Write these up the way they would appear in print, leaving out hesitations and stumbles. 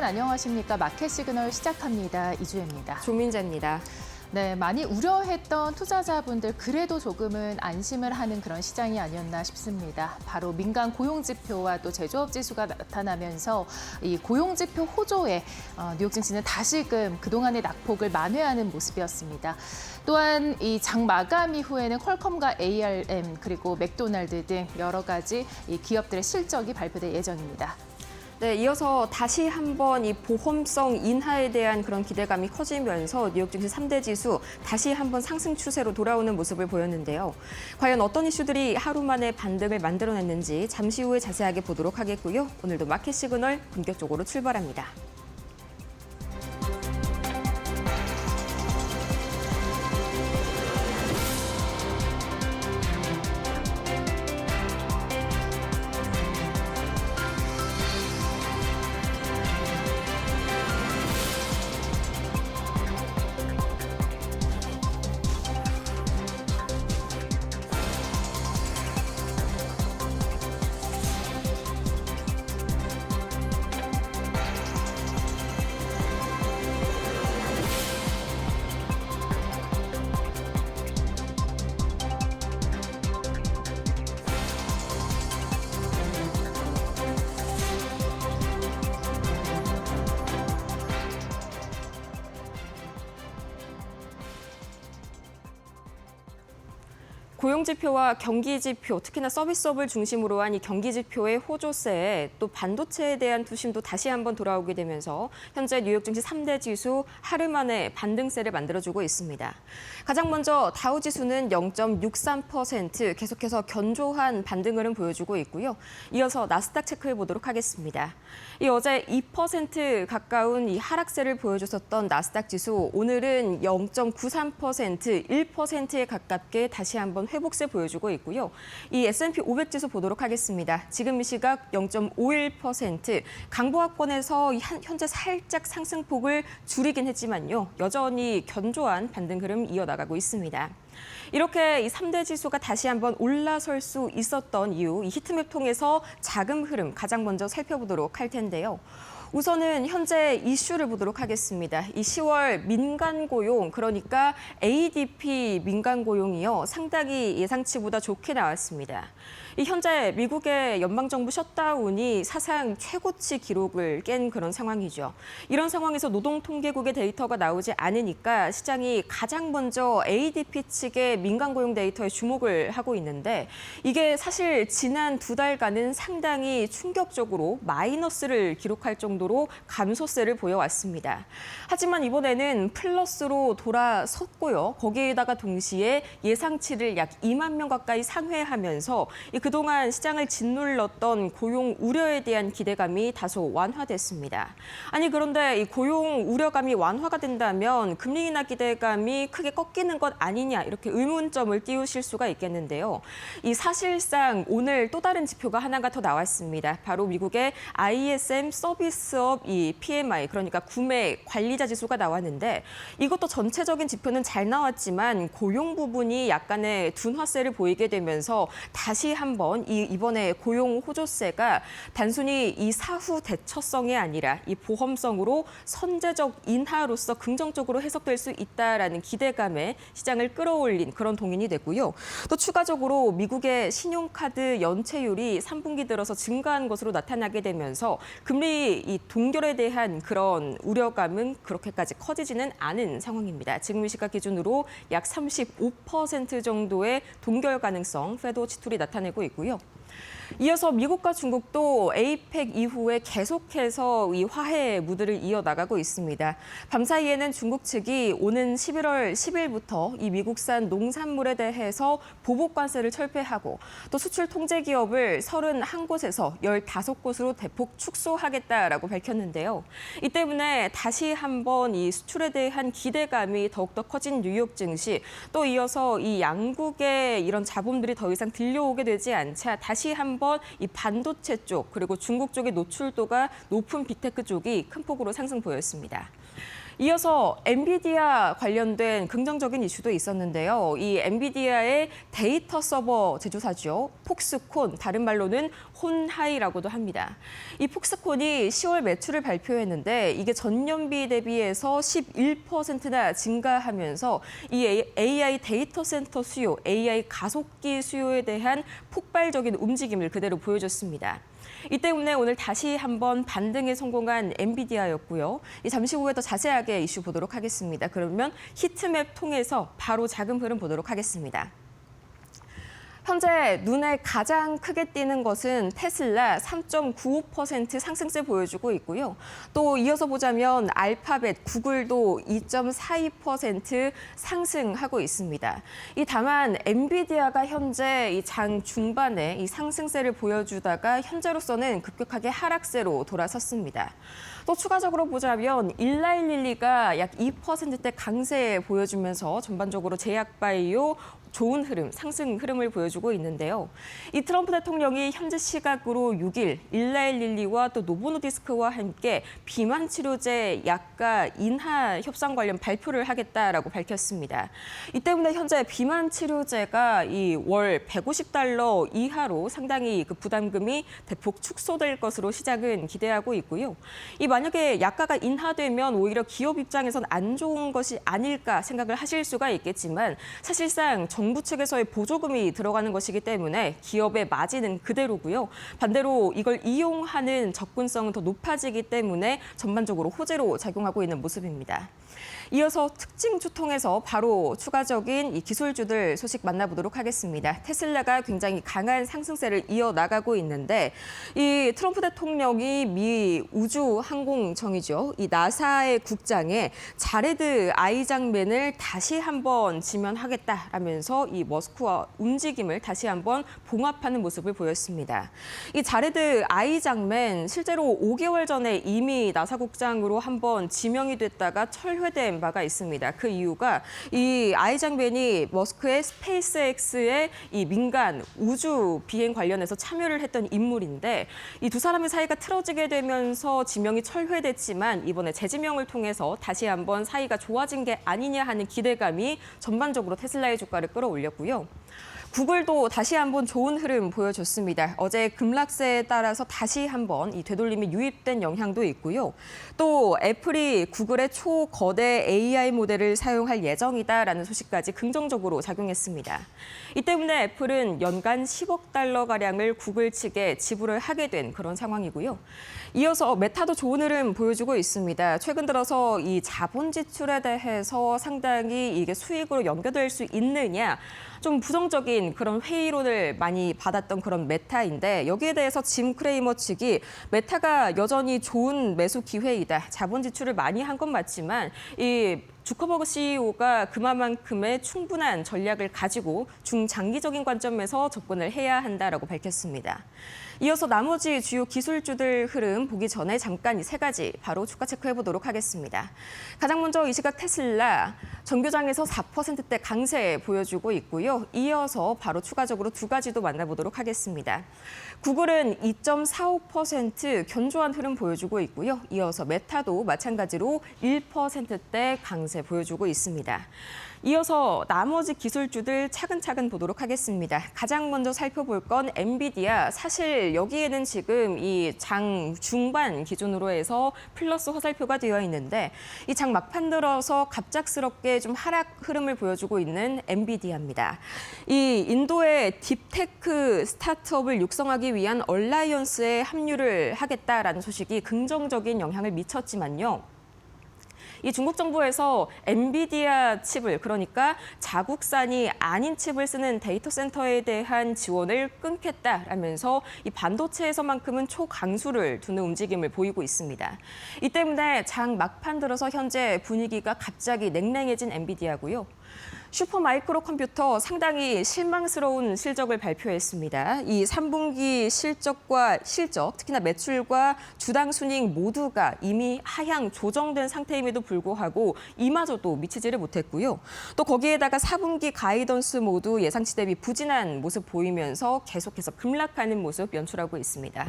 안녕하십니까. 마켓 시그널 시작합니다. 이주혜입니다. 조민재입니다. 네, 많이 우려했던 투자자분들 그래도 조금은 안심을 하는 그런 시장이 아니었나 싶습니다. 바로 민간 고용지표와 또 제조업 지수가 나타나면서 이 고용지표 호조에 뉴욕 증시는 다시금 그동안의 낙폭을 만회하는 모습이었습니다. 또한 이 장 마감 이후에는 퀄컴과 ARM 그리고 맥도날드 등 여러 가지 이 기업들의 실적이 발표될 예정입니다. 네, 이어서 다시 한번 이 보험성 인하에 대한 그런 기대감이 커지면서 뉴욕 증시 3대 지수 다시 한번 상승 추세로 돌아오는 모습을 보였는데요. 과연 어떤 이슈들이 하루 만에 반등을 만들어냈는지 잠시 후에 자세하게 보도록 하겠고요. 오늘도 마켓 시그널 본격적으로 출발합니다. 고용지표와 경기지표, 특히나 서비스업을 중심으로 한 이 경기지표의 호조세에 또 반도체에 대한 투심도 다시 한번 돌아오게 되면서 현재 뉴욕 증시 3대 지수 하루 만에 반등세를 만들어주고 있습니다. 가장 먼저 다우지수는 0.63% 계속해서 견조한 반등 흐름 보여주고 있고요. 이어서 나스닥 체크해 보도록 하겠습니다. 이 어제 2% 가까운 이 하락세를 보여줬었던 나스닥 지수 오늘은 0.93%, 1%에 가깝게 다시 한번 회복세 보여주고 있고요. 이 S&P 500 지수 보도록 하겠습니다. 지금 이 시각 0.51%, 강보합권에서 현재 살짝 상승폭을 줄이긴 했지만요. 여전히 견조한 반등 흐름 이어나가고 있습니다. 이렇게 이 3대 지수가 다시 한번 올라설 수 있었던 이유, 이 히트맵 통해서 자금 흐름 가장 먼저 살펴보도록 할 텐데요. 우선은 현재 이슈를 보도록 하겠습니다. 이 10월 민간 고용, 그러니까 ADP 민간 고용이요. 상당히 예상치보다 좋게 나왔습니다. 이 현재 미국의 연방정부 셧다운이 사상 최고치 기록을 깬 그런 상황이죠. 이런 상황에서 노동통계국의 데이터가 나오지 않으니까 시장이 가장 먼저 ADP 측의 민간 고용 데이터에 주목을 하고 있는데 이게 사실 지난 2달간은 상당히 충격적으로 마이너스를 기록할 정도로 감소세를 보여왔습니다. 하지만 이번에는 플러스로 돌아섰고요. 거기에다가 동시에 예상치를 약 2만 명 가까이 상회하면서 그동안 시장을 짓눌렀던 고용 우려에 대한 기대감이 다소 완화됐습니다. 아니 그런데 이 고용 우려감이 완화가 된다면 금리 인하 기대감이 크게 꺾이는 것 아니냐 이렇게 의문점을 띄우실 수가 있겠는데요. 이 사실상 오늘 또 다른 지표가 하나가 더 나왔습니다. 바로 미국의 ISM 서비스업 이 PMI 그러니까 구매 관리자 지수가 나왔는데 이것도 전체적인 지표는 잘 나왔지만 고용 부분이 약간의 둔화세를 보이게 되면서 다시 한번 이번에 고용 호조세가 단순히 이 사후 대처성이 아니라 이 보험성으로 선제적 인하로서 긍정적으로 해석될 수 있다라는 기대감에 시장을 끌어올린 그런 동인이 됐고요. 또 추가적으로 미국의 신용카드 연체율이 3분기 들어서 증가한 것으로 나타나게 되면서 금리 이 동결에 대한 그런 우려감은 그렇게까지 커지지는 않은 상황입니다. 지금 이 시각 기준으로 약 35% 정도의 동결 가능성 페드 워치2이 나타내고 있고요. 이어서 미국과 중국도 에이펙 이후에 계속해서 이 화해 무드를 이어나가고 있습니다. 밤사이에는 중국 측이 오는 11월 10일부터 이 미국산 농산물에 대해서 보복관세를 철폐하고 또 수출 통제 기업을 31곳에서 15곳으로 대폭 축소하겠다라고 밝혔는데요. 이 때문에 다시 한번 이 수출에 대한 기대감이 더욱더 커진 뉴욕 증시, 또 이어서 이 양국의 이런 자본들이 더 이상 들려오게 되지 않자 다시 한번 이 반도체 쪽 그리고 중국 쪽의 노출도가 높은 빅테크 쪽이 큰 폭으로 상승 보였습니다. 이어서 엔비디아 관련된 긍정적인 이슈도 있었는데요. 이 엔비디아의 데이터 서버 제조사죠. 폭스콘, 다른 말로는 혼하이라고도 합니다. 이 폭스콘이 10월 매출을 발표했는데 이게 전년비 대비해서 11%나 증가하면서 이 AI 데이터 센터 수요, AI 가속기 수요에 대한 폭발적인 움직임을 그대로 보여줬습니다. 이 때문에 오늘 다시 한번 반등에 성공한 엔비디아였고요. 잠시 후에 더 자세하게 이슈 보도록 하겠습니다. 그러면 히트맵 통해서 바로 작은 흐름 보도록 하겠습니다. 현재 눈에 가장 크게 띄는 것은 테슬라 3.95% 상승세 보여주고 있고요. 또 이어서 보자면 알파벳, 구글도 2.42% 상승하고 있습니다. 다만 엔비디아가 현재 이 장 중반에 이 상승세를 보여주다가 현재로서는 급격하게 하락세로 돌아섰습니다. 또 추가적으로 보자면 일라일릴리가 약 2%대 강세 보여주면서 전반적으로 제약바이오 좋은 흐름, 상승 흐름을 보여주고 있는데요. 이 트럼프 대통령이 현재 시각으로 6일 일라일릴리와 또 노보노디스크와 함께 비만 치료제 약가 인하 협상 관련 발표를 하겠다라고 밝혔습니다. 이 때문에 현재 비만 치료제가 이 월 $150 이하로 상당히 그 부담금이 대폭 축소될 것으로 시장은 기대하고 있고요. 만약에 약가가 인하되면 오히려 기업 입장에선 안 좋은 것이 아닐까 생각을 하실 수가 있겠지만 사실상 정부 측에서의 보조금이 들어가는 것이기 때문에 기업의 마진은 그대로고요. 반대로 이걸 이용하는 접근성은 더 높아지기 때문에 전반적으로 호재로 작용하고 있는 모습입니다. 이어서 특징주 통해서 바로 추가적인 이 기술주들 소식 만나보도록 하겠습니다. 테슬라가 굉장히 강한 상승세를 이어나가고 있는데 이 트럼프 대통령이 미 우주항공청이죠. 이 나사의 국장에 자레드 아이작맨을 다시 한번 지명하겠다라면서 이 머스크와 움직임을 다시 한번 봉합하는 모습을 보였습니다. 이 자레드 아이작맨 실제로 5개월 전에 이미 나사 국장으로 한번 지명이 됐다가 철회된 바가 있습니다. 그 이유가 이 아이작맨이 머스크의 스페이스X의 이 민간 우주 비행 관련해서 참여를 했던 인물인데 이 두 사람의 사이가 틀어지게 되면서 지명이 철회됐지만 이번에 재지명을 통해서 다시 한번 사이가 좋아진 게 아니냐 하는 기대감이 전반적으로 테슬라의 주가를 끌어올렸고요. 구글도 다시 한번 좋은 흐름 보여줬습니다. 어제 급락세에 따라서 다시 한번 이 되돌림이 유입된 영향도 있고요. 또 애플이 구글의 초거대 AI 모델을 사용할 예정이다라는 소식까지 긍정적으로 작용했습니다. 이 때문에 애플은 연간 $10억 가량을 구글 측에 지불을 하게 된 그런 상황이고요. 이어서 메타도 좋은 흐름 보여주고 있습니다. 최근 들어서 이 자본 지출에 대해서 상당히 이게 수익으로 연결될 수 있느냐 좀 부정적인 그런 회의론을 많이 받았던 그런 메타인데 여기에 대해서 짐 크레이머 측이 메타가 여전히 좋은 매수 기회이다. 자본 지출을 많이 한 건 맞지만 이 주커버그 CEO가 그만큼의 충분한 전략을 가지고 중장기적인 관점에서 접근을 해야 한다라고 밝혔습니다. 이어서 나머지 주요 기술주들 흐름 보기 전에 잠깐 이 세 가지 바로 주가 체크해 보도록 하겠습니다. 가장 먼저 이 시각 테슬라 정교장에서 4%대 강세 보여주고 있고요. 이어서 바로 추가적으로 두 가지도 만나보도록 하겠습니다. 구글은 2.45% 견조한 흐름 보여주고 있고요. 이어서 메타도 마찬가지로 1%대 강세 보여주고 있습니다. 이어서 나머지 기술주들 차근차근 보도록 하겠습니다. 가장 먼저 살펴볼 건 엔비디아. 사실 여기에는 지금 이 장 중반 기준으로 해서 플러스 화살표가 되어 있는데 이 장 막판 들어서 갑작스럽게 좀 하락 흐름을 보여주고 있는 엔비디아입니다. 이 인도의 딥테크 스타트업을 육성하기 위한 얼라이언스에 합류를 하겠다라는 소식이 긍정적인 영향을 미쳤지만요. 이 중국 정부에서 엔비디아 칩을 그러니까 자국산이 아닌 칩을 쓰는 데이터 센터에 대한 지원을 끊겠다라면서 이 반도체에서만큼은 초강수를 두는 움직임을 보이고 있습니다. 이 때문에 장 막판 들어서 현재 분위기가 갑자기 냉랭해진 엔비디아고요. 슈퍼마이크로 컴퓨터 상당히 실망스러운 실적을 발표했습니다. 이 3분기 실적, 특히나 매출과 주당 순이익 모두가 이미 하향 조정된 상태임에도 불구하고 이마저도 미치지를 못했고요. 또 거기에다가 4분기 가이던스 모두 예상치 대비 부진한 모습 보이면서 계속해서 급락하는 모습 연출하고 있습니다.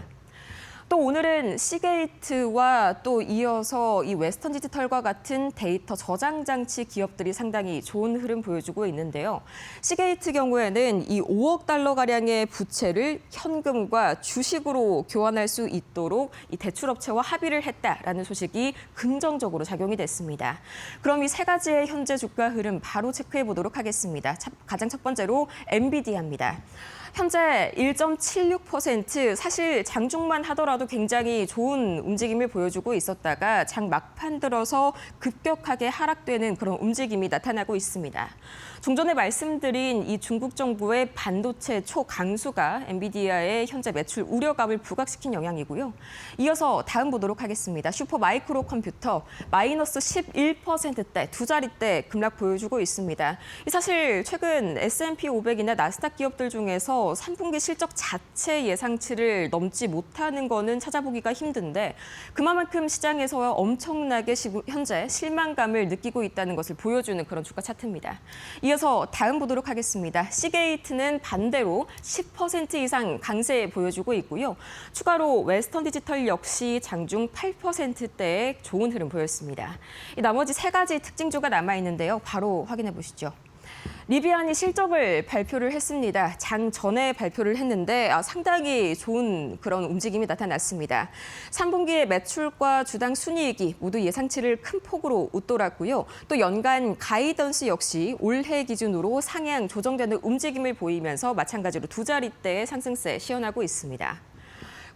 또 오늘은 시게이트와 또 이어서 이 웨스턴 디지털과 같은 데이터 저장 장치 기업들이 상당히 좋은 흐름 보여주고 있는데요. 시게이트 경우에는 이 5억 달러 가량의 부채를 현금과 주식으로 교환할 수 있도록 이 대출업체와 합의를 했다라는 소식이 긍정적으로 작용이 됐습니다. 그럼 이 세 가지의 현재 주가 흐름 바로 체크해 보도록 하겠습니다. 가장 첫 번째로 엔비디아입니다. 현재 1.76%, 사실 장중만 하더라도 굉장히 좋은 움직임을 보여주고 있었다가 장 막판 들어서 급격하게 하락되는 그런 움직임이 나타나고 있습니다. 좀 전에 말씀드린 이 중국 정부의 반도체 초강수가 엔비디아의 현재 매출 우려감을 부각시킨 영향이고요. 이어서 다음 보도록 하겠습니다. 슈퍼마이크로 컴퓨터 마이너스 11%대, 두 자릿대 급락 보여주고 있습니다. 사실 최근 S&P 500이나 나스닥 기업들 중에서 3분기 실적 자체 예상치를 넘지 못하는 거는 찾아보기가 힘든데 그만큼 시장에서 엄청나게 현재 실망감을 느끼고 있다는 것을 보여주는 그런 주가 차트입니다. 이어서 다음 보도록 하겠습니다. 시게이트는 반대로 10% 이상 강세 보여주고 있고요. 추가로 웨스턴 디지털 역시 장중 8%대의 좋은 흐름 보였습니다. 나머지 세 가지 특징주가 남아있는데요. 바로 확인해 보시죠. 리비안이 실적을 발표를 했습니다. 장 전에 발표를 했는데 상당히 좋은 그런 움직임이 나타났습니다. 3분기의 매출과 주당 순이익이 모두 예상치를 큰 폭으로 웃돌았고요. 또 연간 가이던스 역시 올해 기준으로 상향 조정되는 움직임을 보이면서 마찬가지로 두 자릿대의 상승세 시현하고 있습니다.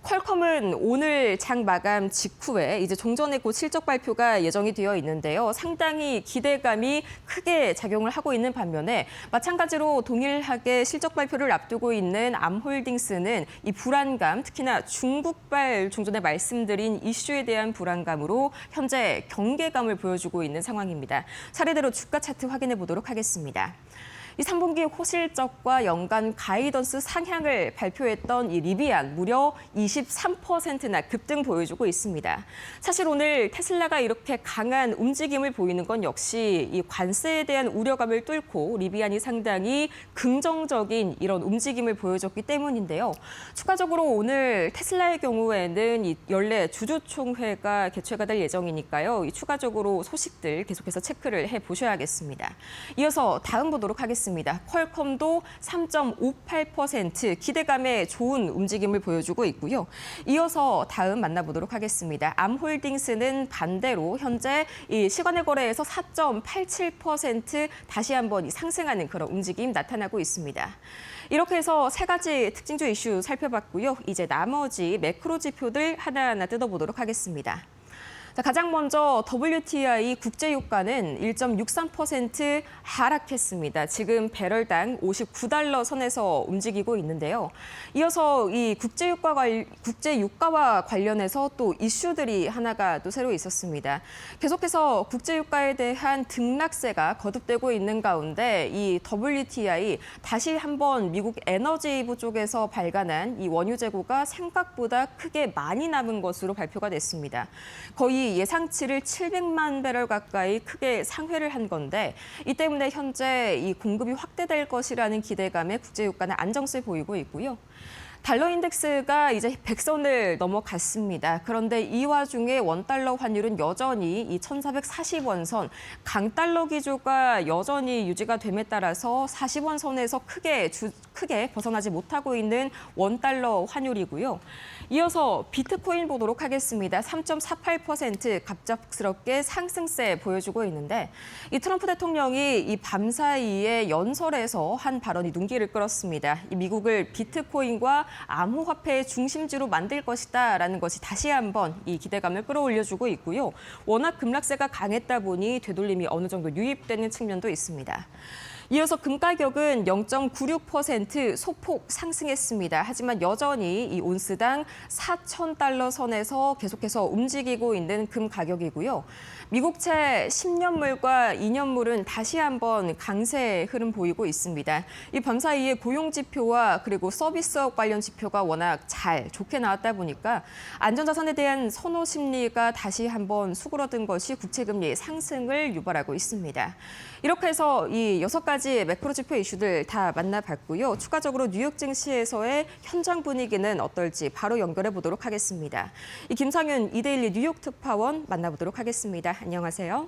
퀄컴은 오늘 장 마감 직후에 이제 종전의 곧 실적 발표가 예정이 되어 있는데요. 상당히 기대감이 크게 작용을 하고 있는 반면에 마찬가지로 동일하게 실적 발표를 앞두고 있는 암홀딩스는 이 불안감, 특히나 중국발 종전에 말씀드린 이슈에 대한 불안감으로 현재 경계감을 보여주고 있는 상황입니다. 차례대로 주가 차트 확인해 보도록 하겠습니다. 이 3분기 호실적과 연간 가이던스 상향을 발표했던 이 리비안 무려 23%나 급등 보여주고 있습니다. 사실 오늘 테슬라가 이렇게 강한 움직임을 보이는 건 역시 이 관세에 대한 우려감을 뚫고 리비안이 상당히 긍정적인 이런 움직임을 보여줬기 때문인데요. 추가적으로 오늘 테슬라의 경우에는 이 연례 주주총회가 개최가 될 예정이니까요. 이 추가적으로 소식들 계속해서 체크를 해 보셔야겠습니다. 이어서 다음 보도록 하겠습니다. 퀄컴도 3.58% 기대감에 좋은 움직임을 보여주고 있고요. 이어서 다음 만나보도록 하겠습니다. 암홀딩스는 반대로 현재 이 시간의 거래에서 4.87% 다시 한번 상승하는 그런 움직임 나타나고 있습니다. 이렇게 해서 세 가지 특징주 이슈 살펴봤고요. 이제 나머지 매크로 지표들 하나하나 뜯어보도록 하겠습니다. 자, 가장 먼저 WTI 국제유가는 1.63% 하락했습니다. 지금 배럴당 59달러 선에서 움직이고 있는데요. 이어서 이 국제유가와 관련해서 또 이슈들이 하나가 또 새로 있었습니다. 계속해서 국제유가에 대한 등락세가 거듭되고 있는 가운데 이 WTI 다시 한번 미국 에너지부 쪽에서 발간한 이 원유 재고가 생각보다 크게 많이 남은 것으로 발표가 됐습니다. 거의 예상치를 700만 배럴 가까이 크게 상회를 한 건데 이 때문에 현재 이 공급이 확대될 것이라는 기대감에 국제유가는 안정세 보이고 있고요. 달러 인덱스가 이제 100선을 넘어갔습니다. 그런데 이 와중에 원달러 환율은 여전히 이 1,440원 선, 강달러 기조가 여전히 유지가 됨에 따라서 40원 선에서 크게 벗어나지 못하고 있는 원달러 환율이고요. 이어서 비트코인 보도록 하겠습니다. 3.48% 갑작스럽게 상승세 보여주고 있는데 이 트럼프 대통령이 이 밤사이에 연설에서 한 발언이 눈길을 끌었습니다. 이 미국을 비트코인과 암호화폐의 중심지로 만들 것이다라는 것이 다시 한번 이 기대감을 끌어올려주고 있고요. 워낙 급락세가 강했다 보니 되돌림이 어느 정도 유입되는 측면도 있습니다. 이어서 금 가격은 0.96% 소폭 상승했습니다. 하지만 여전히 이 온스당 4,000달러 선에서 계속해서 움직이고 있는 금 가격이고요. 미국채 10년물과 2년물은 다시 한번 강세 흐름 보이고 있습니다. 이 밤사이에 고용지표와 그리고 서비스업 관련 지표가 워낙 좋게 나왔다 보니까 안전자산에 대한 선호 심리가 다시 한번 수그러든 것이 국채금리 상승을 유발하고 있습니다. 이렇게 해서 이 6가지 가지 매크로 지표 이슈들 다 만나봤고요. 추가적으로 뉴욕 증시에서의 현장 분위기는 어떨지 바로 연결해 보도록 하겠습니다. 이 김상윤 이데일리 뉴욕 특파원 만나보도록 하겠습니다. 안녕하세요.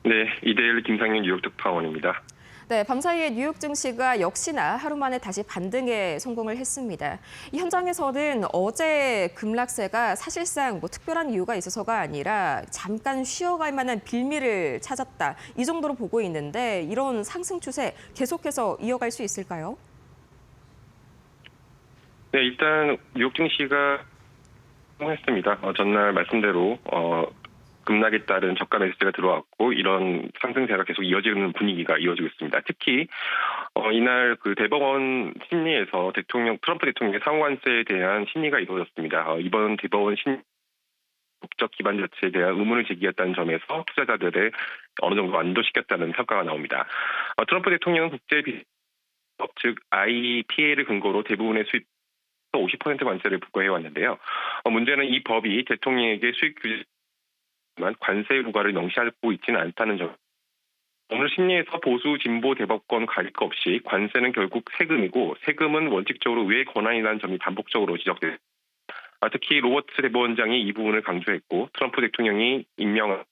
네, 이데일리 김상윤 뉴욕 특파원입니다. 네, 밤사이에 뉴욕 증시가 역시나 하루 만에 다시 반등에 성공을 했습니다. 이 현장에서는 어제 급락세가 사실상 특별한 이유가 있어서가 아니라 잠깐 쉬어갈 만한 빌미를 찾았다. 이 정도로 보고 있는데 이런 상승 추세 계속해서 이어갈 수 있을까요? 네, 일단 뉴욕 증시가 성공했습니다. 전날 말씀대로 급락에 따른 저가 매수세가 들어왔고 이런 상승세가 계속 이어지는 분위기가 이어지고 있습니다. 특히 이날 그 대법원 심리에서 트럼프 대통령의 상호관세에 대한 심리가 이루어졌습니다. 이번 대법원 법적 기반 자체에 대한 의문을 제기했다는 점에서 투자자들을 어느 정도 안도시켰다는 평가가 나옵니다. 트럼프 대통령은 국제비법 즉 IPA를 근거로 대부분의 수입 50% 관세를 부과해 왔는데요. 문제는 이 법이 대통령에게 수익 규제 관세 부과를 명시하고 있지는 않다는 점. 오늘 심리에서 보수 진보 대법권 가릴 것 없이 관세는 결국 세금이고 세금은 원칙적으로 의회 권한이라는 점이 반복적으로 지적됐습니다. 특히 로버츠 대법원장이 이 부분을 강조했고 트럼프 대통령이 임명한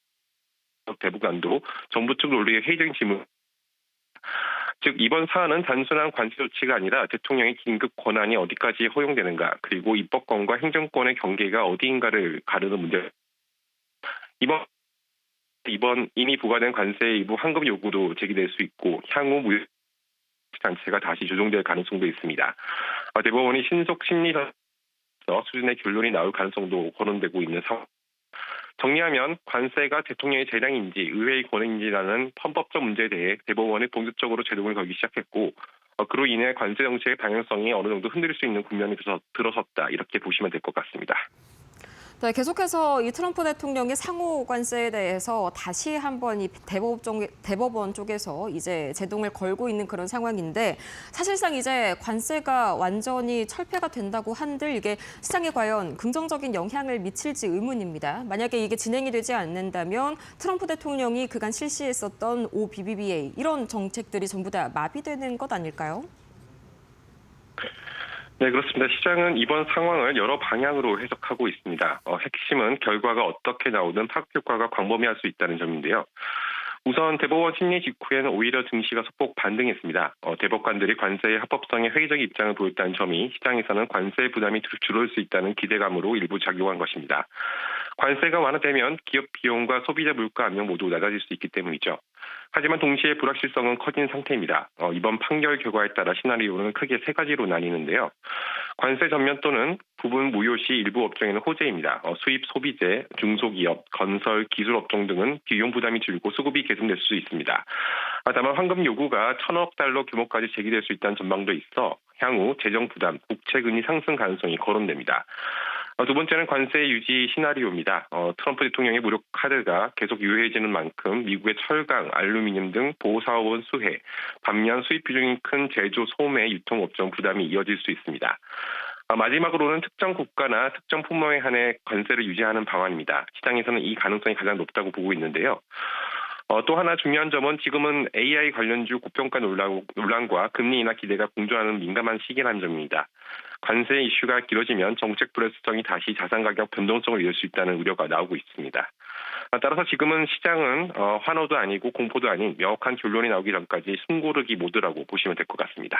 대법관도 정부 측 논리의 회의적인 질문. 즉 이번 사안은 단순한 관세 조치가 아니라 대통령의 긴급 권한이 어디까지 허용되는가 그리고 입법권과 행정권의 경계가 어디인가를 가르는 문제. 이번 이미 부과된 관세의 일부 환급 요구도 제기될 수 있고 향후 무역 단체가 다시 조정될 가능성도 있습니다. 대법원이 신속 심리서 수준의 결론이 나올 가능성도 거론되고 있는 상황. 정리하면 관세가 대통령의 재량인지 의회의 권한인지라는 헌법적 문제에 대해 대법원이 본격적으로 제동을 걸기 시작했고 그로 인해 관세 정책의 방향성이 어느 정도 흔들릴 수 있는 국면이 들어섰다 이렇게 보시면 될 것 같습니다. 네, 계속해서 이 트럼프 대통령의 상호 관세에 대해서 다시 한번 이 대법원 쪽에서 이제 제동을 걸고 있는 그런 상황인데 사실상 이제 관세가 완전히 철폐가 된다고 한들 이게 시장에 과연 긍정적인 영향을 미칠지 의문입니다. 만약에 이게 진행이 되지 않는다면 트럼프 대통령이 그간 실시했었던 OBBBA 이런 정책들이 전부 다 마비되는 것 아닐까요? 네, 그렇습니다. 시장은 이번 상황을 여러 방향으로 해석하고 있습니다. 핵심은 결과가 어떻게 나오든 파급 효과가 광범위할 수 있다는 점인데요. 우선 대법원 심리 직후에는 오히려 증시가 소폭 반등했습니다. 대법관들이 관세의 합법성에 회의적인 입장을 보였다는 점이 시장에서는 관세 부담이 줄어들 수 있다는 기대감으로 일부 작용한 것입니다. 관세가 완화되면 기업 비용과 소비자 물가 압력 모두 낮아질 수 있기 때문이죠. 하지만 동시에 불확실성은 커진 상태입니다. 이번 판결 결과에 따라 시나리오는 크게 세 가지로 나뉘는데요. 관세 전면 또는 부분 무효 시 일부 업종에는 호재입니다. 수입 소비재, 중소기업, 건설, 기술업종 등은 비용 부담이 줄고 수급이 개선될 수 있습니다. 다만 환급 요구가 1,000억 달러 규모까지 제기될 수 있다는 전망도 있어 향후 재정 부담, 국채금리 상승 가능성이 거론됩니다. 두 번째는 관세 유지 시나리오입니다. 트럼프 대통령의 무력 카드가 계속 유효해지는 만큼 미국의 철강, 알루미늄 등 보호사업은 수혜, 반면 수입 비중이 큰 제조, 소매, 유통업종 부담이 이어질 수 있습니다. 마지막으로는 특정 국가나 특정 품목에 한해 관세를 유지하는 방안입니다. 시장에서는 이 가능성이 가장 높다고 보고 있는데요. 또 하나 중요한 점은 지금은 AI 관련주 고평가 논란과 금리 인하 기대가 공존하는 민감한 시기라는 점입니다. 관세 이슈가 길어지면 정책 불확실성이 다시 자산 가격 변동성을 이을 수 있다는 우려가 나오고 있습니다. 따라서 지금은 시장은 환호도 아니고 공포도 아닌 명확한 결론이 나오기 전까지 숨고르기 모드라고 보시면 될 것 같습니다.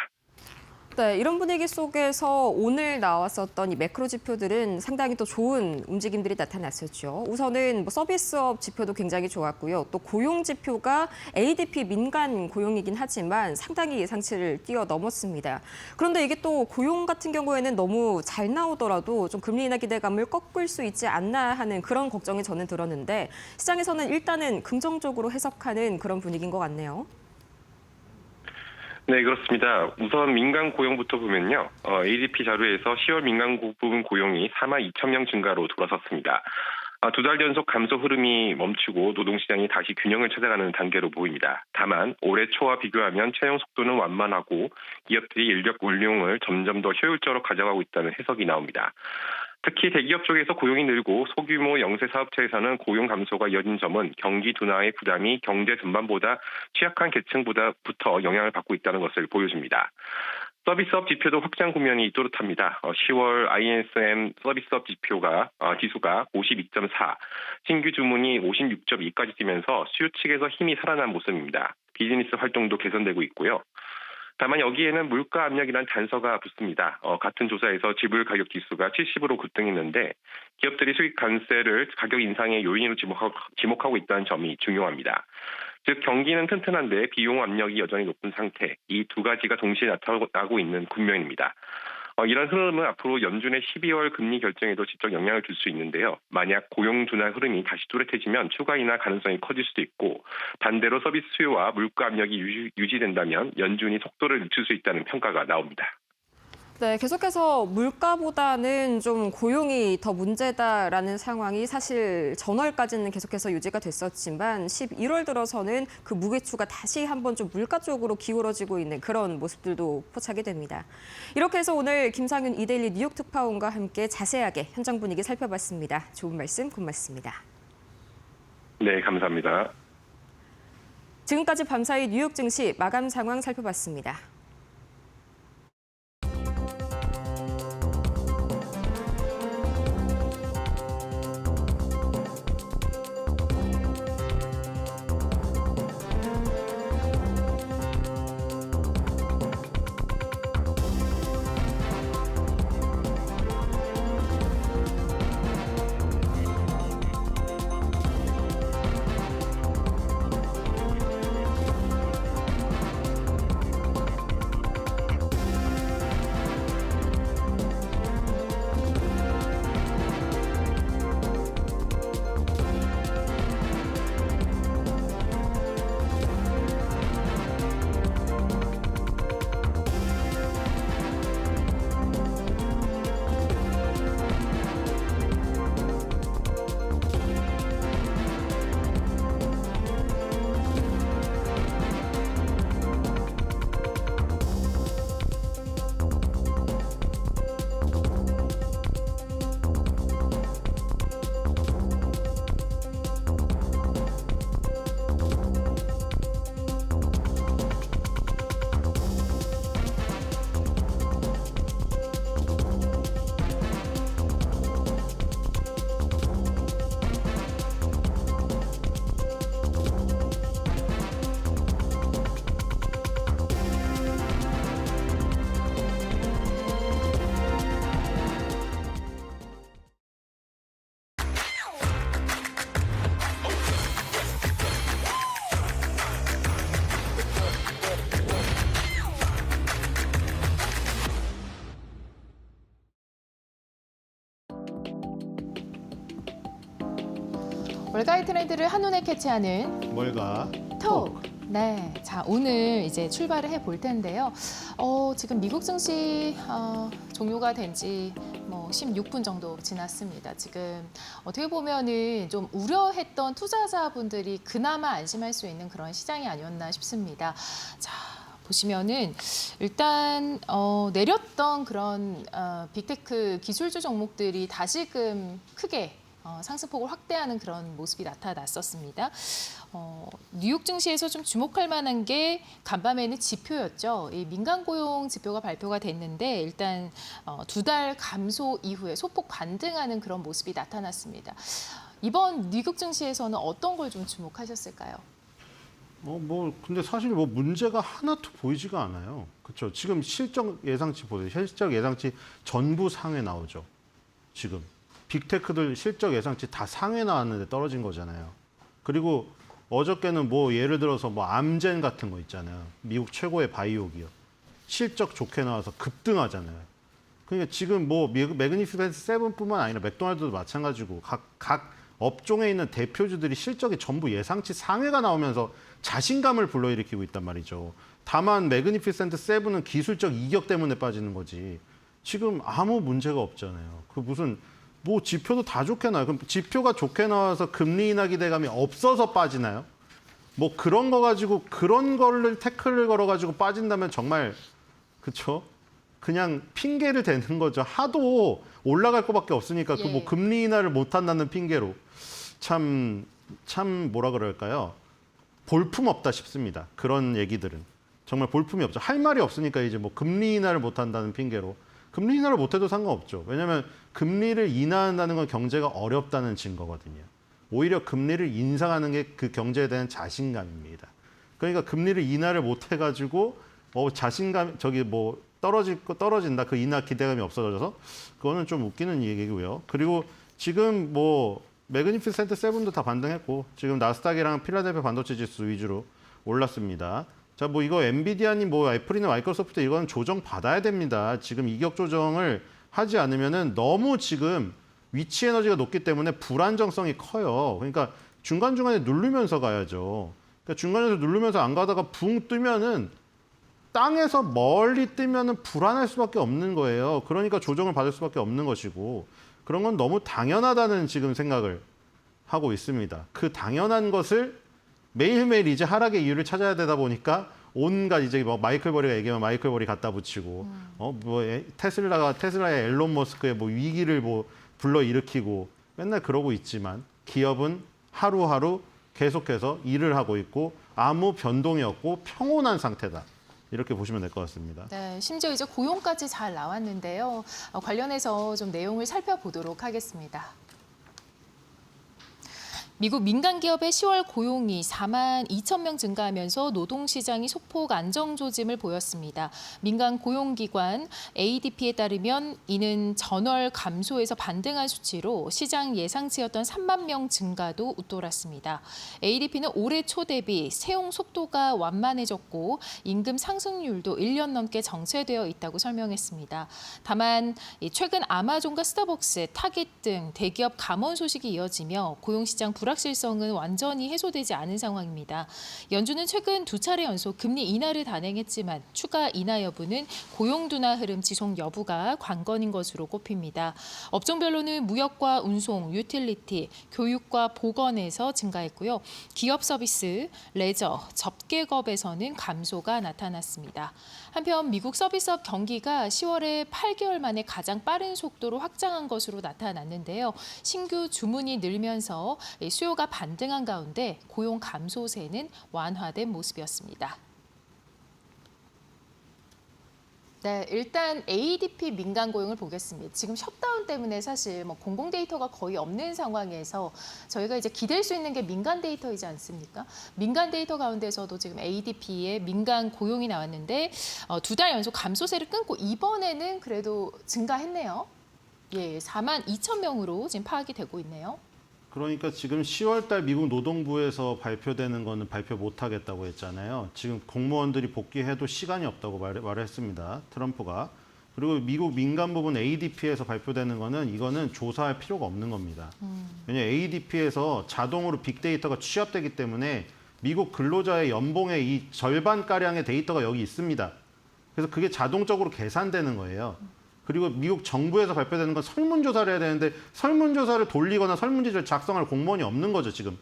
네, 이런 분위기 속에서 오늘 나왔었던 이 매크로 지표들은 상당히 또 좋은 움직임들이 나타났었죠. 우선은 서비스업 지표도 굉장히 좋았고요. 또 고용 지표가 ADP 민간 고용이긴 하지만 상당히 예상치를 뛰어넘었습니다. 그런데 이게 또 고용 같은 경우에는 너무 잘 나오더라도 좀 금리 인하 기대감을 꺾을 수 있지 않나 하는 그런 걱정이 저는 들었는데 시장에서는 일단은 긍정적으로 해석하는 그런 분위기인 것 같네요. 네, 그렇습니다. 우선 민간 고용부터 보면요. ADP 자료에서 10월 민간 부분 고용이 42,000명 증가로 돌아섰습니다. 두 달 연속 감소 흐름이 멈추고 노동시장이 다시 균형을 찾아가는 단계로 보입니다. 다만 올해 초와 비교하면 채용 속도는 완만하고 기업들이 인력 운용을 점점 더 효율적으로 가져가고 있다는 해석이 나옵니다. 특히 대기업 쪽에서 고용이 늘고 소규모 영세 사업체에서는 고용 감소가 이어진 점은 경기 둔화의 부담이 경제 전반보다 취약한 계층보다부터 영향을 받고 있다는 것을 보여줍니다. 서비스업 지표도 확장 국면이 또렷합니다. 10월 ISM 서비스업 지수가 52.4, 신규 주문이 56.2까지 뛰면서 수요 측에서 힘이 살아난 모습입니다. 비즈니스 활동도 개선되고 있고요. 다만 여기에는 물가 압력이란 단서가 붙습니다. 같은 조사에서 지불 가격 지수가 70으로 급등했는데 기업들이 수익 관세를 가격 인상의 요인으로 지목하고 있다는 점이 중요합니다. 즉 경기는 튼튼한데 비용 압력이 여전히 높은 상태, 이 두 가지가 동시에 나타나고 있는 국면입니다. 이런 흐름은 앞으로 연준의 12월 금리 결정에도 직접 영향을 줄 수 있는데요. 만약 고용 둔화 흐름이 다시 뚜렷해지면 추가 인하 가능성이 커질 수도 있고 반대로 서비스 수요와 물가 압력이 유지된다면 연준이 속도를 늦출 수 있다는 평가가 나옵니다. 네, 계속해서 물가보다는 좀 고용이 더 문제다라는 상황이 사실 전월까지는 계속해서 유지가 됐었지만 11월 들어서는 그 무게추가 다시 한번 좀 물가 쪽으로 기울어지고 있는 그런 모습들도 포착이 됩니다. 이렇게 해서 오늘 김상윤 이데일리 뉴욕 특파원과 함께 자세하게 현장 분위기 살펴봤습니다. 좋은 말씀 고맙습니다. 네, 감사합니다. 지금까지 밤사이 뉴욕 증시 마감 상황 살펴봤습니다. 월가의 트렌드를 한눈에 캐치하는 뭘까? 톡. 네, 자 오늘 이제 출발을 해볼 텐데요. 지금 미국 증시 종료가 된 지 뭐 16분 정도 지났습니다. 지금 어떻게 보면은 좀 우려했던 투자자분들이 그나마 안심할 수 있는 그런 시장이 아니었나 싶습니다. 자. 보시면은 일단 내렸던 그런 빅테크 기술주 종목들이 다시금 크게 상승폭을 확대하는 그런 모습이 나타났었습니다. 뉴욕 증시에서 좀 주목할 만한 게 간밤에는 지표였죠. 이 민간 고용 지표가 발표가 됐는데 일단 두 달 감소 이후에 소폭 반등하는 그런 모습이 나타났습니다. 이번 뉴욕 증시에서는 어떤 걸 좀 주목하셨을까요? 근데 사실 문제가 하나도 보이지가 않아요. 그렇죠. 지금 실적 예상치 보세요. 실적 예상치 전부 상회 나오죠. 지금 빅테크들 실적 예상치 다 상회 나왔는데 떨어진 거잖아요. 그리고 어저께는 예를 들어서 암젠 같은 거 있잖아요. 미국 최고의 바이오 기업. 실적 좋게 나와서 급등하잖아요. 그러니까 지금 매그니피센트 세븐뿐만 아니라 맥도날드도 마찬가지고 각 업종에 있는 대표주들이 실적이 전부 예상치 상회가 나오면서 자신감을 불러일으키고 있단 말이죠. 다만 매그니피센트 세븐은 기술적 이격 때문에 빠지는 거지. 지금 아무 문제가 없잖아요. 지표도 다 좋게 나와요. 그럼 지표가 좋게 나와서 금리 인하 기대감이 없어서 빠지나요? 그런 거 가지고 그런 거를 태클을 걸어가지고 빠진다면 정말 그쵸? 그냥 핑계를 대는 거죠. 하도 올라갈 것밖에 없으니까 그 뭐 예. 금리 인하를 못 한다는 핑계로 참 뭐라 그럴까요? 볼품 없다 싶습니다. 그런 얘기들은 정말 볼품이 없죠. 할 말이 없으니까 이제 뭐 금리 인하를 못 한다는 핑계로 금리 인하를 못 해도 상관없죠. 왜냐하면 금리를 인하한다는 건 경제가 어렵다는 증거거든요. 오히려 금리를 인상하는 게 그 경제에 대한 자신감입니다. 그러니까 금리를 인하를 못 해가지고 자신감 저기 뭐 떨어진다 그 인하 기대감이 없어져서 그거는 좀 웃기는 얘기고요. 그리고 지금 뭐 매그니피센트 세븐도 다 반등했고 지금 나스닥이랑 필라델피아 반도체 지수 위주로 올랐습니다. 자, 뭐 이거 엔비디아니 뭐 애플이나 마이크로소프트 이건 조정 받아야 됩니다. 지금 이격 조정을 하지 않으면은 너무 지금 위치 에너지가 높기 때문에 불안정성이 커요. 그러니까 중간중간에 누르면서 가야죠. 그러니까 중간에서 누르면서 안 가다가 붕 뜨면은 땅에서 멀리 뜨면은 불안할 수밖에 없는 거예요. 그러니까 조정을 받을 수밖에 없는 것이고 그런 건 너무 당연하다는 지금 생각을 하고 있습니다. 그 당연한 것을 매일매일 이제 하락의 이유를 찾아야 되다 보니까 온갖 이제 뭐 마이클 버리가 얘기하면 마이클 버리 갖다 붙이고 뭐 테슬라의 앨런 머스크의 뭐 위기를 뭐 불러 일으키고 맨날 그러고 있지만 기업은 하루하루 계속해서 일을 하고 있고 아무 변동이 없고 평온한 상태다. 이렇게 보시면 될 것 같습니다. 네, 심지어 이제 고용까지 잘 나왔는데요. 관련해서 좀 내용을 살펴보도록 하겠습니다. 미국 민간 기업의 10월 고용이 4만 2천 명 증가하면서 노동시장이 소폭 안정조짐을 보였습니다. 민간 고용기관 ADP에 따르면 이는 전월 감소에서 반등한 수치로 시장 예상치였던 3만 명 증가도 웃돌았습니다. ADP는 올해 초 대비 채용 속도가 완만해졌고 임금 상승률도 1년 넘게 정체되어 있다고 설명했습니다. 다만 최근 아마존과 스타벅스, 타겟 등 대기업 감원 소식이 이어지며 고용시장 불확실성은 완전히 해소되지 않은 상황입니다. 연준은 최근 두 차례 연속 금리 인하를 단행했지만 추가 인하 여부는 고용 둔화 흐름 지속 여부가 관건인 것으로 꼽힙니다. 업종별로는 무역과 운송, 유틸리티, 교육과 보건에서 증가했고요. 기업 서비스, 레저, 접객업에서는 감소가 나타났습니다. 한편 미국 서비스업 경기가 10월에 8개월 만에 가장 빠른 속도로 확장한 것으로 나타났는데요. 신규 주문이 늘면서 수요가 반등한 가운데 고용 감소세는 완화된 모습이었습니다. 네, 일단 ADP 민간 고용을 보겠습니다. 지금 셧다운 때문에 사실 뭐 공공 데이터가 거의 없는 상황에서 저희가 이제 기댈 수 있는 게 민간 데이터이지 않습니까? 민간 데이터 가운데서도 지금 ADP의 민간 고용이 나왔는데 두 달 연속 감소세를 끊고 이번에는 그래도 증가했네요. 예, 4만 2천 명으로 지금 파악이 되고 있네요. 그러니까 지금 10월 달 미국 노동부에서 발표되는 거는 발표 못 하겠다고 했잖아요. 지금 공무원들이 복귀해도 시간이 없다고 말을 했습니다. 트럼프가. 그리고 미국 민간 부분 ADP에서 발표되는 거는 이거는 조사할 필요가 없는 겁니다. 왜냐하면 ADP에서 자동으로 빅데이터가 취합되기 때문에 미국 근로자의 연봉의 이 절반가량의 데이터가 여기 있습니다. 그래서 그게 자동적으로 계산되는 거예요. 그리고 미국 정부에서 발표되는 건 설문조사를 해야 되는데 설문조사를 돌리거나 설문지를 작성할 공무원이 없는 거죠, 지금.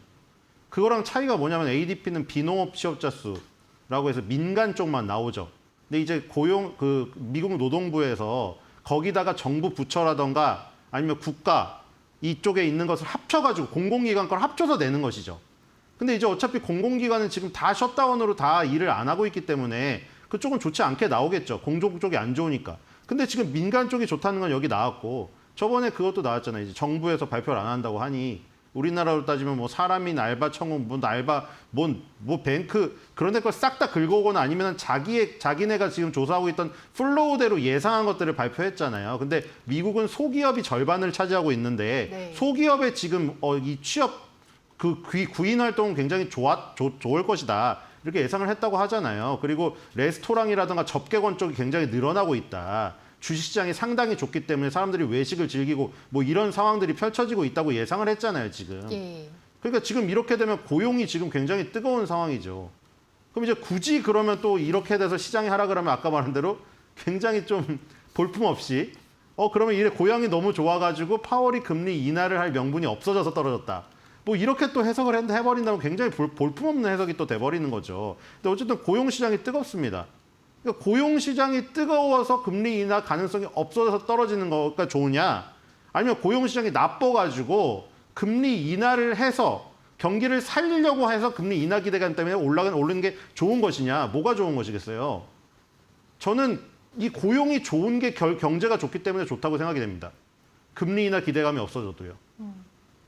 그거랑 차이가 뭐냐면 ADP는 비농업 취업자 수라고 해서 민간 쪽만 나오죠. 근데 이제 미국 노동부에서 거기다가 정부 부처라던가 아니면 국가 이쪽에 있는 것을 합쳐가지고 공공기관 걸 합쳐서 내는 것이죠. 근데 이제 어차피 공공기관은 지금 다 셧다운으로 다 일을 안 하고 있기 때문에 그쪽은 좋지 않게 나오겠죠. 공정 쪽이 안 좋으니까. 근데 지금 민간 쪽이 좋다는 건 여기 나왔고 저번에 그것도 나왔잖아요. 이제 정부에서 발표를 안 한다고 하니 우리나라로 따지면 뭐 사람인 알바 청원, 뭐 알바, 뭐 뱅크 그런 데 걸 싹 다 긁어오거나 아니면 자기네가 지금 조사하고 있던 플로우대로 예상한 것들을 발표했잖아요. 근데 미국은 소기업이 절반을 차지하고 있는데 네. 소기업에 지금 이 취업 구인 활동은 굉장히 좋을 것이다. 이렇게 예상을 했다고 하잖아요. 그리고 레스토랑이라든가 접객원 쪽이 굉장히 늘어나고 있다. 주식시장이 상당히 좋기 때문에 사람들이 외식을 즐기고 뭐 이런 상황들이 펼쳐지고 있다고 예상을 했잖아요, 지금. 예. 그러니까 지금 이렇게 되면 고용이 지금 굉장히 뜨거운 상황이죠. 그럼 이제 굳이 그러면 또 이렇게 돼서 시장이 하락을 하면 아까 말한 대로 굉장히 좀 볼품없이 그러면 이래 고용이 너무 좋아가지고 파월이 금리 인하를 할 명분이 없어져서 떨어졌다. 뭐 이렇게 또 해석을 해버린다면 굉장히 볼품없는 해석이 또 돼버리는 거죠. 근데 어쨌든 고용시장이 뜨겁습니다. 그러니까 고용 시장이 뜨거워서 금리 인하 가능성이 없어져서 떨어지는 거가 좋으냐? 아니면 고용 시장이 나빠가지고 금리 인하를 해서 경기를 살리려고 해서 금리 인하 기대감 때문에 오르는 게 좋은 것이냐? 뭐가 좋은 것이겠어요? 저는 이 고용이 좋은 게 경제가 좋기 때문에 좋다고 생각이 됩니다. 금리 인하 기대감이 없어져도요.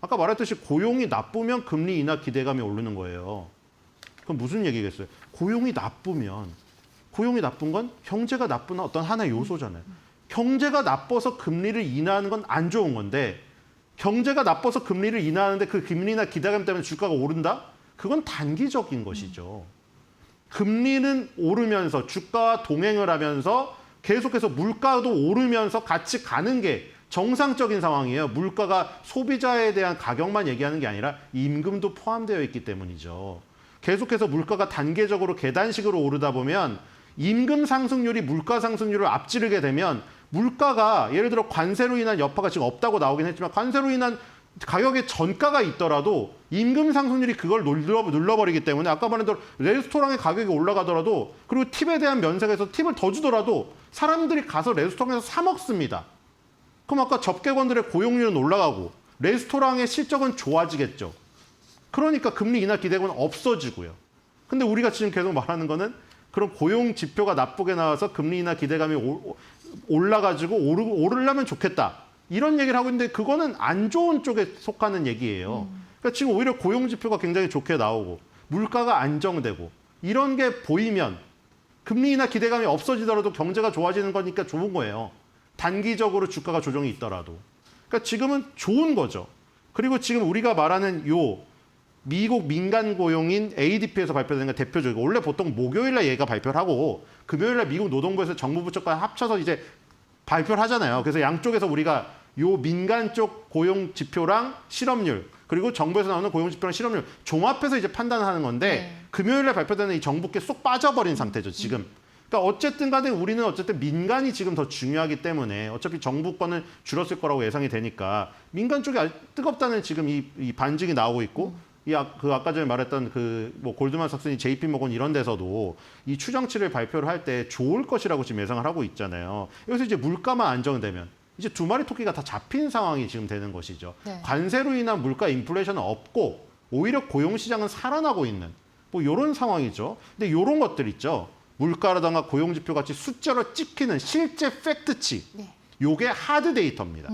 아까 말했듯이 고용이 나쁘면 금리 인하 기대감이 오르는 거예요. 그럼 무슨 얘기겠어요? 고용이 나쁜 건 경제가 나쁜 어떤 하나의 요소잖아요. 경제가 나빠서 금리를 인하하는 건 안 좋은 건데 경제가 나빠서 금리를 인하하는데 그 금리 인하 기대감 때문에 주가가 오른다? 그건 단기적인 것이죠. 금리는 오르면서 주가와 동행을 하면서 계속해서 물가도 오르면서 같이 가는 게 정상적인 상황이에요. 물가가 소비자에 대한 가격만 얘기하는 게 아니라 임금도 포함되어 있기 때문이죠. 계속해서 물가가 단계적으로 계단식으로 오르다 보면 임금 상승률이 물가 상승률을 앞지르게 되면 물가가 예를 들어 관세로 인한 여파가 지금 없다고 나오긴 했지만 관세로 인한 가격의 전가가 있더라도 임금 상승률이 그걸 눌러버리기 때문에 아까 말한 대로 레스토랑의 가격이 올라가더라도 그리고 팁에 대한 면세가 있어서 팁을 더 주더라도 사람들이 가서 레스토랑에서 사 먹습니다. 그럼 아까 접객원들의 고용률은 올라가고 레스토랑의 실적은 좋아지겠죠. 그러니까 금리 인하 기대감은 없어지고요. 근데 우리가 지금 계속 말하는 거는 그런 고용 지표가 나쁘게 나와서 금리 인하 기대감이 올라가지고 오르려면 좋겠다. 이런 얘기를 하고 있는데 그거는 안 좋은 쪽에 속하는 얘기예요. 그러니까 지금 오히려 고용 지표가 굉장히 좋게 나오고 물가가 안정되고 이런 게 보이면 금리 인하 기대감이 없어지더라도 경제가 좋아지는 거니까 좋은 거예요. 단기적으로 주가가 조정이 있더라도. 그러니까 지금은 좋은 거죠. 그리고 지금 우리가 말하는 요 미국 민간 고용인 ADP에서 발표되는 게 대표적이고 원래 보통 목요일날 얘가 발표를 하고 금요일날 미국 노동부에서 정부 쪽과 합쳐서 이제 발표를 하잖아요. 그래서 양쪽에서 우리가 요 민간 쪽 고용 지표랑 실업률 그리고 정부에서 나오는 고용 지표랑 실업률 종합해서 이제 판단하는 건데 네. 금요일날 발표되는 이 정부께 쏙 빠져버린 상태죠. 지금. 그러니까 어쨌든 간에 우리는 어쨌든 민간이 지금 더 중요하기 때문에 어차피 정부 거는 줄었을 거라고 예상이 되니까 민간 쪽이 뜨겁다는 지금 이 반증이 나오고 있고 그 아까 전에 말했던 그 뭐 골드만삭스니 JP 모건 이런 데서도 이 추정치를 발표를 할 때 좋을 것이라고 지금 예상을 하고 있잖아요. 여기서 이제 물가만 안정되면 이제 두 마리 토끼가 다 잡힌 상황이 지금 되는 것이죠. 네. 관세로 인한 물가 인플레이션은 없고 오히려 고용 시장은 살아나고 있는 뭐 이런 상황이죠. 근데 이런 것들 있죠. 물가라던가 고용 지표 같이 숫자로 찍히는 실제 팩트치. 네. 요게 하드 데이터입니다.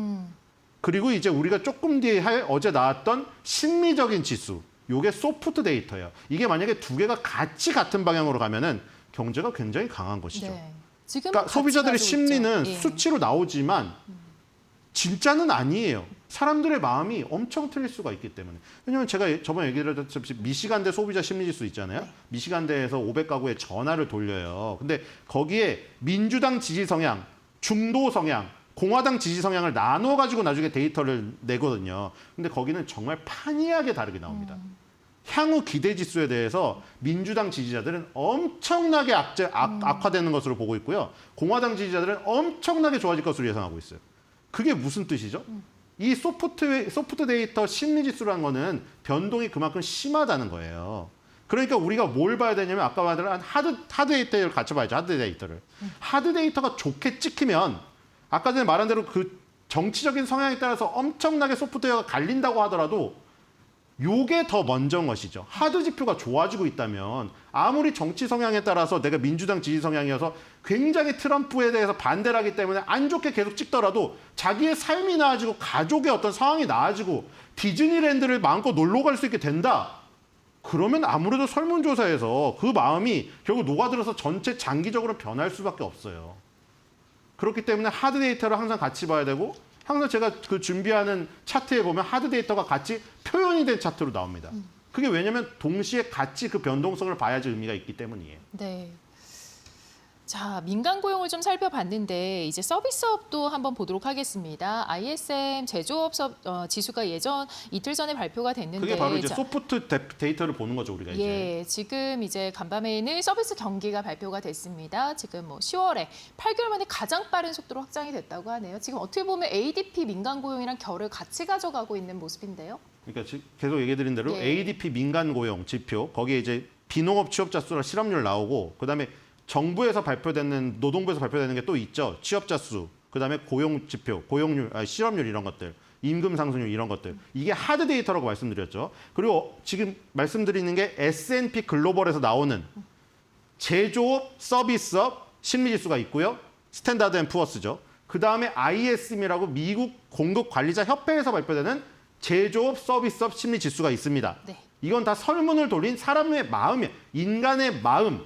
그리고 이제 우리가 조금 뒤에 어제 나왔던 심리적인 지수. 요게 소프트 데이터예요. 이게 만약에 두 개가 같이 같은 방향으로 가면은 경제가 굉장히 강한 것이죠. 네. 지금 그러니까 소비자들의 심리는 예. 수치로 나오지만 진짜는 아니에요. 사람들의 마음이 엄청 틀릴 수가 있기 때문에. 왜냐하면 제가 저번에 얘기를 했듯이 미시간대 소비자 심리지수 있잖아요. 네. 미시간대에서 500가구에 전화를 돌려요. 근데 거기에 민주당 지지 성향, 중도 성향, 공화당 지지 성향을 나눠 가지고 나중에 데이터를 내거든요. 근데 거기는 정말 판이하게 다르게 나옵니다. 향후 기대 지수에 대해서 민주당 지지자들은 엄청나게 악화되는 것으로 보고 있고요. 공화당 지지자들은 엄청나게 좋아질 것으로 예상하고 있어요. 그게 무슨 뜻이죠? 이 소프트 데이터 심리 지수라는 거는 변동이 그만큼 심하다는 거예요. 그러니까 우리가 뭘 봐야 되냐면 아까 말한 하드 데이터를 같이 봐야죠. 하드 데이터를. 하드 데이터가 좋게 찍히면 아까 전에 말한 대로 그 정치적인 성향에 따라서 엄청나게 소프트웨어가 갈린다고 하더라도 요게 더 먼저인 것이죠. 하드 지표가 좋아지고 있다면 아무리 정치 성향에 따라서 내가 민주당 지지 성향이어서 굉장히 트럼프에 대해서 반대를 하기 때문에 안 좋게 계속 찍더라도 자기의 삶이 나아지고 가족의 어떤 상황이 나아지고 디즈니랜드를 마음껏 놀러 갈 수 있게 된다. 그러면 아무래도 설문조사에서 그 마음이 결국 녹아들어서 전체 장기적으로 변할 수밖에 없어요. 그렇기 때문에 하드 데이터를 항상 같이 봐야 되고 항상 제가 그 준비하는 차트에 보면 하드 데이터가 같이 표현이 된 차트로 나옵니다. 그게 왜냐하면 동시에 같이 그 변동성을 봐야지 의미가 있기 때문이에요. 네. 자, 민간 고용을 좀 살펴봤는데 이제 서비스업도 한번 보도록 하겠습니다. ISM 제조업 지수가 이틀 전에 발표가 됐는데 그게 바로 이제 소프트 데이터를 보는 거죠, 우리가 이제. 예, 지금 이제 간밤에는 서비스 경기가 발표가 됐습니다. 지금 뭐 10월에 8개월 만에 가장 빠른 속도로 확장이 됐다고 하네요. 지금 어떻게 보면 ADP 민간 고용이랑 결을 같이 가져가고 있는 모습인데요. 그러니까 계속 얘기드린 대로 예. ADP 민간 고용 지표 거기에 이제 비농업 취업자 수랑 실업률 나오고 그다음에 정부에서 발표되는 노동부에서 발표되는 게 또 있죠. 취업자 수, 그다음에 고용 지표, 고용률, 실업률 이런 것들, 임금 상승률 이런 것들. 이게 하드 데이터라고 말씀드렸죠. 그리고 지금 말씀드리는 게 S&P 글로벌에서 나오는 제조업, 서비스업 심리지수가 있고요. 스탠다드 앤 푸어스죠. 그다음에 ISM이라고 미국 공급관리자 협회에서 발표되는 제조업, 서비스업 심리지수가 있습니다. 네. 이건 다 설문을 돌린 사람의 마음이에요. 인간의 마음.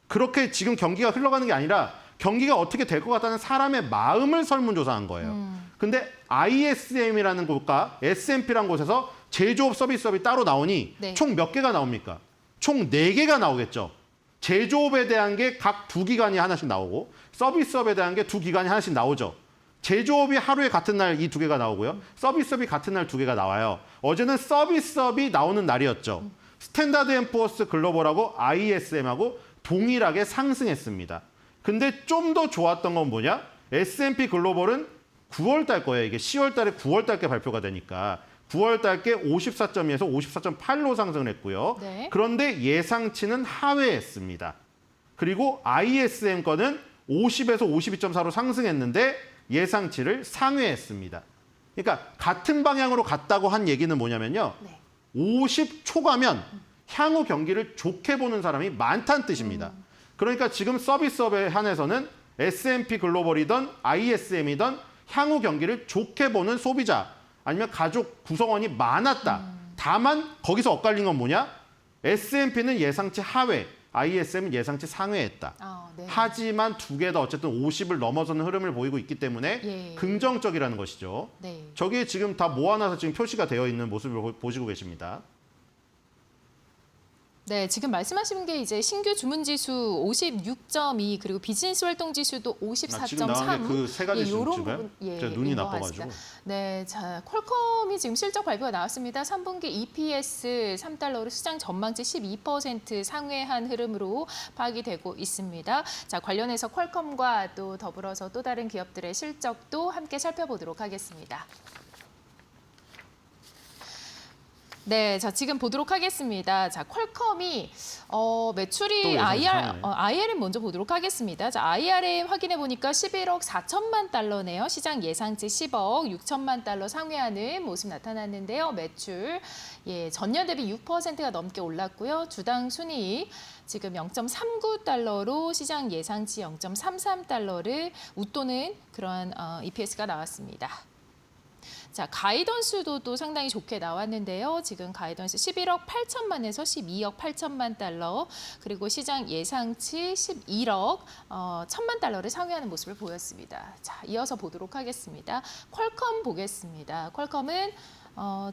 그렇게 지금 경기가 흘러가는 게 아니라 경기가 어떻게 될 것 같다는 사람의 마음을 설문조사한 거예요. 근데 ISM이라는 곳과 S&P라는 곳에서 제조업, 서비스업이 따로 나오니 네. 총 몇 개가 나옵니까? 총 4개가 나오겠죠. 제조업에 대한 게 각 2기관이 하나씩 나오고 서비스업에 대한 게 2기관이 하나씩 나오죠. 제조업이 하루에 같은 날 이 2개가 나오고요. 서비스업이 같은 날 2개가 나와요. 어제는 서비스업이 나오는 날이었죠. 스탠다드 앤 푸어스 글로벌하고 ISM하고 동일하게 상승했습니다. 근데 좀 더 좋았던 건 뭐냐? S&P 글로벌은 9월 달 거예요. 이게 10월 달에 9월 달께 발표가 되니까 9월 달께 54.2에서 54.8로 상승을 했고요. 네. 그런데 예상치는 하회했습니다. 그리고 ISM 거는 50에서 52.4로 상승했는데 예상치를 상회했습니다. 그러니까 같은 방향으로 갔다고 한 얘기는 뭐냐면요. 네. 50 초가면 향후 경기를 좋게 보는 사람이 많다는 뜻입니다. 그러니까 지금 서비스업에 한해서는 S&P 글로벌이든 ISM이든 향후 경기를 좋게 보는 소비자 아니면 가족 구성원이 많았다. 다만 거기서 엇갈린 건 뭐냐? S&P는 예상치 하회, ISM은 예상치 상회했다. 네. 하지만 2개 다 어쨌든 50을 넘어서는 흐름을 보이고 있기 때문에 예. 긍정적이라는 것이죠. 네. 저게 지금 다 모아놔서 지금 표시가 되어 있는 모습을 보시고 계십니다. 네, 지금 말씀하신 게 이제 신규 주문 지수 56.2 그리고 비즈니스 활동 지수도 54.3. 지금 나온 게 그 세 가지 수치가요? 제가 눈이 인 것 나빠가지고. 같습니다. 네, 자 퀄컴이 지금 실적 발표가 나왔습니다. 3분기 EPS 3달러로 시장 전망치 12% 상회한 흐름으로 파악이 되고 있습니다. 자 관련해서 퀄컴과 또 더불어서 또 다른 기업들의 실적도 함께 살펴보도록 하겠습니다. 네, 자 지금 보도록 하겠습니다. 자 퀄컴이 매출이 또 예상치 IRM 먼저 보도록 하겠습니다. 자 IRM 확인해 보니까 11억 4천만 달러네요. 시장 예상치 10억 6천만 달러 상회하는 모습 나타났는데요. 매출 전년 대비 6%가 넘게 올랐고요. 주당 순이익 지금 0.39달러로 시장 예상치 0.33달러를 웃도는 그런 EPS가 나왔습니다. 자, 가이던스도 또 상당히 좋게 나왔는데요. 지금 가이던스 11억 8천만에서 12억 8천만 달러, 그리고 시장 예상치 11억 1천만 달러를 상회하는 모습을 보였습니다. 자, 이어서 보도록 하겠습니다. 퀄컴 보겠습니다. 퀄컴은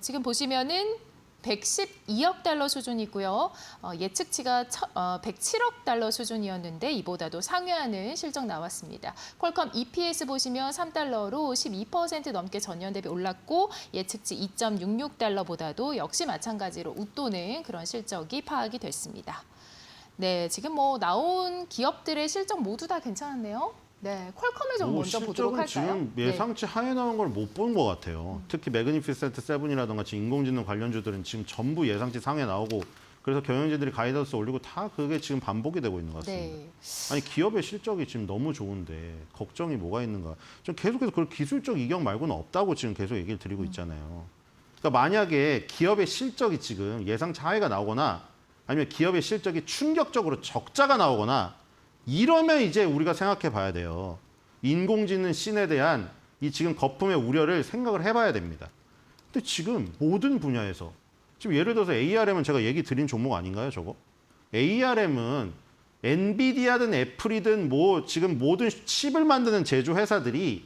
지금 보시면은 112억 달러 수준이고요. 예측치가 107억 달러 수준이었는데 이보다도 상회하는 실적 나왔습니다. 퀄컴 EPS 보시면 3달러로 12% 넘게 전년 대비 올랐고 예측치 2.66달러보다도 역시 마찬가지로 웃도는 그런 실적이 파악이 됐습니다. 네, 지금 나온 기업들의 실적 모두 다 괜찮았네요. 네, 퀄컴을 좀 먼저 보도록 할까요? 지금 예상치 하에 나온 걸 못 본 것 같아요. 특히 매그니피센트 세븐이라든가 지금 인공지능 관련주들은 지금 전부 예상치 상에 나오고 그래서 경영진들이 가이던스 올리고 다 그게 지금 반복이 되고 있는 것 같습니다. 네. 아니 기업의 실적이 지금 너무 좋은데 걱정이 뭐가 있는가? 좀 계속해서 그 기술적 이격 말고는 없다고 지금 계속 얘기를 드리고 있잖아요. 그러니까 만약에 기업의 실적이 지금 예상치 하회가 나오거나 아니면 기업의 실적이 충격적으로 적자가 나오거나 이러면 이제 우리가 생각해 봐야 돼요. 인공지능 씬에 대한 이 지금 거품의 우려를 생각을 해봐야 됩니다. 근데 지금 모든 분야에서 지금 예를 들어서 ARM은 제가 얘기 드린 종목 아닌가요, 저거? ARM은 엔비디아든 애플이든 뭐 지금 모든 칩을 만드는 제조 회사들이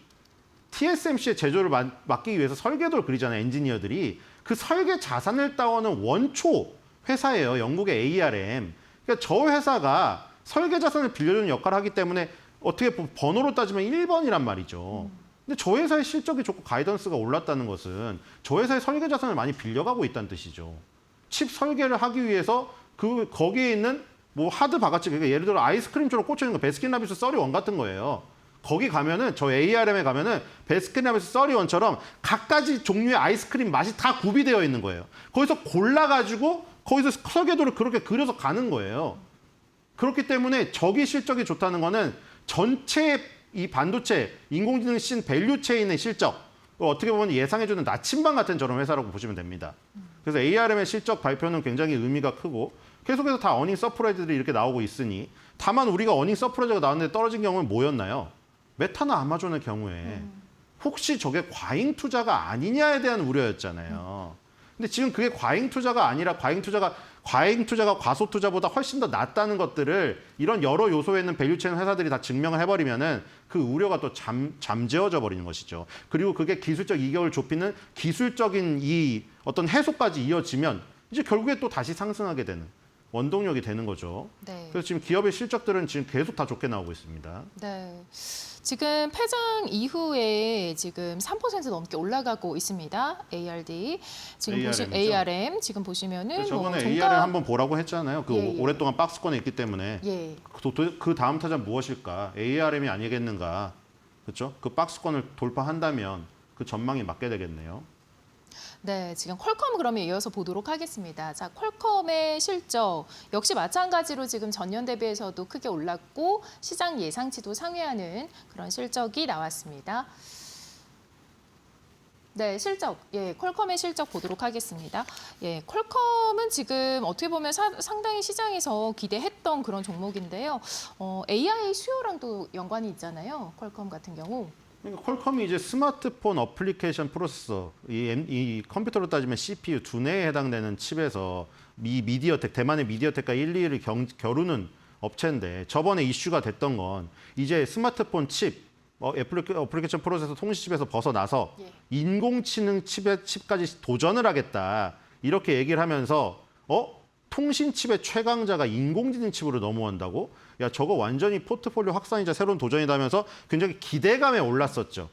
TSMC의 제조를 맡기 위해서 설계도를 그리잖아요, 엔지니어들이. 그 설계 자산을 따오는 원초 회사예요, 영국의 ARM. 그러니까 저 회사가 설계 자산을 빌려주는 역할을 하기 때문에 어떻게 번호로 따지면 1번이란 말이죠. 근데 저 회사의 실적이 좋고 가이던스가 올랐다는 것은 저 회사의 설계 자산을 많이 빌려가고 있다는 뜻이죠. 칩 설계를 하기 위해서 거기에 있는 뭐 하드 바가지, 그러니까 예를 들어 아이스크림처럼 꽂혀 있는 거 베스킨라빈스 써리원 같은 거예요. 거기 가면은 저 ARM에 가면은 베스킨라빈스 써리원처럼 각가지 종류의 아이스크림 맛이 다 구비되어 있는 거예요. 거기서 골라가지고 거기서 설계도를 그렇게 그려서 가는 거예요. 그렇기 때문에 저기 실적이 좋다는 거는 전체 이 반도체, 인공지능 신 밸류체인의 실적, 어떻게 보면 예상해주는 나침반 같은 저런 회사라고 보시면 됩니다. 그래서 ARM의 실적 발표는 굉장히 의미가 크고 계속해서 다 어닝 서프라이즈들이 이렇게 나오고 있으니 다만 우리가 어닝 서프라이즈가 나왔는데 떨어진 경우는 뭐였나요? 메타나 아마존의 경우에 혹시 저게 과잉 투자가 아니냐에 대한 우려였잖아요. 근데 지금 그게 과잉 투자가 아니라 과잉 투자가 과소 투자보다 훨씬 더 낫다는 것들을 이런 여러 요소에 있는 밸류체인 회사들이 다 증명을 해버리면은 그 우려가 또 잠재워져 버리는 것이죠. 그리고 그게 기술적 이격을 좁히는 기술적인 이 어떤 해소까지 이어지면 이제 결국에 또 다시 상승하게 되는 원동력이 되는 거죠. 네. 그래서 지금 기업의 실적들은 지금 계속 다 좋게 나오고 있습니다. 네. 지금 폐장 이후에 지금 3% 넘게 올라가고 있습니다. ARD. 지금 ARM 지금 보시면은 저번에 ARM 한번 보라고 했잖아요. 그 예. 오랫동안 박스권에 있기 때문에 예. 그 다음 타자 무엇일까? ARM이 아니겠는가? 그렇죠? 그 박스권을 돌파한다면 그 전망이 맞게 되겠네요. 네, 지금 퀄컴 그러면 이어서 보도록 하겠습니다. 자, 퀄컴의 실적 역시 마찬가지로 지금 전년 대비해서도 크게 올랐고 시장 예상치도 상회하는 그런 실적이 나왔습니다. 네, 실적. 예, 퀄컴의 실적 보도록 하겠습니다. 예, 퀄컴은 지금 어떻게 보면 상당히 시장에서 기대했던 그런 종목인데요. AI 수요랑도 연관이 있잖아요. 퀄컴 같은 경우. 그러니까 퀄컴이 이제 스마트폰 어플리케이션 프로세서, 이 컴퓨터로 따지면 CPU 두뇌에 해당되는 칩에서 미디어텍, 대만의 미디어텍과 1, 2위를 겨루는 업체인데 저번에 이슈가 됐던 건 이제 스마트폰 칩, 어플리케이션 프로세서 통신칩에서 벗어나서 예. 인공지능 칩까지 도전을 하겠다. 이렇게 얘기를 하면서 통신칩의 최강자가 인공지능 칩으로 넘어온다고? 야, 저거 완전히 포트폴리오 확산이자 새로운 도전이다 하면서 굉장히 기대감에 올랐었죠.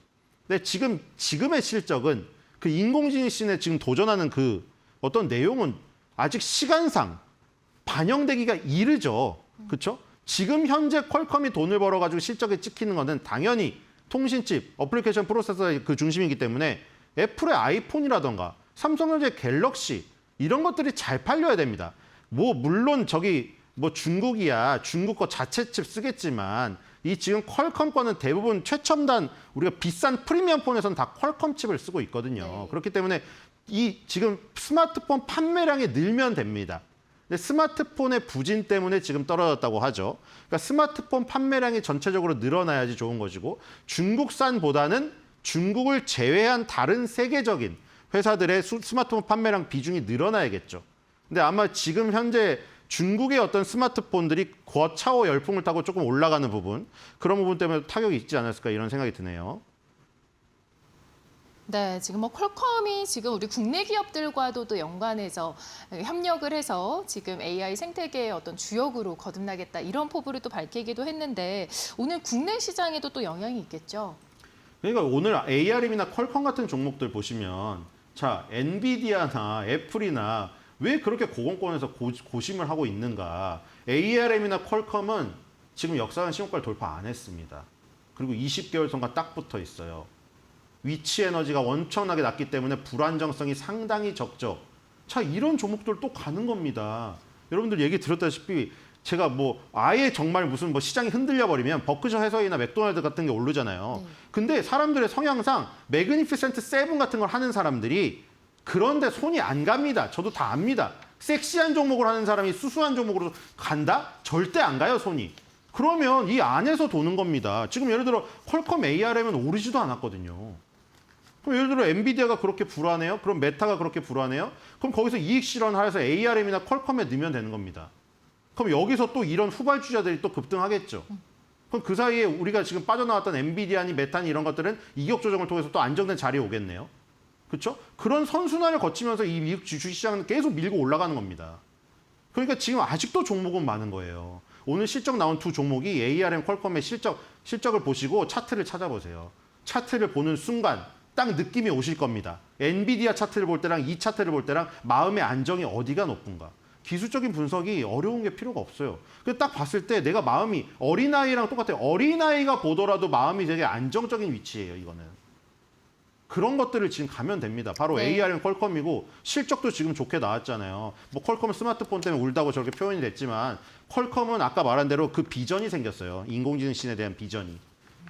근데 지금의 실적은 그 인공지능 씬에 지금 도전하는 그 어떤 내용은 아직 시간상 반영되기가 이르죠. 그렇죠? 지금 현재 퀄컴이 돈을 벌어가지고 실적에 찍히는 거는 당연히 통신칩, 어플리케이션 프로세서의 그 중심이기 때문에 애플의 아이폰이라던가 삼성전자의 갤럭시 이런 것들이 잘 팔려야 됩니다. 물론 중국이야 중국 거 자체 칩 쓰겠지만 이 지금 퀄컴 거는 대부분 최첨단 우리가 비싼 프리미엄 폰에서는 다 퀄컴 칩을 쓰고 있거든요. 네. 그렇기 때문에 이 지금 스마트폰 판매량이 늘면 됩니다. 근데 스마트폰의 부진 때문에 지금 떨어졌다고 하죠. 그러니까 스마트폰 판매량이 전체적으로 늘어나야지 좋은 것이고 중국산보다는 중국을 제외한 다른 세계적인 회사들의 스마트폰 판매량 비중이 늘어나야겠죠. 근데 아마 지금 현재 중국의 어떤 스마트폰들이 거차오 열풍을 타고 조금 올라가는 부분, 그런 부분 때문에 타격이 있지 않았을까 이런 생각이 드네요. 네, 지금 퀄컴이 지금 우리 국내 기업들과도 또 연관해서 협력을 해서 지금 AI 생태계의 어떤 주역으로 거듭나겠다 이런 포부를 또 밝히기도 했는데 오늘 국내 시장에도 또 영향이 있겠죠. 그러니까 오늘 ARM이나 퀄컴 같은 종목들 보시면 자, 엔비디아나 애플이나 왜 그렇게 고공권에서 고심을 하고 있는가? ARM이나 퀄컴은 지금 역사상 신고가를 돌파 안 했습니다. 그리고 20개월 선과 딱 붙어 있어요. 위치 에너지가 엄청나게 낮기 때문에 불안정성이 상당히 적죠. 자, 이런 종목들 또 가는 겁니다. 여러분들 얘기 들었다시피 제가 아예 정말 무슨 시장이 흔들려 버리면 버크셔 해서이나 맥도날드 같은 게 오르잖아요. 근데 사람들의 성향상 매그니피센트 세븐 같은 걸 하는 사람들이 그런데 손이 안 갑니다. 저도 다 압니다. 섹시한 종목을 하는 사람이 수수한 종목으로 간다? 절대 안 가요, 손이. 그러면 이 안에서 도는 겁니다. 지금 예를 들어 퀄컴 ARM은 오르지도 않았거든요. 그럼 예를 들어 엔비디아가 그렇게 불안해요? 그럼 메타가 그렇게 불안해요? 그럼 거기서 이익 실현해서 ARM이나 퀄컴에 넣으면 되는 겁니다. 그럼 여기서 또 이런 후발주자들이 또 급등하겠죠. 그럼 그 사이에 우리가 지금 빠져나왔던 엔비디아니 메타니 이런 것들은 이격 조정을 통해서 또 안정된 자리에 오겠네요. 그렇죠? 그런 선순환을 거치면서 이 미국 주식시장은 계속 밀고 올라가는 겁니다. 그러니까 지금 아직도 종목은 많은 거예요. 오늘 실적 나온 두 종목이 ARM, 퀄컴의 실적을 보시고 차트를 찾아보세요. 차트를 보는 순간 딱 느낌이 오실 겁니다. 엔비디아 차트를 볼 때랑 이 차트를 볼 때랑 마음의 안정이 어디가 높은가. 기술적인 분석이 어려운 게 필요가 없어요. 그래서 딱 봤을 때 내가 마음이 어린아이랑 똑같아요. 어린아이가 보더라도 마음이 되게 안정적인 위치예요, 이거는. 그런 것들을 지금 가면 됩니다. 바로 네. AR은 퀄컴이고 실적도 지금 좋게 나왔잖아요. 뭐 퀄컴은 스마트폰 때문에 울다고 저렇게 표현이 됐지만 퀄컴은 아까 말한 대로 그 비전이 생겼어요. 인공지능 신에 대한 비전이.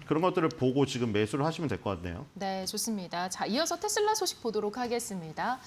그런 것들을 보고 지금 매수를 하시면 될 것 같네요. 네, 좋습니다. 자, 이어서 테슬라 소식 보도록 하겠습니다.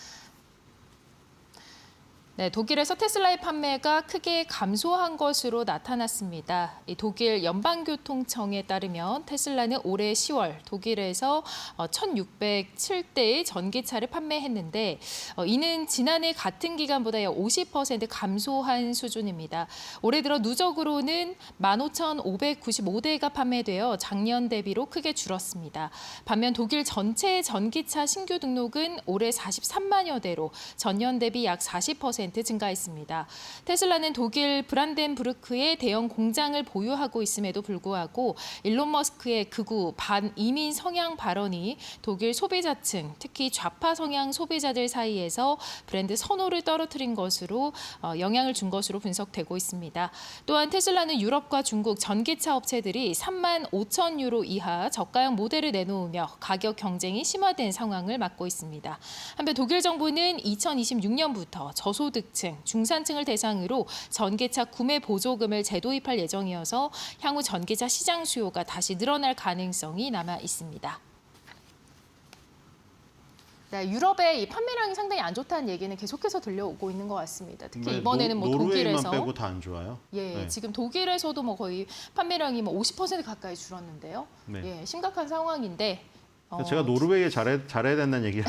네, 독일에서 테슬라의 판매가 크게 감소한 것으로 나타났습니다. 이 독일 연방교통청에 따르면 테슬라는 올해 10월 독일에서 1,607대의 전기차를 판매했는데 이는 지난해 같은 기간보다 약 50% 감소한 수준입니다. 올해 들어 누적으로는 15,595대가 판매되어 작년 대비로 크게 줄었습니다. 반면 독일 전체 전기차 신규 등록은 올해 43만여 대로 전년 대비 약 40% 증가했습니다. 테슬라는 독일 브란덴부르크에 대형 공장을 보유하고 있음에도 불구하고 일론 머스크의 극우 반이민 성향 발언이 독일 소비자층, 특히 좌파 성향 소비자들 사이에서 브랜드 선호를 떨어뜨린 것으로 영향을 준 것으로 분석되고 있습니다. 또한 테슬라는 유럽과 중국 전기차 업체들이 3만 5천 유로 이하 저가형 모델을 내놓으며 가격 경쟁이 심화된 상황을 맞고 있습니다. 한편 독일 정부는 2026년부터 저소득층, 중산층을 대상으로 전기차 구매 보조금을 재도입할 예정이어서 향후 전기차 시장 수요가 다시 늘어날 가능성이 남아 있습니다. 네, 유럽의 이 판매량이 상당히 안 좋다는 얘기는 계속해서 들려오고 있는 것 같습니다. 특히 이번에는 뭐 노르웨이만 독일에서 빼고 다 안 좋아요. 예, 네. 지금 독일에서도 뭐 거의 판매량이 뭐 50% 가까이 줄었는데요. 네. 예, 심각한 상황인데. 제가 노르웨이에 잘해야 된다는 얘기가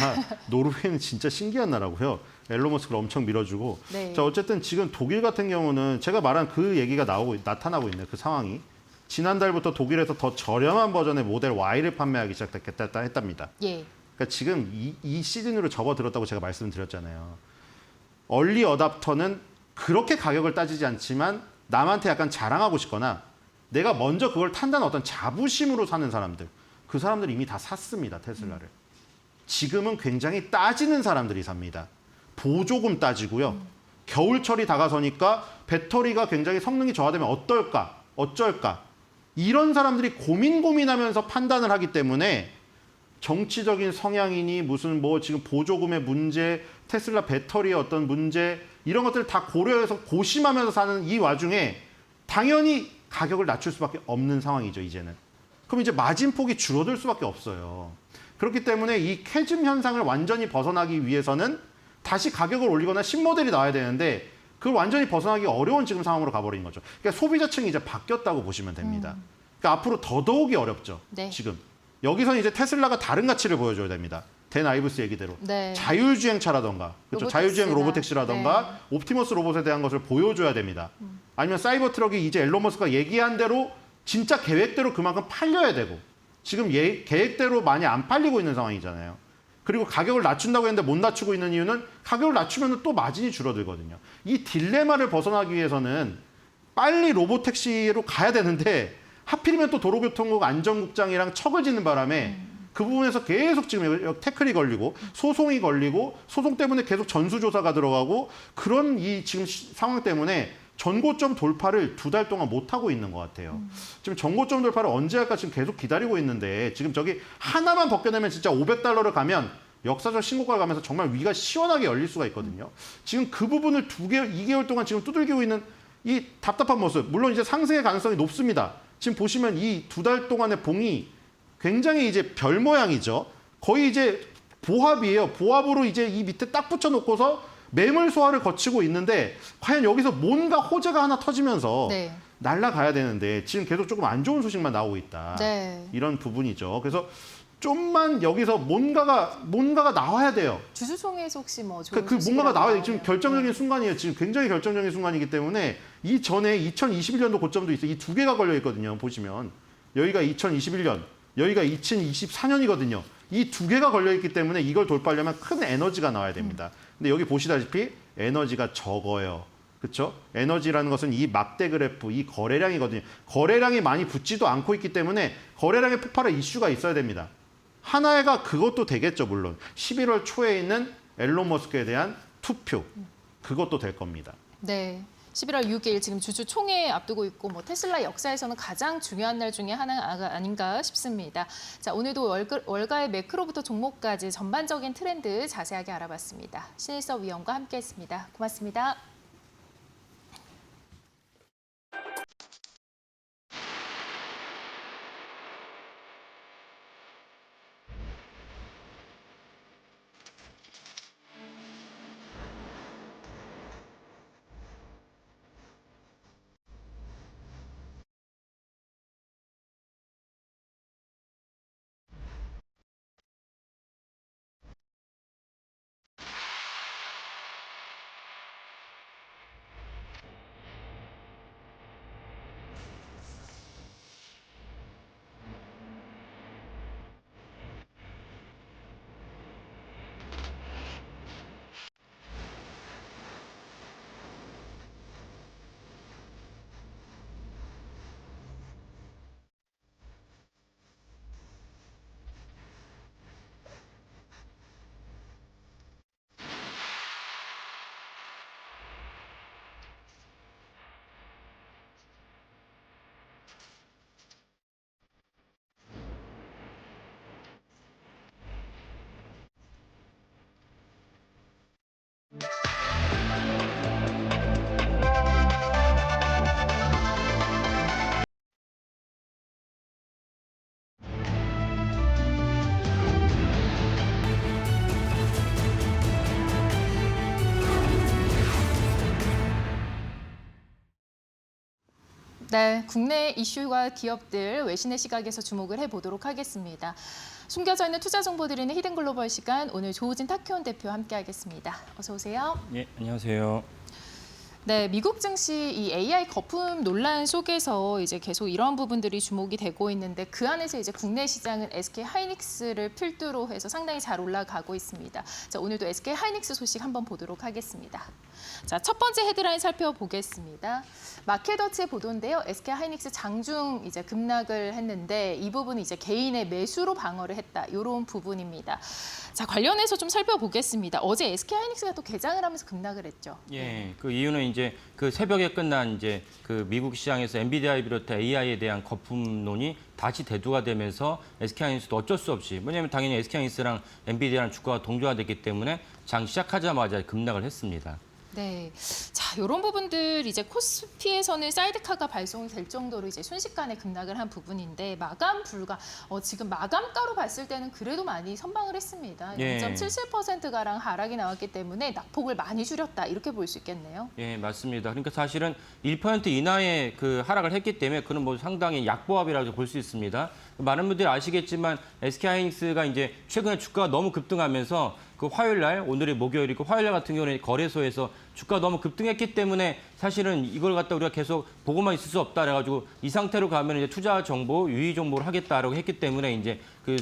노르웨이는 진짜 신기한 나라고요. 앨런 머스크를 엄청 밀어주고. 네. 자, 어쨌든 지금 독일 같은 경우는 제가 말한 그 얘기가 나타나고 있네요. 그 상황이. 지난달부터 독일에서 더 저렴한 버전의 모델 Y를 판매하기 시작했다 했답니다. 예. 그러니까 지금 이 시즌으로 접어들었다고 제가 말씀드렸잖아요. 얼리 어답터는 그렇게 가격을 따지지 않지만 남한테 약간 자랑하고 싶거나 내가 먼저 그걸 탄다는 어떤 자부심으로 사는 사람들. 그 사람들이 이미 다 샀습니다. 테슬라를. 지금은 굉장히 따지는 사람들이 삽니다. 보조금 따지고요. 겨울철이 다가서니까 배터리가 굉장히 성능이 저하되면 어떨까? 어쩔까? 이런 사람들이 고민하면서 판단을 하기 때문에 정치적인 성향이니 무슨 뭐 지금 보조금의 문제, 테슬라 배터리의 어떤 문제 이런 것들을 다 고려해서 고심하면서 사는 이 와중에 당연히 가격을 낮출 수밖에 없는 상황이죠, 이제는. 그럼 이제 마진폭이 줄어들 수밖에 없어요. 그렇기 때문에 이 캐즘 현상을 완전히 벗어나기 위해서는 다시 가격을 올리거나 신모델이 나와야 되는데 그걸 완전히 벗어나기 어려운 지금 상황으로 가버린 거죠. 그러니까 소비자층이 이제 바뀌었다고 보시면 됩니다. 그러니까 앞으로 더더욱이 어렵죠. 네. 지금. 여기서는 이제 테슬라가 다른 가치를 보여줘야 됩니다. 댄 아이브스 얘기대로. 네. 자율주행차라던가, 그렇죠? 자율주행 로보택시라던가 네. 옵티머스 로봇에 대한 것을 보여줘야 됩니다. 아니면 사이버 트럭이 이제 앨런 머스크가 얘기한 대로 진짜 계획대로 그만큼 팔려야 되고 지금 계획대로 많이 안 팔리고 있는 상황이잖아요. 그리고 가격을 낮춘다고 했는데 못 낮추고 있는 이유는 가격을 낮추면 또 마진이 줄어들거든요. 이 딜레마를 벗어나기 위해서는 빨리 로보택시로 가야 되는데 하필이면 또 도로교통국 안전국장이랑 척을 짓는 바람에 그 부분에서 계속 지금 태클이 걸리고 소송이 걸리고 소송 때문에 계속 전수조사가 들어가고 그런 이 지금 상황 때문에 전고점 돌파를 2달 동안 못하고 있는 것 같아요. 지금 전고점 돌파를 언제 할까 지금 계속 기다리고 있는데 지금 저기 하나만 벗겨내면 진짜 $500를 가면 역사적 신고가를 가면서 정말 위가 시원하게 열릴 수가 있거든요. 지금 그 부분을 2개월 동안 지금 두들기고 있는 이 답답한 모습. 물론 이제 상승의 가능성이 높습니다. 지금 보시면 이 2달 동안의 봉이 굉장히 이제 별 모양이죠. 거의 이제 보합이에요. 보합으로 이제 이 밑에 딱 붙여놓고서 매물 소화를 거치고 있는데 과연 여기서 뭔가 호재가 하나 터지면서 네. 날아가야 되는데 지금 계속 조금 안 좋은 소식만 나오고 있다. 네. 이런 부분이죠. 그래서 좀만 여기서 뭔가가 나와야 돼요. 주주총회에서 혹시 뭐 좋은 그 뭔가가 나와야 돼요. 지금 나오면. 결정적인 순간이에요. 지금 굉장히 결정적인 순간이기 때문에 이 전에 2021년도 고점도 있어요. 이 2개가 걸려 있거든요. 보시면 여기가 2021년, 여기가 2024년이거든요. 이 2개가 걸려 있기 때문에 이걸 돌파하려면 큰 에너지가 나와야 됩니다. 근데 여기 보시다시피 에너지가 적어요. 그렇죠? 에너지라는 것은 이 막대 그래프, 이 거래량이거든요. 거래량이 많이 붙지도 않고 있기 때문에 거래량의 폭발의 이슈가 있어야 됩니다. 하나가 그것도 되겠죠, 물론. 11월 초에 있는 앨런 머스크에 대한 투표. 그것도 될 겁니다. 네. 11월 6일 지금 주주 총회 앞두고 있고 뭐 테슬라 역사에서는 가장 중요한 날 중에 하나가 아닌가 싶습니다. 자, 오늘도 월가의 매크로부터 종목까지 전반적인 트렌드 자세하게 알아봤습니다. 신일섭 위원과 함께했습니다. 고맙습니다. 네, 국내 이슈와 기업들 외신의 시각에서 주목을 해보도록 하겠습니다. 숨겨져 있는 투자 정보 드리는 히든글로벌 시간, 오늘 조우진 타키온 대표 함께하겠습니다. 어서 오세요. 예, 안녕하세요. 네, 미국 증시 이 AI 거품 논란 속에서 이제 계속 이런 부분들이 주목이 되고 있는데 그 안에서 이제 국내 시장은 SK 하이닉스를 필두로 해서 상당히 잘 올라가고 있습니다. 자, 오늘도 SK 하이닉스 소식 한번 보도록 하겠습니다. 자, 첫 번째 헤드라인 살펴보겠습니다. 마켓워치의 보도인데요. SK 하이닉스 장중 이제 급락을 했는데 이 부분은 이제 개인의 매수로 방어를 했다. 이런 부분입니다. 자, 관련해서 좀 살펴보겠습니다. 어제 SK 하이닉스가 또 개장을 하면서 급락을 했죠. 예, 그 이유는 이제 그 새벽에 끝난 이제 그 미국 시장에서 엔비디아를 비롯해 AI에 대한 거품론이 다시 대두가 되면서 SK하이닉스도 어쩔 수 없이, 왜냐하면 당연히 SK하이닉스랑 엔비디아랑 주가가 동조화됐기 때문에 장 시작하자마자 급락을 했습니다. 네, 자, 이런 부분들 이제 코스피에서는 사이드카가 발송될 정도로 이제 순식간에 급락을 한 부분인데 마감 불가. 지금 마감가로 봤을 때는 그래도 많이 선방을 했습니다. 예. 0.77%가량 하락이 나왔기 때문에 낙폭을 많이 줄였다 이렇게 볼 수 있겠네요. 예, 맞습니다. 그러니까 사실은 1% 이나의 그 하락을 했기 때문에 그는 뭐 상당히 약보합이라고 볼 수 있습니다. 많은 분들이 아시겠지만 SK하이닉스가 이제 최근에 주가가 너무 급등하면서 그 화요일 날, 오늘이 목요일이고 화요일 날 같은 경우는 거래소에서 주가가 너무 급등했기 때문에 사실은 이걸 갖다 우리가 계속 보고만 있을 수 없다 그래가지고 이 상태로 가면 이제 투자 정보, 유의 정보를 하겠다라고 했기 때문에 이제 그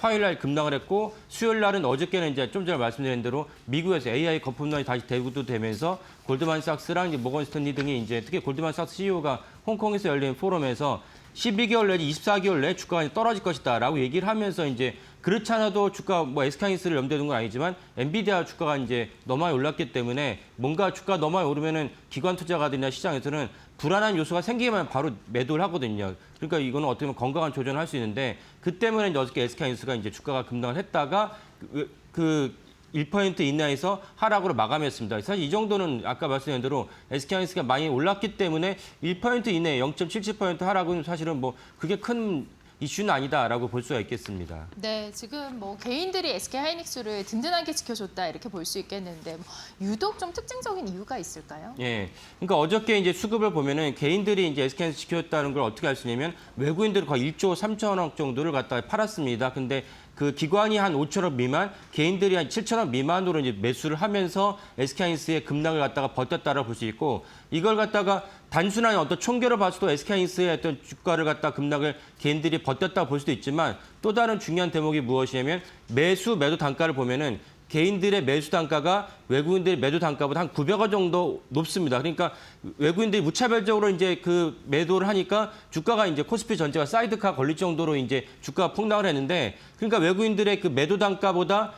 화요일 날 급락을 했고 수요일 날은 어저께는 이제 좀 전에 말씀드린 대로 미국에서 AI 거품론이 다시 대두되면서 골드만삭스랑 이제 모건 스탠리 등이 이제 특히 골드만삭스 CEO가 홍콩에서 열린 포럼에서 12개월 내지 24개월 내에 주가가 떨어질 것이다라고 얘기를 하면서 이제 그렇지 않아도 주가 뭐 SK하이닉스를 염두에 둔 건 아니지만 엔비디아 주가가 이제 너무 많이 올랐기 때문에 뭔가 주가 너무 많이 오르면은 기관 투자가들이나 시장에서는 불안한 요소가 생기면 바로 매도를 하거든요. 그러니까 이거는 어떻게 보면 건강한 조정을 할 수 있는데 그 때문에 이제 어저께 SK하이닉스가 이제 주가가 급락을 했다가 그 1% 이내에서 하락으로 마감했습니다. 사실 이 정도는 아까 말씀드린 대로 SK하이닉스가 많이 올랐기 때문에 1% 이내 0.77% 하락은 사실은 뭐 그게 큰 이슈는 아니다라고 볼 수가 있겠습니다. 네, 지금 뭐 개인들이 SK 하이닉스를 든든하게 지켜줬다 이렇게 볼 수 있겠는데 유독 좀 특징적인 이유가 있을까요? 예, 그러니까 어저께 이제 수급을 보면은 개인들이 이제 SK하이닉스 지켜줬다는 걸 어떻게 알 수 있냐면 외국인들은 거의 1조 3천억 정도를 갖다가 팔았습니다. 근데 그 기관이 한 5천억 미만, 개인들이 한 7천억 미만으로 이제 매수를 하면서 SK하이닉스의 급락을 갖다가 버텼다라고 볼 수 있고 이걸 갖다가 단순한 어떤 총결을 봐서도 SK하이닉스의 어떤 주가를 갖다 급락을 개인들이 버텼다고 볼 수도 있지만 또 다른 중요한 대목이 무엇이냐면 매도 단가를 보면은 개인들의 매수 단가가 외국인들의 매도 단가보다 한 900원 정도 높습니다. 그러니까 외국인들이 무차별적으로 이제 그 매도를 하니까 주가가 이제 코스피 전체가 사이드카 걸릴 정도로 이제 주가가 폭락을 했는데 그러니까 외국인들의 그 매도 단가보다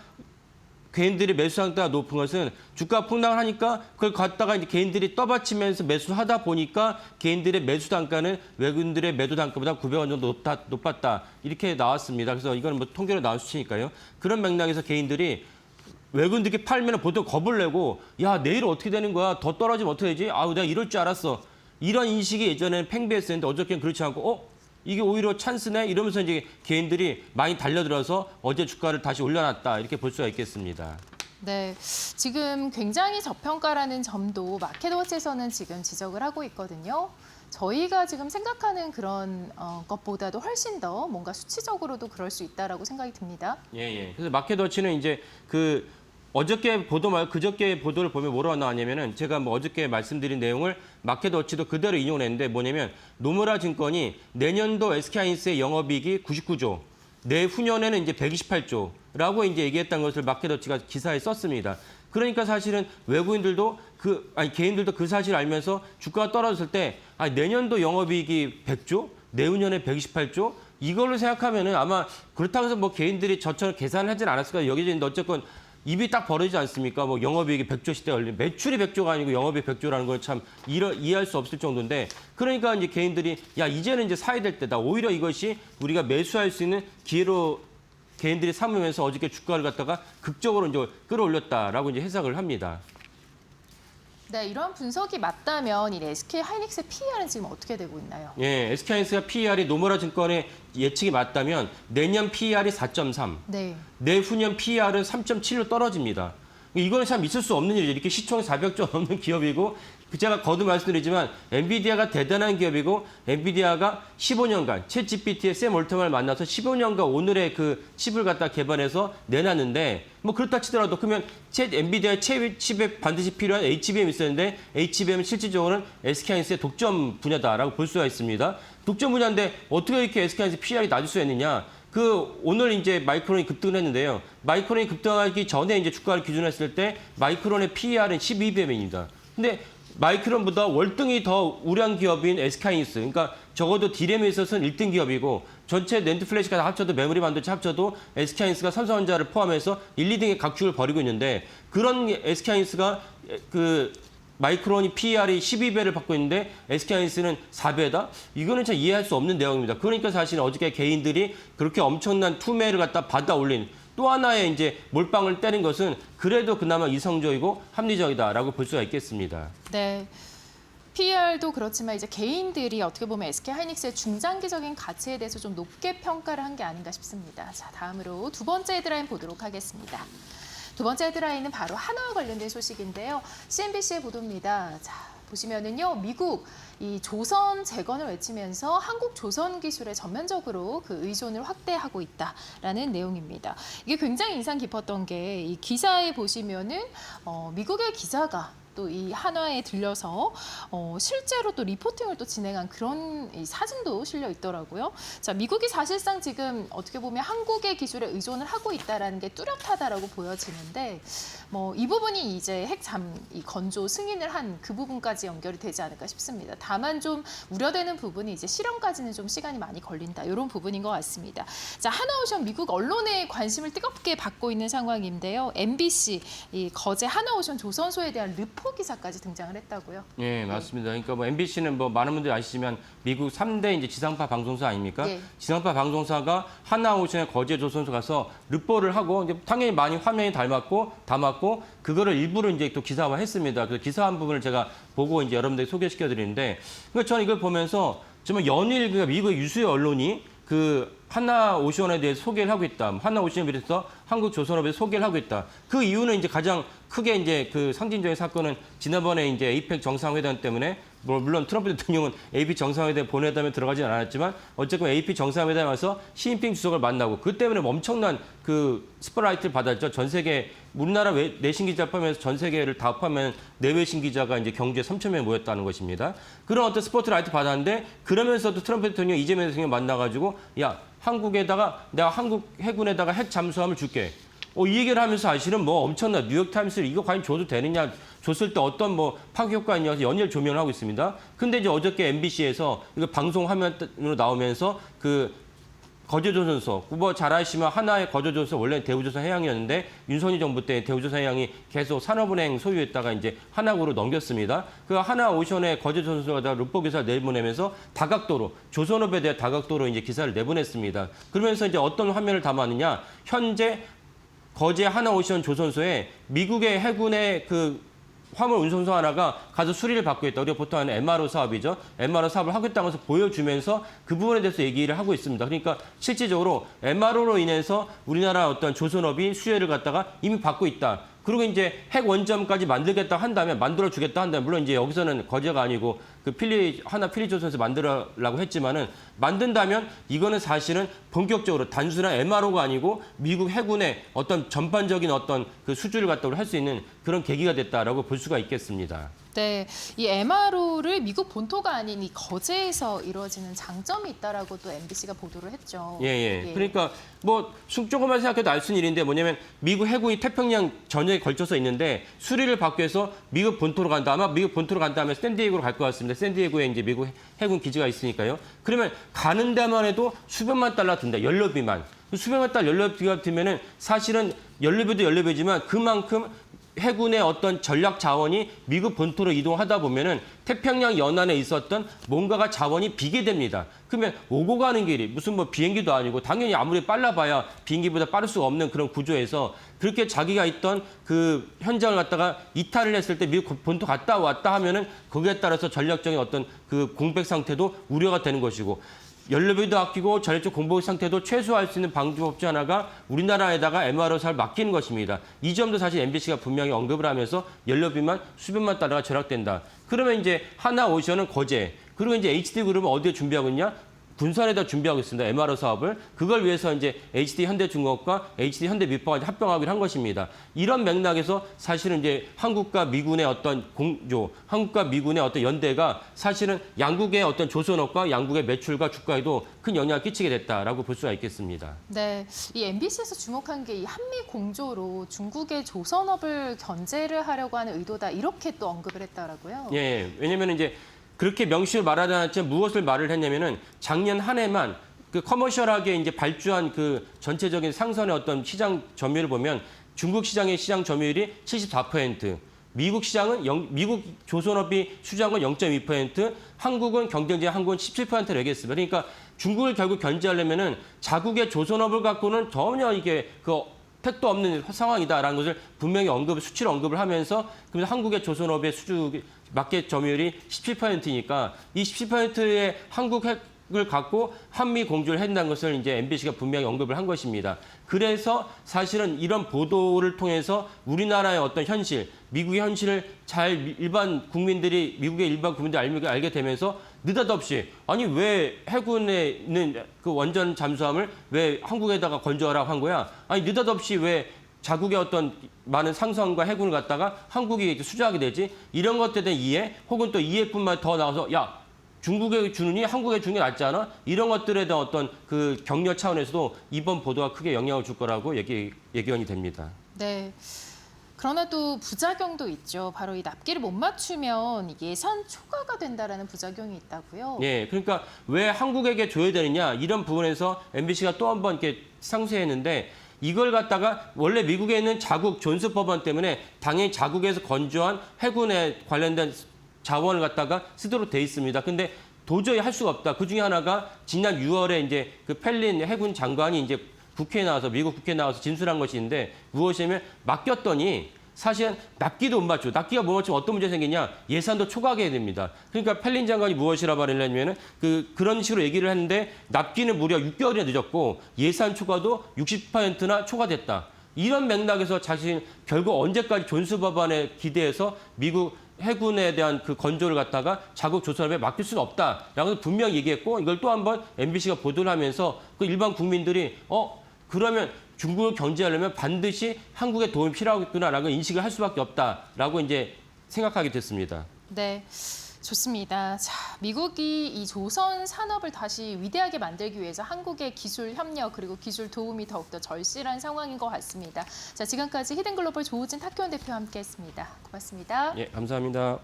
개인들이 매수 상태가 높은 것은 주가 폭락을 하니까 그걸 갖다가 이제 개인들이 떠받치면서 매수하다 보니까 개인들의 매수 단가는 외국인들의 매도 단가보다 900원 정도 높았다. 이렇게 나왔습니다. 그래서 이건 뭐 통계로 나온 수치니까요. 그런 맥락에서 개인들이 외국인들께 팔면 보통 겁을 내고 야 내일 어떻게 되는 거야? 더 떨어지면 어떻게 되지? 아우 내가 이럴 줄 알았어. 이런 인식이 예전에는 팽배했었는데 어저께는 그렇지 않고 이게 오히려 찬스네? 이러면서 이제 개인들이 많이 달려들어서 어제 주가를 다시 올려놨다. 이렇게 볼 수가 있겠습니다. 네, 지금 굉장히 저평가라는 점도 마켓워치에서는 지금 지적을 하고 있거든요. 저희가 지금 생각하는 그런 것보다도 훨씬 더 뭔가 수치적으로도 그럴 수 있다라고 생각이 듭니다. 예. 그래서 마켓워치는 이제 그 어저께 보도 말고 그저께 보도를 보면 뭐라고 나왔냐면은 제가 뭐 어저께 말씀드린 내용을 마켓워치도 그대로 인용을 했는데 뭐냐면 노무라 증권이 내년도 SK하이닉스의 영업이익이 99조, 내후년에는 이제 128조라고 이제 얘기했다는 것을 마켓워치가 기사에 썼습니다. 그러니까 사실은 외국인들도 개인들도 그 사실을 알면서 주가가 떨어졌을 때 내년도 영업이익이 100조, 내후년에 128조 이걸로 생각하면은 아마 그렇다고 해서 뭐 개인들이 저처럼 계산을 하진 않았을 거예요. 여기저기 어쨌건 입이 딱 벌어지지 않습니까? 뭐 영업이익이 100조 시대 걸린 매출이 100조가 아니고 영업이익 100조라는 걸 참 이해할 수 없을 정도인데 그러니까 이제 개인들이 야 이제는 이제 사야 될 때다. 오히려 이것이 우리가 매수할 수 있는 기회로 개인들이 삼으면서 어저께 주가를 갖다가 극적으로 이제 끌어올렸다라고 이제 해석을 합니다. 네, 이런 분석이 맞다면 이 SK하이닉스의 PER은 지금 어떻게 되고 있나요? 예, SK하이닉스가 PER이 노무라 증권의 예측이 맞다면 내년 PER이 4.3, 네. 내후년 PER은 3.7로 떨어집니다. 이거는 참 있을 수 없는 일이죠. 이렇게 시총이 400조 넘는 기업이고 제가 거듭 말씀드리지만 엔비디아가 대단한 기업이고 엔비디아가 15년간 챗GPT의 샘 올트만을 만나서 15년간 오늘의 그 칩을 갖다 개발해서 내놨는데 뭐 그렇다 치더라도 그러면 엔비디아의 칩에 반드시 필요한 HBM이 있었는데 HBM은 실질적으로는 SK하이닉스의 독점 분야다라고 볼 수가 있습니다. 독점 분야인데 어떻게 이렇게 SK하이닉스 PER이 낮을 수 있느냐? 오늘 이제 마이크론이 급등을 했는데요. 마이크론이 급등하기 전에 이제 주가를 기준으로 했을 때 마이크론의 PER은 12배입니다. 근데 마이크론보다 월등히 더 우량 기업인 SK하이닉스, 그러니까 적어도 D램에 있어서는 1등 기업이고 전체 낸드 플래시까지 합쳐도 메모리 반도체 합쳐도 SK하이닉스가 삼성전자를 포함해서 1, 2등의 각축을 벌이고 있는데 그런 SK하이닉스가 마이크론이 PER이 12배를 받고 있는데 SK하이닉스는 4배다? 이거는 참 이해할 수 없는 내용입니다. 그러니까 사실 어저께 개인들이 그렇게 엄청난 투매를 갖다 받아 올린 또 하나의 이제 몰빵을 때린 것은 그래도 그나마 이성적이고 합리적이다라고 볼 수가 있겠습니다. 네. PER도 그렇지만 이제 개인들이 어떻게 보면 SK하이닉스의 중장기적인 가치에 대해서 좀 높게 평가를 한 게 아닌가 싶습니다. 자, 다음으로 두 번째 헤드라인 보도록 하겠습니다. 두 번째 헤드라인은 바로 한화와 관련된 소식인데요. CNBC의 보도입니다. 자, 보시면은요, 미국 이 조선 재건을 외치면서 한국 조선 기술에 전면적으로 그 의존을 확대하고 있다라는 내용입니다. 이게 굉장히 인상 깊었던 게 이 기사에 보시면은 미국의 기자가 또 이 한화에 들려서 실제로 또 리포팅을 또 진행한 그런 이 사진도 실려 있더라고요. 자, 미국이 사실상 지금 어떻게 보면 한국의 기술에 의존을 하고 있다라는 게 뚜렷하다라고 보여지는데 뭐 이 부분이 이제 이 건조 승인을 한 그 부분까지 연결이 되지 않을까 싶습니다. 다만 좀 우려되는 부분이 이제 실현까지는 좀 시간이 많이 걸린다. 이런 부분인 것 같습니다. 자, 하나오션 미국 언론의 관심을 뜨겁게 받고 있는 상황인데요. MBC 이 거제 하나오션 조선소에 대한 르포 기사까지 등장을 했다고요. 예, 맞습니다. 그러니까 뭐 MBC는 뭐 많은 분들이 아시지만 미국 3대 이제 지상파 방송사 아닙니까? 예. 지상파 방송사가 하나오션의 거제 조선소 가서 르포를 하고 이제 당연히 많이 화면이 담았고 그거를 일부러 이제 또 기사화했습니다. 그 기사한 부분을 제가 보고 이제 여러분들에게 소개시켜 드리는데 그러니까 저는 이걸 보면서 정말 연일 그러니까 미국의 유수의 언론이 그 하나오션에 대해 소개를 하고 있다. 하나오션에 비해서 한국조선업에 소개를 하고 있다. 그 이유는 이제 가장 크게 이제 그 상징적인 사건은 지난번에 이제 에이펙 정상회담 때문에 물론 트럼프 대통령은 APEC 정상회담 본회담에 들어가진 않았지만 어쨌든 APEC 정상회담에 와서 시진핑 주석을 만나고 그 때문에 엄청난 그 스포트라이트를 받았죠. 전 세계 우리나라 내신 기자 포함해서 전 세계를 다 포함하면 내외신 기자가 이제 경주에 3,000명 모였다는 것입니다. 그런 어떤 스포트라이트 받았는데 그러면서도 트럼프 대통령 이재명 대통령 만나가지고 야 한국에다가 내가 한국 해군에다가 핵 잠수함을 줄게. 이 얘기를 하면서 사실은 뭐 엄청난 뉴욕타임스를 이거 과연 줘도 되느냐, 줬을 때 어떤 뭐 파괴 효과가 있냐고 연일 조명을 하고 있습니다. 근데 이제 어저께 MBC에서 이거 방송 화면으로 나오면서 그 거제조선소, 뭐 잘 아시면 하나의 거제조선소 원래 대우조선 해양이었는데 윤석열 정부 때 대우조선 해양이 계속 산업은행 소유했다가 이제 하나구로 넘겼습니다. 그 하나오션의 거제조선소가 루포 기사를 내보내면서 다각도로 조선업에 대한 다각도로 이제 기사를 내보냈습니다. 그러면서 이제 어떤 화면을 담았느냐? 현재 거제 하나오션 조선소에 미국의 해군의 그 화물 운송소 하나가 가서 수리를 받고 있다. 우리가 보통 하는 MRO 사업이죠. MRO 사업을 하겠다고 해서 보여주면서 그 부분에 대해서 얘기를 하고 있습니다. 그러니까 실질적으로 MRO로 인해서 우리나라 어떤 조선업이 수혜를 갖다가 이미 받고 있다. 그리고 이제 핵 원점까지 만들겠다 한다면, 만들어주겠다 한다면, 물론 이제 여기서는 거제가 아니고 그 필리조선에서 만들라고 했지만은 만든다면 이거는 사실은 본격적으로 단순한 MRO가 아니고 미국 해군의 어떤 전반적인 어떤 그 수주를 갖다 할 수 있는 그런 계기가 됐다라고 볼 수가 있겠습니다. 네, 이 MRO를 미국 본토가 아닌 이 거제에서 이루어지는 장점이 있다라고 또 MBC가 보도를 했죠. 예. 그러니까 뭐 조금만 생각해도 알 수 있는 일인데 뭐냐면 미국 해군이 태평양 전역에 걸쳐서 있는데 수리를 받기 위해서 미국 본토로 간다. 아마 미국 본토로 간다면 샌디에이고로 갈 것 같습니다. 샌디에이고에 이제 미국 해군 기지가 있으니까요. 그러면 가는 데만 해도 수백만 달러 든다. 연료비만. 수백만 달러 연료비가 들면은 사실은 연료비도 연료비지만 그만큼 해군의 어떤 전략 자원이 미국 본토로 이동하다 보면은 태평양 연안에 있었던 뭔가가 자원이 비게 됩니다. 그러면 오고 가는 길이 무슨 뭐 비행기도 아니고 당연히 아무리 빨라봐야 비행기보다 빠를 수가 없는 그런 구조에서 그렇게 자기가 있던 그 현장을 갖다가 이탈을 했을 때 미국 본토 갔다 왔다 하면은 거기에 따라서 전략적인 어떤 그 공백 상태도 우려가 되는 것이고 연료비도 아끼고 전략적 공백 상태도 최소화할 수 있는 방법 중 하나가 우리나라에다가 MRO 사업을 맡기는 것입니다. 이 점도 사실 MBC가 분명히 언급을 하면서 연료비만 수백만 달러가 절약된다. 그러면 이제 하나오션은 거제, 그리고 이제 HD그룹은 어디에 준비하고 있냐? 군산에다 준비하고 있습니다. MRO 사업을. 그걸 위해서 이제 HD 현대중공업과 HD 현대미포가 합병하기로 한 것입니다. 이런 맥락에서 사실은 이제 한국과 미군의 어떤 공조, 한국과 미군의 어떤 연대가 사실은 양국의 어떤 조선업과 양국의 매출과 주가에도 큰 영향을 끼치게 됐다라고 볼 수가 있겠습니다. 네, 이 MBC에서 주목한 게 이 한미 공조로 중국의 조선업을 견제를 하려고 하는 의도다 이렇게 또 언급을 했다라고요. 예, 왜냐면 이제 그렇게 명시를 말하지 않았지만 무엇을 말을 했냐면은 작년 한 해만 그 커머셜하게 이제 발주한 그 전체적인 상선의 어떤 시장 점유율을 보면 중국 시장의 시장 점유율이 74%, 미국 시장은 미국 조선업이 수주한 건 0.2%, 한국은 경쟁자 한국은 17%를 얘기했습니다. 그러니까 중국을 결국 견제하려면은 자국의 조선업을 갖고는 전혀 이게 그 택도 없는 상황이다라는 것을 분명히 수치를 언급을 하면서 그래서 한국의 조선업의 수주 마켓 점유율이 17%니까 이 17%의 한국 핵을 갖고 한미 공조를 했다는 것을 이제 MBC가 분명히 언급을 한 것입니다. 그래서 사실은 이런 보도를 통해서 우리나라의 어떤 현실, 미국의 현실을 잘 미국의 일반 국민들이 알게 되면서 느닷없이 아니 왜 해군에 있는 그 원전 잠수함을 왜 한국에다가 건조하라고 한 거야? 아니 느닷없이 왜 자국의 어떤 많은 상선과 해군을 갖다가 한국이 수주하게 되지? 이런 것들에 대한 이해 혹은 또 이해뿐만 더 나가서 야 중국에 주느니 한국에 주는 게 낫지 않아? 이런 것들에 대한 어떤 그 격려 차원에서도 이번 보도가 크게 영향을 줄 거라고 예견이 됩니다. 네. 그러나 또 부작용도 있죠. 바로 이 납기를 못 맞추면 예산 초과가 된다라는 부작용이 있다고요. 예, 그러니까 왜 한국에게 줘야 되느냐 이런 부분에서 MBC가 또 한 번 이렇게 상세했는데 이걸 갖다가 원래 미국에 있는 자국 존스 법안 때문에 당연히 자국에서 건조한 해군에 관련된 자원을 갖다가 쓰도록 돼 있습니다. 근데 도저히 할 수가 없다. 그 중에 하나가 지난 6월에 이제 그 펠린 해군 장관이 이제 미국 국회에 나와서 진술한 것이 있는데 무엇이냐면 맡겼더니 사실은 납기도 못 맞추고 납기가 못 맞추면 어떤 문제가 생기냐 예산도 초과하게 됩니다. 그러니까 펠린 장관이 무엇이라 말하냐면은 그런 식으로 얘기를 했는데 납기는 무려 6개월이나 늦었고 예산 초과도 60%나 초과됐다. 이런 맥락에서 자신 결국 언제까지 존스 법안에 기대해서 미국 해군에 대한 그 건조를 갖다가 자국 조선업에 맡길 수는 없다라고 분명히 얘기했고 이걸 또 한 번 MBC가 보도를 하면서 그 일반 국민들이 그러면 중국을 경제하려면 반드시 한국의 도움이 필요하겠구나라고 인식을 할 수밖에 없다라고 이제 생각하게 됐습니다. 네, 좋습니다. 자, 미국이 이 조선 산업을 다시 위대하게 만들기 위해서 한국의 기술 협력 그리고 기술 도움이 더욱더 절실한 상황인 것 같습니다. 자, 지금까지 히든글로벌 조우진 탁교원 대표와 함께했습니다. 고맙습니다. 예, 감사합니다.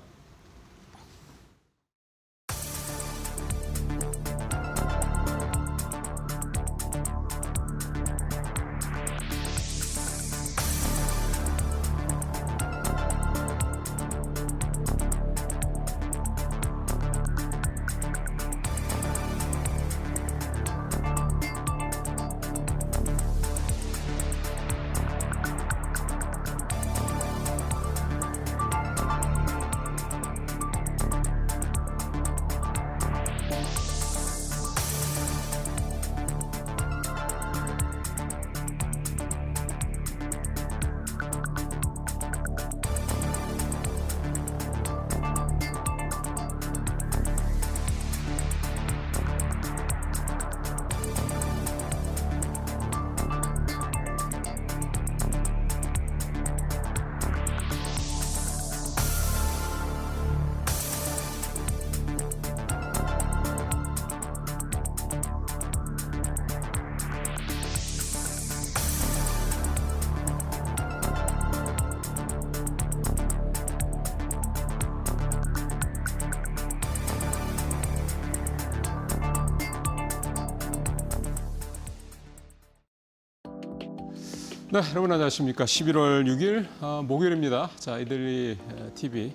네, 여러분 안녕하십니까. 11월 6일 목요일입니다. 자, 이들리 TV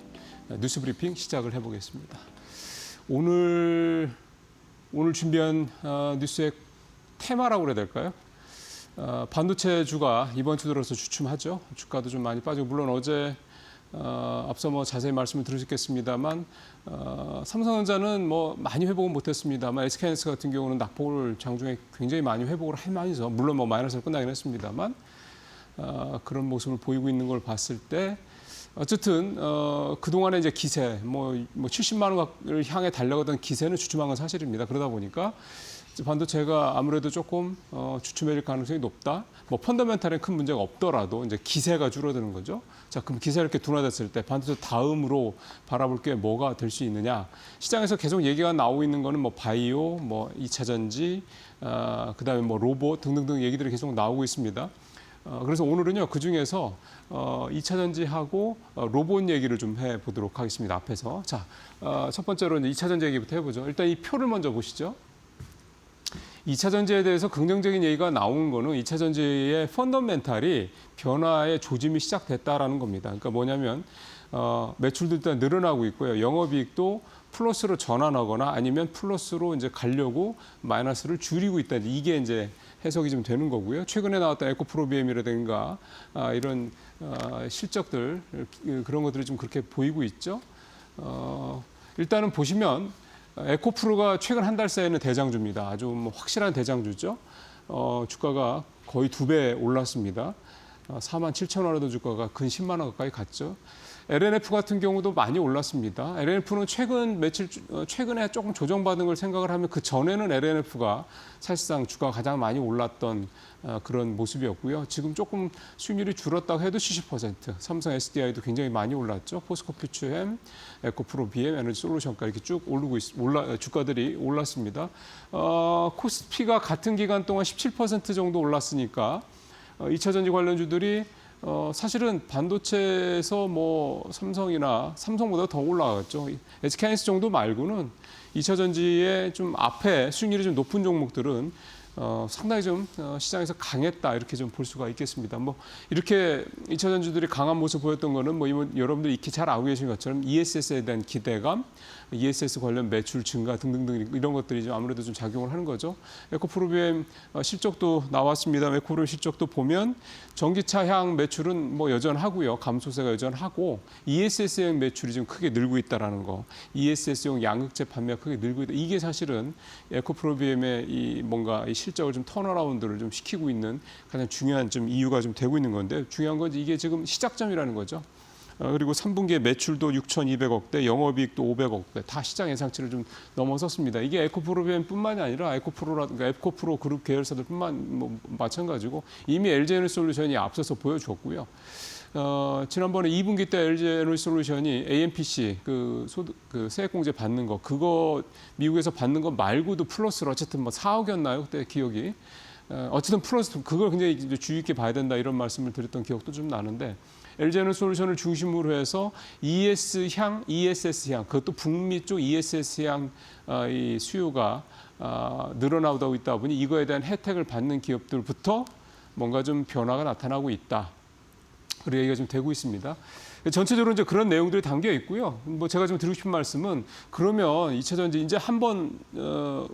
뉴스 브리핑 시작을 해보겠습니다. 오늘 준비한 뉴스의 테마라고 그래야 될까요? 반도체주가 이번 주 들어서 주춤하죠. 주가도 좀 많이 빠지고, 물론 어제 앞서 뭐 자세히 말씀을 드리겠습니다만 삼성전자는 뭐 많이 회복은 못했습니다만 SK하이닉스 같은 경우는 낙폭을 장중에 굉장히 많이 회복을 하면서, 물론 뭐 마이너스로 끝나긴 했습니다만 그런 모습을 보이고 있는 걸 봤을 때 어쨌든 그동안의 이제 기세 뭐 70만 원을 향해 달려가던 기세는 주춤한 건 사실입니다. 그러다 보니까 반도체가 아무래도 조금 주춤해질 가능성이 높다. 뭐 펀더멘탈엔 큰 문제가 없더라도 이제 기세가 줄어드는 거죠. 자, 그럼 기세가 이렇게 둔화됐을 때 반도체 다음으로 바라볼 게 뭐가 될 수 있느냐? 시장에서 계속 얘기가 나오고 있는 거는 뭐 바이오, 뭐 2차 전지, 그다음에 뭐 로봇 등등등 얘기들이 계속 나오고 있습니다. 그래서 오늘은요, 그 중에서 2차 전지하고 로봇 얘기를 좀 해보도록 하겠습니다. 앞에서. 자, 첫 번째로 이제 2차 전지 얘기부터 해보죠. 일단 이 표를 먼저 보시죠. 2차 전지에 대해서 긍정적인 얘기가 나오는 거는 2차 전지의 펀더멘탈이 변화의 조짐이 시작됐다라는 겁니다. 그러니까 뭐냐면 매출도 일단 늘어나고 있고요. 영업이익도 플러스로 전환하거나 아니면 플러스로 이제 가려고 마이너스를 줄이고 있다. 이게 이제 해석이 좀 되는 거고요. 최근에 나왔던 에코프로비엠이라든가 이런 실적들 그런 것들이 좀 그렇게 보이고 있죠. 일단은 보시면 에코프로가 최근 한 달 사이에는 대장주입니다. 아주 뭐 확실한 대장주죠. 주가가 거의 2배 올랐습니다. 47,000원에도 주가가 근 10만 원 가까이 갔죠. LNF 같은 경우도 많이 올랐습니다. LNF는 최근에 조금 조정받은 걸 생각을 하면 그 전에는 LNF가 사실상 주가가 가장 많이 올랐던 그런 모습이었고요. 지금 조금 수익률이 줄었다고 해도 70%, 삼성 SDI도 굉장히 많이 올랐죠. 포스코 퓨처햄, 에코프로 BM, 에너지솔루션까지 이렇게 쭉 주가들이 올랐습니다. 코스피가 같은 기간 동안 17% 정도 올랐으니까 2차 전지 관련주들이 사실은 반도체에서 뭐 삼성보다 더 올라갔죠. SK하이닉스 정도 말고는 2차 전지의 좀 앞에 수익률이 좀 높은 종목들은 상당히 좀 시장에서 강했다 이렇게 좀 볼 수가 있겠습니다. 뭐 이렇게 2차 전지들이 강한 모습 보였던 거는 뭐 여러분들이 익히 잘 알고 계신 것처럼 ESS에 대한 기대감, ESS 관련 매출 증가 등등등 이런 것들이 좀 아무래도 좀 작용을 하는 거죠. 에코프로비엠 실적도 나왔습니다. 에코프로비엠 실적도 보면 전기차향 매출은 뭐 여전하고요. 감소세가 여전하고 ESS형 매출이 좀 크게 늘고 있다라는 거. ESS용 양극재 판매가 크게 늘고 있다. 이게 사실은 에코프로비엠의 이 뭔가 이 실적을 좀 턴어라운드를 좀 시키고 있는 가장 중요한 좀 이유가 좀 되고 있는 건데, 중요한 건 이게 지금 시작점이라는 거죠. 그리고 3분기에 매출도 6,200억대, 영업이익도 500억대, 다 시장 예상치를 좀 넘어섰습니다. 이게 에코프로비엠뿐만이 아니라 에코프로 그룹 계열사들뿐만 뭐 마찬가지고 이미 LG에너지솔루션이 앞서서 보여줬고요. 지난번에 2분기 때 LG에너지솔루션이 AMPC 그 세액공제 받는 거, 그거 미국에서 받는 거 말고도 플러스로 어쨌든 뭐 4억이었나요? 그때 기억이. 어쨌든 플러스, 그걸 굉장히 주의 깊게 봐야 된다 이런 말씀을 드렸던 기억도 좀 나는데, LG에너지솔루션을 중심으로 해서 ESS향, 그것도 북미 쪽 ESS향 이 수요가 늘어나고 있다 보니 이거에 대한 혜택을 받는 기업들부터 뭔가 좀 변화가 나타나고 있다. 그런 얘기가 좀 되고 있습니다. 전체적으로 이제 그런 내용들이 담겨 있고요. 뭐 제가 좀 드리고 싶은 말씀은, 그러면 2차 전지 이제 한번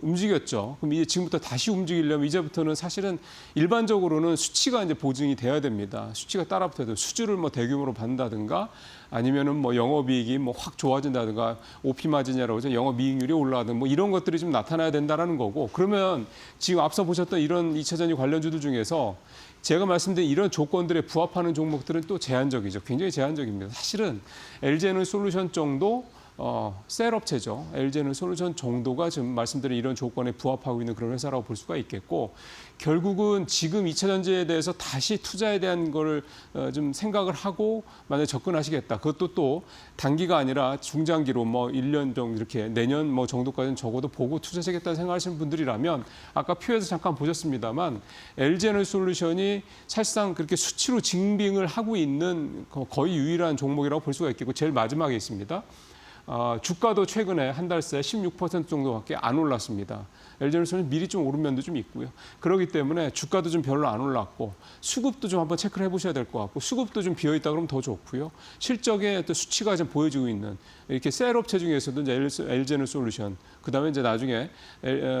움직였죠. 그럼 이제 지금부터 다시 움직이려면 이제부터는 사실은 일반적으로는 수치가 이제 보증이 돼야 됩니다. 수치가 따라붙어야 돼요. 수주를 뭐 대규모로 받는다든가 아니면은 뭐 영업이익이 뭐 확 좋아진다든가 OP 마진이라고 하죠. 영업이익률이 올라가든 뭐 이런 것들이 좀 나타나야 된다라는 거고, 그러면 지금 앞서 보셨던 이런 2차 전지 관련주들 중에서 제가 말씀드린 이런 조건들에 부합하는 종목들은 또 제한적이죠. 굉장히 제한적입니다. 사실은 LG에너지솔루션 정도 셀업체죠. LG에너지솔루션 정도가 지금 말씀드린 이런 조건에 부합하고 있는 그런 회사라고 볼 수가 있겠고, 결국은 지금 2차 전지에 대해서 다시 투자에 대한 거를 좀 생각을 하고 만약에 접근하시겠다. 그것도 또 단기가 아니라 중장기로 뭐 1년 정도 이렇게 내년 뭐 정도까지는 적어도 보고 투자하시겠다는 생각하시는 분들이라면, 아까 표에서 잠깐 보셨습니다만 LG에너지솔루션이 사실상 그렇게 수치로 증빙을 하고 있는 거의 유일한 종목이라고 볼 수가 있겠고, 제일 마지막에 있습니다. 주가도 최근에 한 달 새 16% 정도밖에 안 올랐습니다. LG에너지는 미리 좀 오른 면도 좀 있고요. 그렇기 때문에 주가도 좀 별로 안 올랐고 수급도 좀 한번 체크를 해보셔야 될 것 같고 수급도 좀 비어 있다 그러면 더 좋고요. 실적의 또 수치가 좀 보여지고 있는 이렇게 셀 업체 중에서도 이제 LG에너솔루션 그다음에 이제 나중에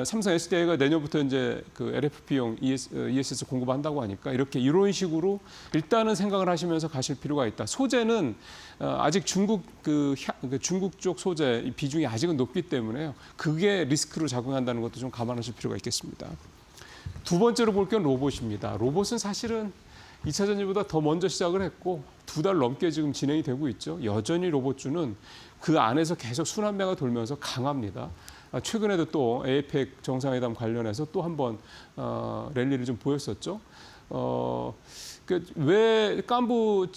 삼성 SDI가 내년부터 이제 그 LFP용 ESS 공급한다고 하니까 이렇게 이런 식으로 일단은 생각을 하시면서 가실 필요가 있다. 소재는 아직 중국 중국 쪽 소재 비중이 아직은 높기 때문에요. 그게 리스크로 작용한다는 것도 좀 감안하실 필요가 있겠습니다. 두 번째로 볼 건 로봇입니다. 로봇은 사실은 2차 전지보다 더 먼저 시작을 했고 2달 넘게 지금 진행이 되고 있죠. 여전히 로봇주는 그 안에서 계속 순환매가 돌면서 강합니다. 최근에도 또 에이펙 정상회담 관련해서 또 한번 랠리를 좀 보였었죠. 왜 깐부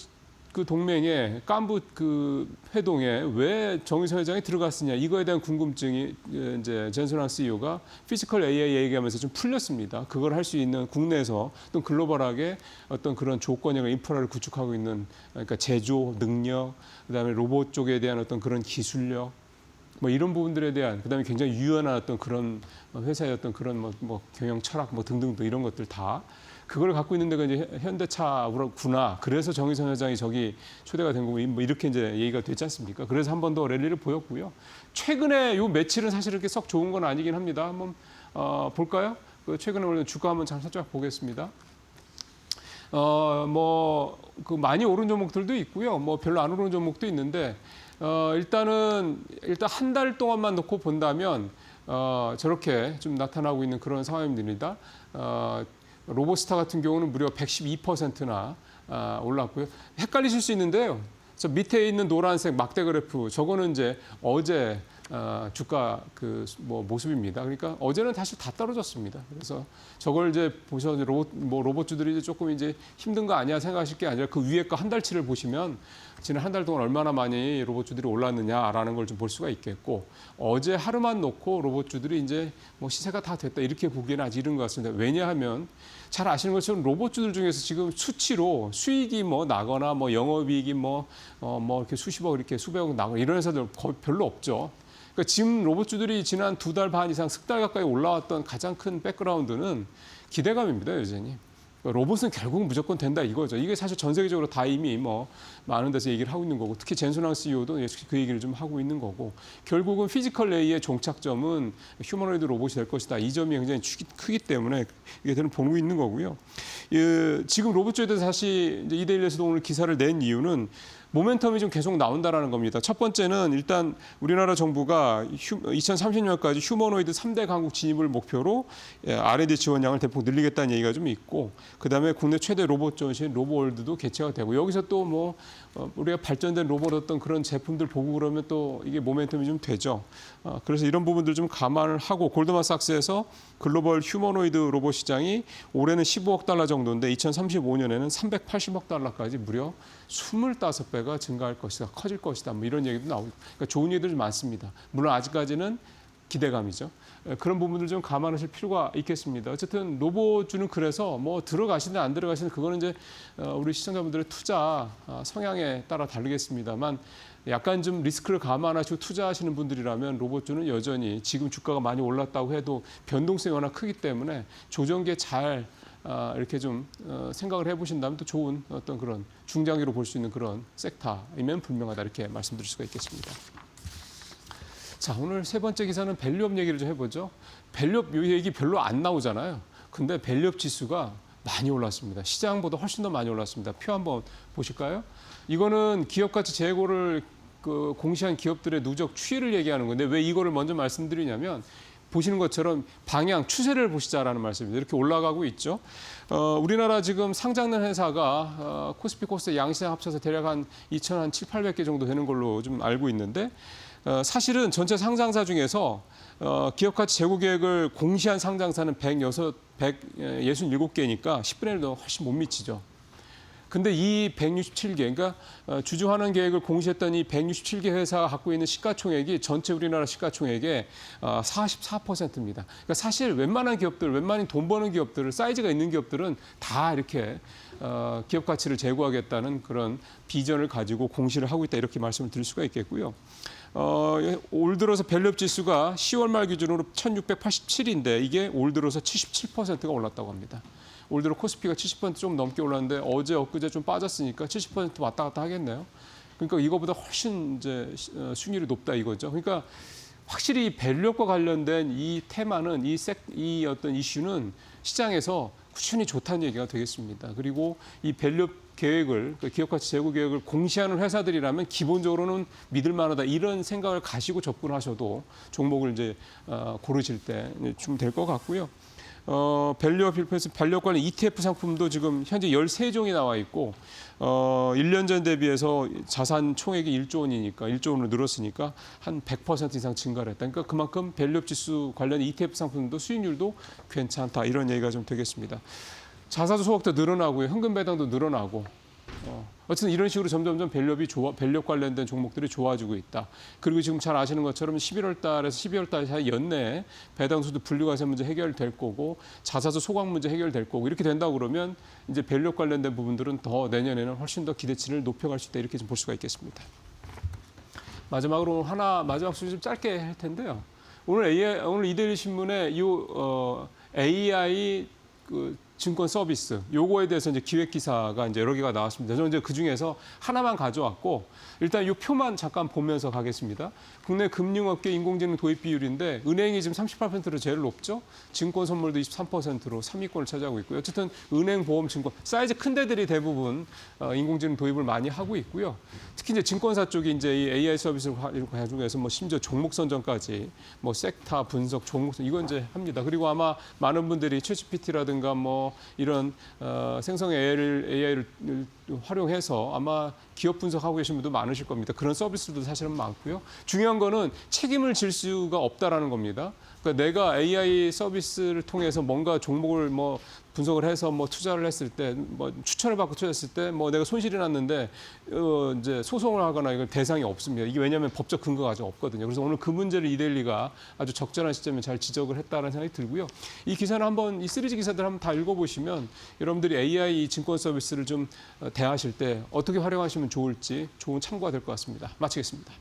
그 동맹에 깐부 그 회동에 왜 정의선 회장이 들어갔느냐 이거에 대한 궁금증이 이제 젠슨왕 CEO가 피지컬 AI 얘기하면서 좀 풀렸습니다. 그걸 할 수 있는 국내에서 또 글로벌하게 어떤 그런 조건이나 인프라를 구축하고 있는 그러니까 제조 능력, 그다음에 로봇 쪽에 대한 어떤 그런 기술력. 뭐 이런 부분들에 대한 그다음에 굉장히 유연한 어떤 그런 회사의 어떤 그런 뭐 경영 철학 뭐 등등등 이런 것들 다 그걸 갖고 있는 데가 이제 현대차구나. 그래서 정의선 회장이 저기 초대가 된 거고 뭐 이렇게 이제 얘기가 됐지 않습니까? 그래서 한 번 더 랠리를 보였고요. 최근에 요 며칠은 사실 이렇게 썩 좋은 건 아니긴 합니다. 한번 볼까요? 그 최근에 올린 주가 한번 살짝 보겠습니다. 그 많이 오른 종목들도 있고요. 뭐 별로 안 오른 종목도 있는데 일단 한 달 동안만 놓고 본다면 저렇게 좀 나타나고 있는 그런 상황입니다. 로보스타 같은 경우는 무려 112%나 올랐고요. 헷갈리실 수 있는데요. 저 밑에 있는 노란색 막대 그래프 저거는 이제 어제 주가 모습입니다. 그러니까 어제는 다시 다 떨어졌습니다. 그래서 저걸 이제 보셔서 로봇주들이 이제 조금 이제 힘든 거 아니야 생각하실 게 아니라 그 위에 거 한 달치를 보시면 지난 한 달 동안 얼마나 많이 로봇주들이 올랐느냐라는 걸 좀 볼 수가 있겠고 어제 하루만 놓고 로봇주들이 이제 뭐 시세가 다 됐다 이렇게 보기에는 아직 이른 것 같습니다. 왜냐하면 잘 아시는 것처럼 로봇주들 중에서 지금 수치로 수익이 뭐 나거나 뭐 영업이익이 뭐 이렇게 수십억 이렇게 수백억 나거나 이런 회사들 거의 별로 없죠. 그러니까 지금 로봇주들이 지난 2달 반 이상 석 달 가까이 올라왔던 가장 큰 백그라운드는 기대감입니다, 여전히. 로봇은 결국은 무조건 된다 이거죠. 이게 사실 전 세계적으로 다 이미 뭐 많은 데서 얘기를 하고 있는 거고 특히 젠슨왕 CEO도 그 얘기를 좀 하고 있는 거고 결국은 피지컬 AI의 종착점은 휴머노이드 로봇이 될 것이다. 이 점이 굉장히 크기 때문에 이게 되는 보고 있는 거고요. 지금 로봇주에 대해서 사실 이제 이데일리에서도 오늘 기사를 낸 이유는 모멘텀이 좀 계속 나온다라는 겁니다. 첫 번째는 일단 우리나라 정부가 2030년까지 휴머노이드 3대 강국 진입을 목표로 R&D 지원량을 대폭 늘리겠다는 얘기가 좀 있고 그다음에 국내 최대 로봇 전시인 로보월드도 개최가 되고 여기서 또 뭐 우리가 발전된 로봇 어떤 그런 제품들 보고 그러면 또 이게 모멘텀이 좀 되죠. 그래서 이런 부분들 좀 감안을 하고 골드만삭스에서 글로벌 휴머노이드 로봇 시장이 올해는 15억 달러 정도인데 2035년에는 380억 달러까지 무려 25배가 증가할 것이다, 커질 것이다, 뭐 이런 얘기도 나오고, 그러니까 좋은 얘기들이 많습니다. 물론 아직까지는 기대감이죠. 그런 부분들 좀 감안하실 필요가 있겠습니다. 어쨌든 로봇주는 그래서 뭐 들어가시든 안 들어가시든 그거는 이제 우리 시청자분들의 투자 성향에 따라 다르겠습니다만 약간 좀 리스크를 감안하시고 투자하시는 분들이라면 로봇주는 여전히 지금 주가가 많이 올랐다고 해도 변동성이 워낙 크기 때문에 조정기에 잘 이렇게 좀 생각을 해보신다면 또 좋은 어떤 그런 중장기로 볼 수 있는 그런 섹터이면 분명하다 이렇게 말씀드릴 수가 있겠습니다. 자, 오늘 세 번째 기사는 밸류업 얘기를 좀 해보죠. 밸류업 이 얘기 별로 안 나오잖아요. 근데 밸류업 지수가 많이 올랐습니다. 시장보다 훨씬 더 많이 올랐습니다. 표 한번 보실까요? 이거는 기업가치 재고를 공시한 기업들의 누적 추이를 얘기하는 건데 왜 이거를 먼저 말씀드리냐면 보시는 것처럼 방향, 추세를 보시자라는 말씀입니다. 이렇게 올라가고 있죠. 우리나라 지금 상장된 회사가 코스피 코스닥 양시장 합쳐서 대략 한 2,700개 정도 되는 걸로 좀 알고 있는데 사실은 전체 상장사 중에서 기업가치 재고 계획을 공시한 상장사는 167개니까 10분의 1도 훨씬 못 미치죠. 근데 이 167개, 그러니까 주주환원 계획을 공시했던 이 167개 회사가 갖고 있는 시가총액이 전체 우리나라 시가총액의 44%입니다. 그러니까 사실 웬만한 기업들, 웬만한 돈 버는 기업들, 사이즈가 있는 기업들은 다 이렇게 기업 가치를 제고하겠다는 그런 비전을 가지고 공시를 하고 있다 이렇게 말씀을 드릴 수가 있겠고요. 올 들어서 밸류업 지수가 10월 말 기준으로 1687인데 이게 올 들어서 77%가 올랐다고 합니다. 올 들어 코스피가 70% 좀 넘게 올랐는데 어제 엊그제 좀 빠졌으니까 70% 왔다 갔다 하겠네요. 그러니까 이거보다 훨씬 이제 수익률이 높다 이거죠. 그러니까 확실히 밸류업과 관련된 이 테마는 이 어떤 이슈는 시장에서 꾸준히 좋다는 얘기가 되겠습니다. 그리고 이 밸류업 계획을 기업 가치 제고 계획을 공시하는 회사들이라면 기본적으로는 믿을 만하다 이런 생각을 가지고 접근하셔도 종목을 이제 고르실 때 좀 될 것 같고요. 밸류업 필패스 밸류업 관련 ETF 상품도 지금 현재 13종이 나와 있고 1년 전 대비해서 자산 총액이 1조 원이니까 1조 원으로 늘었으니까 한 100% 이상 증가를 했다. 그러니까 그만큼 밸류업 지수 관련 ETF 상품도 수익률도 괜찮다. 이런 얘기가 좀 되겠습니다. 자사주 소각도 늘어나고요. 현금 배당도 늘어나고 어쨌든 이런 식으로 점점점 밸류업 관련된 종목들이 좋아지고 있다. 그리고 지금 잘 아시는 것처럼 11월 달에서 12월 달 사이 연내에 배당수도 분류과세 문제 해결될 거고 자사주 소각 문제 해결될 거고 이렇게 된다고 그러면 이제 밸류업 관련된 부분들은 더 내년에는 훨씬 더 기대치를 높여갈 수 있다. 이렇게 좀 볼 수가 있겠습니다. 마지막으로 마지막 소식 좀 짧게 할 텐데요. 오늘 이데일리 신문에 AI 증권 서비스 요거에 대해서 이제 기획 기사가 이제 여러 개가 나왔습니다. 저는 이제 그 중에서 하나만 가져왔고 일단 이 표만 잠깐 보면서 가겠습니다. 국내 금융업계 인공지능 도입 비율인데 은행이 지금 38%로 제일 높죠. 증권 선물도 23%로 3위권을 차지하고 있고요. 어쨌든 은행, 보험, 증권 사이즈 큰 데들이 대부분 인공지능 도입을 많이 하고 있고요. 특히 이제 증권사 쪽이 이제 이 AI 서비스를 가지고해서 뭐 심지어 종목 선정까지 뭐 섹터 분석, 종목 이건 이제 합니다. 그리고 아마 많은 분들이 챗GPT라든가 뭐 이런 생성 AI를 활용해서 아마 기업 분석하고 계신 분도 많으실 겁니다. 그런 서비스도 사실은 많고요. 중요한 거는 책임을 질 수가 없다라는 겁니다. 그러니까 내가 AI 서비스를 통해서 뭔가 종목을 뭐 분석을 해서 뭐 투자를 했을 때, 뭐 추천을 받고 투자했을 때, 뭐 내가 손실이 났는데 이제 소송을 하거나 이건 대상이 없습니다. 이게 왜냐하면 법적 근거가 아직 없거든요. 그래서 오늘 그 문제를 이데일리가 아주 적절한 시점에 잘 지적을 했다는 생각이 들고요. 이 기사는 한번 이 시리즈 기사들 한번 다 읽어보시면 여러분들이 AI 증권 서비스를 좀 대하실 때 어떻게 활용하시면 좋을지 좋은 참고가 될 것 같습니다. 마치겠습니다.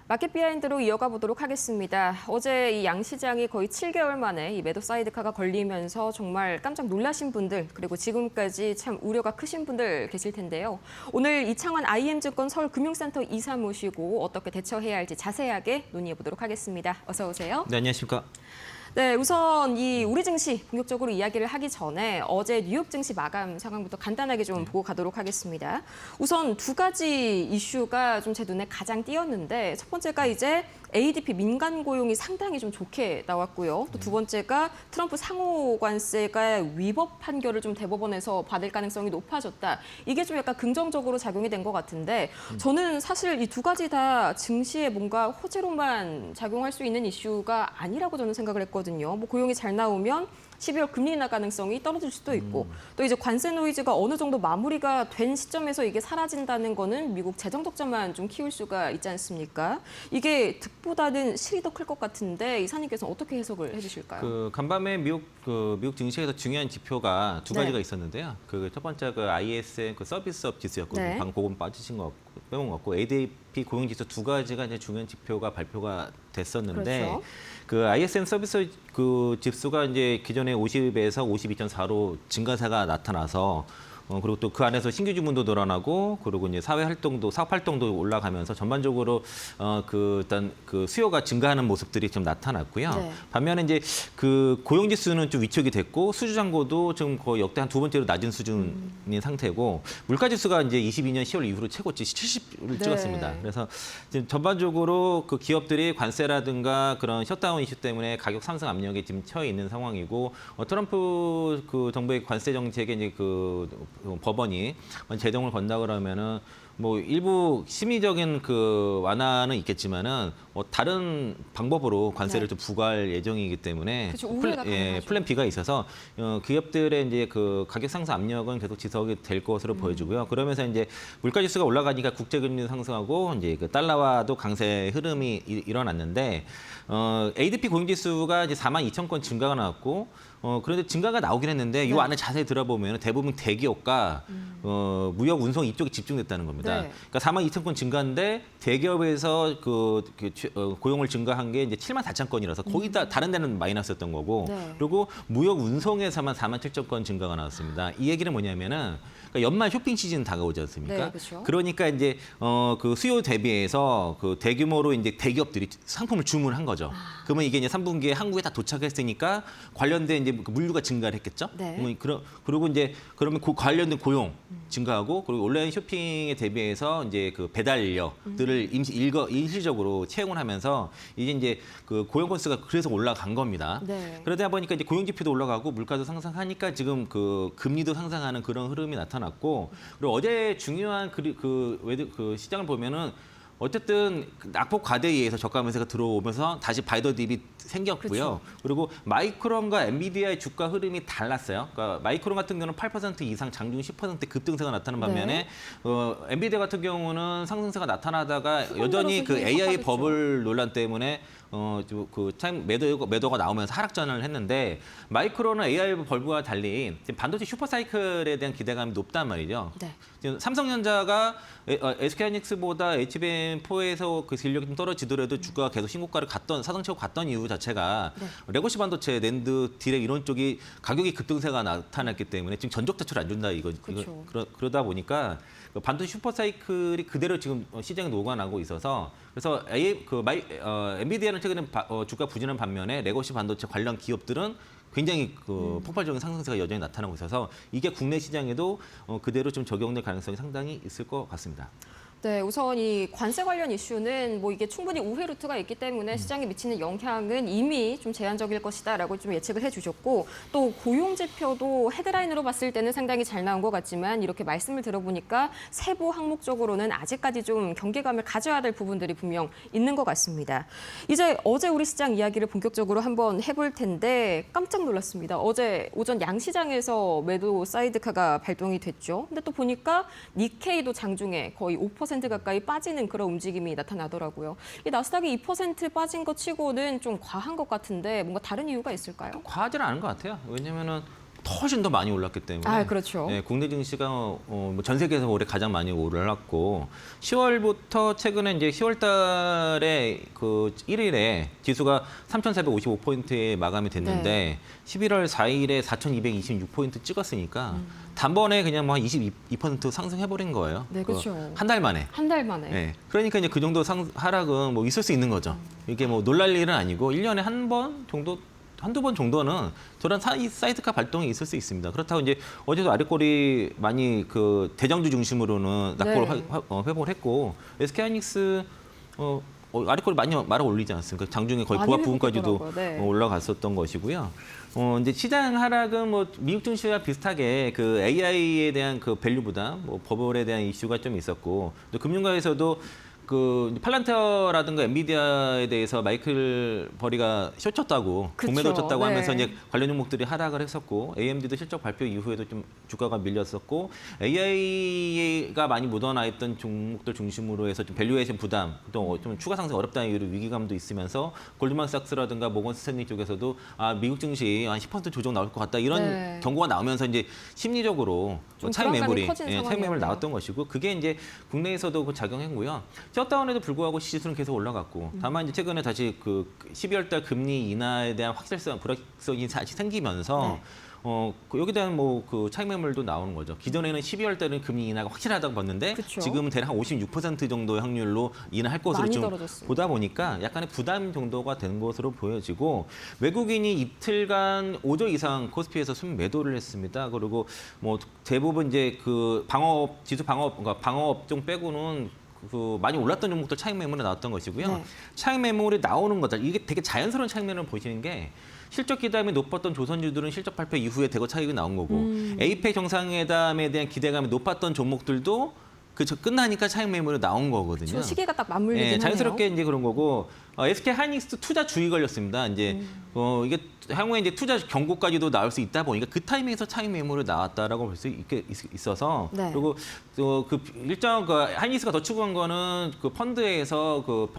마켓 비하인드로 이어가 보도록 하겠습니다. 어제 이 양시장이 거의 7개월 만에 이 매도 사이드카가 걸리면서 정말 깜짝 놀라신 분들 그리고 지금까지 참 우려가 크신 분들 계실 텐데요. 오늘 이창환 IM증권 서울금융센터 이사 모시고 어떻게 대처해야 할지 자세하게 논의해 보도록 하겠습니다. 어서 오세요. 네, 안녕하십니까. 네, 우선 이 우리 증시 본격적으로 이야기를 하기 전에 어제 뉴욕 증시 마감 상황부터 간단하게 좀 보고 가도록 하겠습니다. 우선 두 가지 이슈가 좀 제 눈에 가장 띄었는데 첫 번째가 이제 ADP 민간 고용이 상당히 좀 좋게 나왔고요. 또 두 번째가 트럼프 상호관세가 위법 판결을 좀 대법원에서 받을 가능성이 높아졌다. 이게 좀 약간 긍정적으로 작용이 된 것 같은데 저는 사실 이 두 가지 다 증시에 뭔가 호재로만 작용할 수 있는 이슈가 아니라고 저는 생각을 했거든요. 뭐 고용이 잘 나오면 12월 금리 인하 가능성이 떨어질 수도 있고 또 이제 관세 노이즈가 어느 정도 마무리가 된 시점에서 이게 사라진다는 거는 미국 재정 적자만 좀 키울 수가 있지 않습니까? 이게 득보다는 실이 더 클 것 같은데 이사님께서는 어떻게 해석을 해주실까요? 그 간밤에 미국 증시에서 중요한 지표가 두 가지가 네. 있었는데요. 그 첫 번째 그 ISM 그 서비스업 지수였고 네. 방금 그건 빠지신 거 빼먹은 것 같고 ADP 고용 지수 두 가지가 이제 중요한 지표가 발표가 됐었는데 그렇죠. 그 ISM 서비스 그 지수가 이제 기존에 50에서 52.4로 증가세가 나타나서 그리고 또 그 안에서 신규 주문도 늘어나고 그리고 이제 사회 활동도 사업 활동도 올라가면서 전반적으로 일단 그 수요가 증가하는 모습들이 좀 나타났고요. 네. 반면에 이제 그 고용 지수는 좀 위축이 됐고 수주 잔고도 지금 거의 역대 한 두 번째로 낮은 수준인 상태고 물가 지수가 이제 22년 10월 이후로 최고치 70을 네. 찍었습니다. 그래서 지금 전반적으로 그 기업들이 관세라든가 그런 셧다운 이슈 때문에 가격 상승 압력에 지금 처해 있는 상황이고 트럼프 그 정부의 관세 정책에 이제 그 법원이 제동을 건다 그러면은 뭐 일부 심의적인 그 완화는 있겠지만은 다른 방법으로 관세를 좀 부과할 예정이기 때문에 그렇죠. 우회가 가능하죠. 플랜 B가 있어서 기업들의 이제 그 가격 상승 압력은 계속 지속이 될 것으로 보여지고요. 그러면서 이제 물가 지수가 올라가니까 국제 금리 상승하고 이제 그 달러화도 강세 흐름이 일어났는데 ADP 고용 지수가 이제 42,000건 증가가 나왔고 그런데 증가가 나오긴 했는데 이 안에 자세히 들어보면 대부분 대기업과 무역 운송 이쪽에 집중됐다는 겁니다. 네. 그러니까 42,000건 증가인데 대기업에서 고용을 증가한 게 이제 74,000건이라서 거의 다 다른 데는 마이너스였던 거고 네. 그리고 무역 운송에서만 47,000건 증가가 나왔습니다. 이 얘기는 뭐냐면은 그러니까 연말 쇼핑 시즌 다가오지 않습니까? 네, 그렇죠. 그러니까 이제 그 수요 대비해서 그 대규모로 이제 대기업들이 상품을 주문한 거죠. 그러면 이게 이제 3분기에 한국에 다 도착했으니까 관련된 이제 그 물류가 증가를 했겠죠. 네. 그리고 이제 그러면 관련된 고용 증가하고 그리고 온라인 쇼핑에 대비해서 이제 그 배달 인력들을 일시적으로 채용을 하면서 이제 그 고용 건수가 그래서 올라간 겁니다. 네. 그러다 보니까 이제 고용 지표도 올라가고 물가도 상승하니까 지금 그 금리도 상승하는 그런 흐름이 나타났고 그리고 어제 중요한 그 시장을 보면은 어쨌든 낙폭 과대에 의해서 저가 매수가 들어오면서 다시 바이더 딥이 생겼고요. 그렇죠. 그리고 마이크론과 엔비디아의 주가 흐름이 달랐어요. 그러니까 마이크론 같은 경우는 8% 이상 장중 10% 급등세가 나타나는 반면에 엔비디아 같은 경우는 상승세가 나타나다가 여전히 그 힘이 AI 컸겠죠. 버블 논란 때문에 타임 매도가 나오면서 하락전을 했는데 마이크론은 AI 버블과 달리 지금 반도체 슈퍼사이클에 대한 기대감이 높단 말이죠. 네. 지금 삼성전자가 SK하이닉스보다 HBM4에서 그 실력이 좀 떨어지더라도 주가가 계속 신고가를 사상 최고 갔던 이유 자체가 레거시 반도체, 낸드, 디렉 이런 쪽이 가격이 급등세가 나타났기 때문에 지금 전적 대출 안 준다 그렇죠. 그러다 보니까 그 반도체 슈퍼사이클이 그대로 지금 시장에 녹아나고 있어서 그래서 엔비디아는 최근에 주가 부진한 반면에 레거시 반도체 관련 기업들은 굉장히 그 폭발적인 상승세가 여전히 나타나고 있어서 이게 국내 시장에도 그대로 좀 적용될 가능성이 상당히 있을 것 같습니다. 네, 우선 이 관세 관련 이슈는 뭐 이게 충분히 우회 루트가 있기 때문에 시장에 미치는 영향은 이미 좀 제한적일 것이다라고 좀 예측을 해주셨고 또 고용 지표도 헤드라인으로 봤을 때는 상당히 잘 나온 것 같지만 이렇게 말씀을 들어보니까 세부 항목적으로는 아직까지 좀 경계감을 가져야 될 부분들이 분명 있는 것 같습니다. 이제 어제 우리 시장 이야기를 본격적으로 한번 해볼 텐데 깜짝 놀랐습니다. 어제 오전 양시장에서 매도 사이드카가 발동이 됐죠. 근데 또 보니까 니케이도 장중에 거의 5% 가까이 빠지는 그런 움직임이 나타나더라고요. 이 나스닥이 2% 빠진 것 치고는 좀 과한 것 같은데 뭔가 다른 이유가 있을까요? 과하지는 않은 것 같아요. 왜냐면은 훨씬 더 많이 올랐기 때문에. 그렇죠. 네, 국내 증시가 전 세계에서 올해 가장 많이 올랐고 10월부터 최근에 이제 10월 달에 그 1일에 지수가 3,455포인트에 마감이 됐는데 11월 4일에 4,226포인트 찍었으니까 단번에 그냥 뭐 한 22% 상승해버린 거예요. 네, 그렇죠. 한 달 만에. 한 달 만에. 네. 그러니까 이제 그 정도 하락은 뭐 있을 수 있는 거죠. 이게 뭐 놀랄 일은 아니고 1년에 한두 번 정도는 저런 사이드카 발동이 있을 수 있습니다. 그렇다고 이제 어제도 아랫골이 많이 그 대장주 중심으로는 낙폭을 회복을 했고 SK하이닉스 아랫골이 많이 말아 올리지 않았습니까? 장중에 거의 고압 부분까지도 네. 올라갔었던 것이고요. 이제 시장 하락은 뭐 미국 증시와 비슷하게 그 AI에 대한 그 밸류보다 뭐 버블에 대한 이슈가 좀 있었고 또 금융가에서도 그 팔란티어라든가 엔비디아에 대해서 마이클 버리가 숏쳤다고 그쵸. 공매도 쳤다고 네. 하면서 이제 관련 종목들이 하락을 했었고 AMD도 실적 발표 이후에도 좀 주가가 밀렸었고 AI가 많이 묻어나 있던 종목들 중심으로 해서 좀 밸류에이션 부담 또 좀 추가 상승 어렵다는 이유로 위기감도 있으면서 골드만삭스라든가 모건 스탠리 쪽에서도 미국 증시 한 10% 조정 나올 것 같다 이런 네. 경고가 나오면서 이제 심리적으로 좀 차익 불안감이 매물이 커진 차익 매물 상황이었네요. 나왔던 것이고 그게 이제 국내에서도 그 작용했고요. 셧다운에도 불구하고 지수는 계속 올라갔고 다만 이제 최근에 다시 그 12월 달 금리 인하에 대한 확실성, 불확실성이 다시 생기면서 여기에 대한 뭐 그 차익 매물도 나오는 거죠. 기존에는 12월 달은 금리 인하가 확실하다고 봤는데 그쵸. 지금은 대략 한 56% 정도의 확률로 인하할 것으로 많이 좀 떨어졌습니다. 보다 보니까 약간의 부담 정도가 된 것으로 보여지고 외국인이 이틀간 5조 이상 코스피에서 순매도를 했습니다. 그리고 뭐 대부분 이제 그 방어업 지수 그러니까 방어업종 빼고는 그 많이 올랐던 종목들 차익 매물이 나왔던 것이고요. 네. 차익 매물이 나오는 것들 이게 되게 자연스러운 차익 매물을 보시는 게 실적 기대감이 높았던 조선주들은 실적 발표 이후에 대거 차익이 나온 거고 에이펙 정상회담에 대한 기대감이 높았던 종목들도 그 끝나니까 차익 매물이 나온 거거든요. 저 시기가 딱 맞물리긴 하네요. 자연스럽게 이제 그런 거고 SK 하이닉스 투자 주의 걸렸습니다. 이제 이게 향후에 이제 투자 경고까지도 나올 수 있다 보니까 그 타이밍에서 차익 매물이 나왔다라고 볼 수 있어서 네. 그리고 그 일정 그 하이닉스가 더 추구한 거는 그 펀드에서 그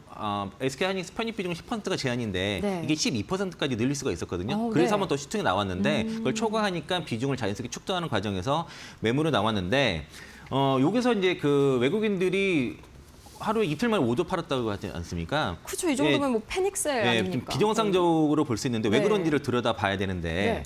SK 하이닉스 편입 비중 10%가 제한인데 네. 이게 12%까지 늘릴 수가 있었거든요. 그래서 네. 한번 더 시총이 나왔는데 그걸 초과하니까 비중을 자연스럽게 축소하는 과정에서 매물이 나왔는데 여기서 이제 그 외국인들이 하루에 이틀 만에 5조 팔았다고 하지 않습니까? 그렇죠. 이 정도면 뭐 패닉셀 좀 아닙니까? 비정상적으로 볼 수 있는데 왜 네. 그런지를 들여다 봐야 되는데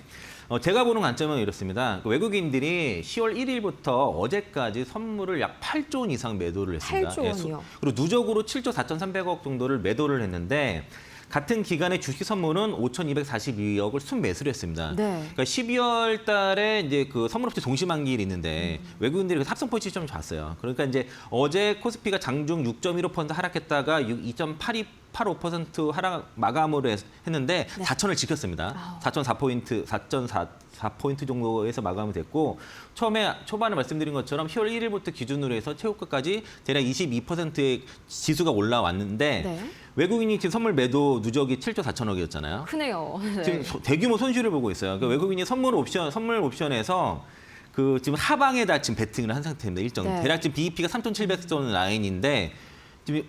제가 보는 관점은 이렇습니다. 그 외국인들이 10월 1일부터 어제까지 선물을 약 8조 원 이상 매도를 했습니다. 8조 원이요? 그리고 누적으로 7조 4,300억 정도를 매도를 했는데 같은 기간에 주식 선물은 5,242억을 순매수를 했습니다. 네. 그러니까 12월 달에 이제 그 선물업체 동시만기일이 있는데 외국인들이 그 합성 포지션을 줬어요. 그러니까 이제 어제 코스피가 장중 6.15% 하락했다가 2.85% 하락 마감으로 했는데 4,000을 지켰습니다. 4.4포인트, 4.4포인트 정도에서 마감이 됐고 초반에 말씀드린 것처럼 10월 1일부터 기준으로 해서 최고가까지 대략 22%의 지수가 올라왔는데 네. 외국인이 지금 선물 매도 누적이 7조 4천억이었잖아요. 크네요. 네. 지금 대규모 손실을 보고 있어요. 그러니까 외국인이 선물 옵션에서 그 지금 하방에다 지금 베팅을 한 상태입니다. 일정. 네. 대략 지금 BEP가 3,700선 라인인데 지금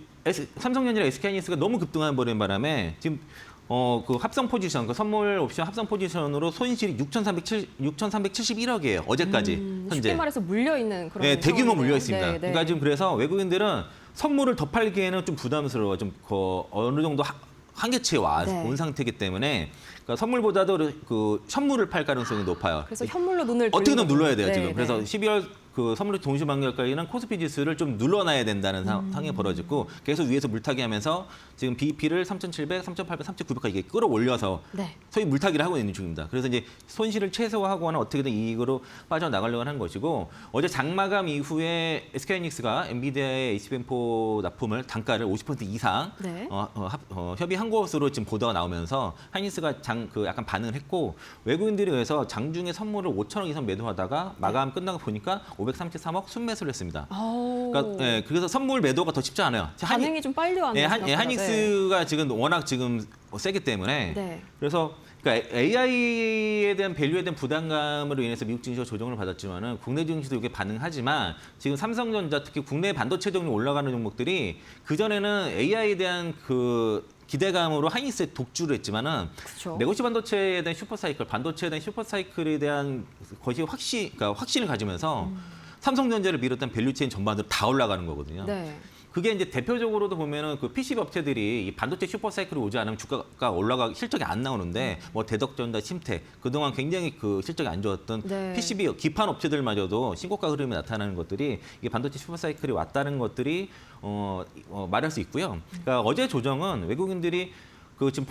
삼성전자랑 SK하이닉스가 너무 급등한 버린 바람에 지금 그 합성 포지션, 그 선물 옵션 합성 포지션으로 손실이 6,371억이에요. 어제까지 현재. 쉽게 말해서 물려 있는 그런 네, 대규모 상황이네요. 물려 있습니다. 네, 네. 그러니까 지금 그래서 외국인들은 선물을 더 팔기에는 좀 부담스러워. 좀 어느 정도 한계치에 네. 온 상태이기 때문에 그러니까 선물보다도 그 현물을 팔 가능성이 높아요. 그래서 현물로 눈을 어떻게든 돌리는 눌러야 돼요, 네, 지금. 네. 그래서 12월 그 선물 동시만기일까지는 코스피 지수를 좀 눌러놔야 된다는 상황이 벌어졌고 계속 위에서 물타기 하면서 지금 BEP를 3,700, 3,800, 3,900까지 이게 끌어올려서 네. 소위 물타기를 하고 있는 중입니다. 그래서 이제 손실을 최소화하거나 어떻게든 이익으로 빠져나가려고 하는 것이고 어제 장마감 이후에 SK하이닉스가 엔비디아의 HBM4 납품을 단가를 50% 이상 네. 협의한 것으로 지금 보도가 나오면서 하이닉스가 약간 반응을 했고 외국인들에 의해서 장중에 선물을 5천억 이상 매도하다가 마감 끝나고 보니까 533억 순매수를 했습니다. 그러니까 그래서 선물 매도가 더 쉽지 않아요. 반응이 좀 빨리 왔네요. 생각보다. 하이닉스가 지금 워낙 지금 세기 때문에 네. 그래서 그러니까 AI에 대한 밸류에 대한 부담감으로 인해서 미국 증시가 조정을 받았지만은 국내 증시도 이게 반응하지만 지금 삼성전자 특히 국내 반도체종이 올라가는 종목들이 그 전에는 AI에 대한 그 기대감으로 하이닉스에 독주를 했지만은 그쵸. 레거시 반도체에 대한 슈퍼사이클, 반도체에 대한 슈퍼사이클에 대한 것이 그러니까 확신을 가지면서 삼성전자를 비롯한 밸류체인 전반으로 다 올라가는 거거든요. 네. 그게 이제 대표적으로도 보면은 그 PCB 업체들이 이 반도체 슈퍼사이클이 오지 않으면 주가가 실적이 안 나오는데 뭐 대덕전자, 심택 그동안 굉장히 그 실적이 안 좋았던 네. PCB 기판 업체들마저도 신고가 흐름이 나타나는 것들이 이게 반도체 슈퍼사이클이 왔다는 것들이 말할 수 있고요. 그러니까 어제 조정은 외국인들이 그 지금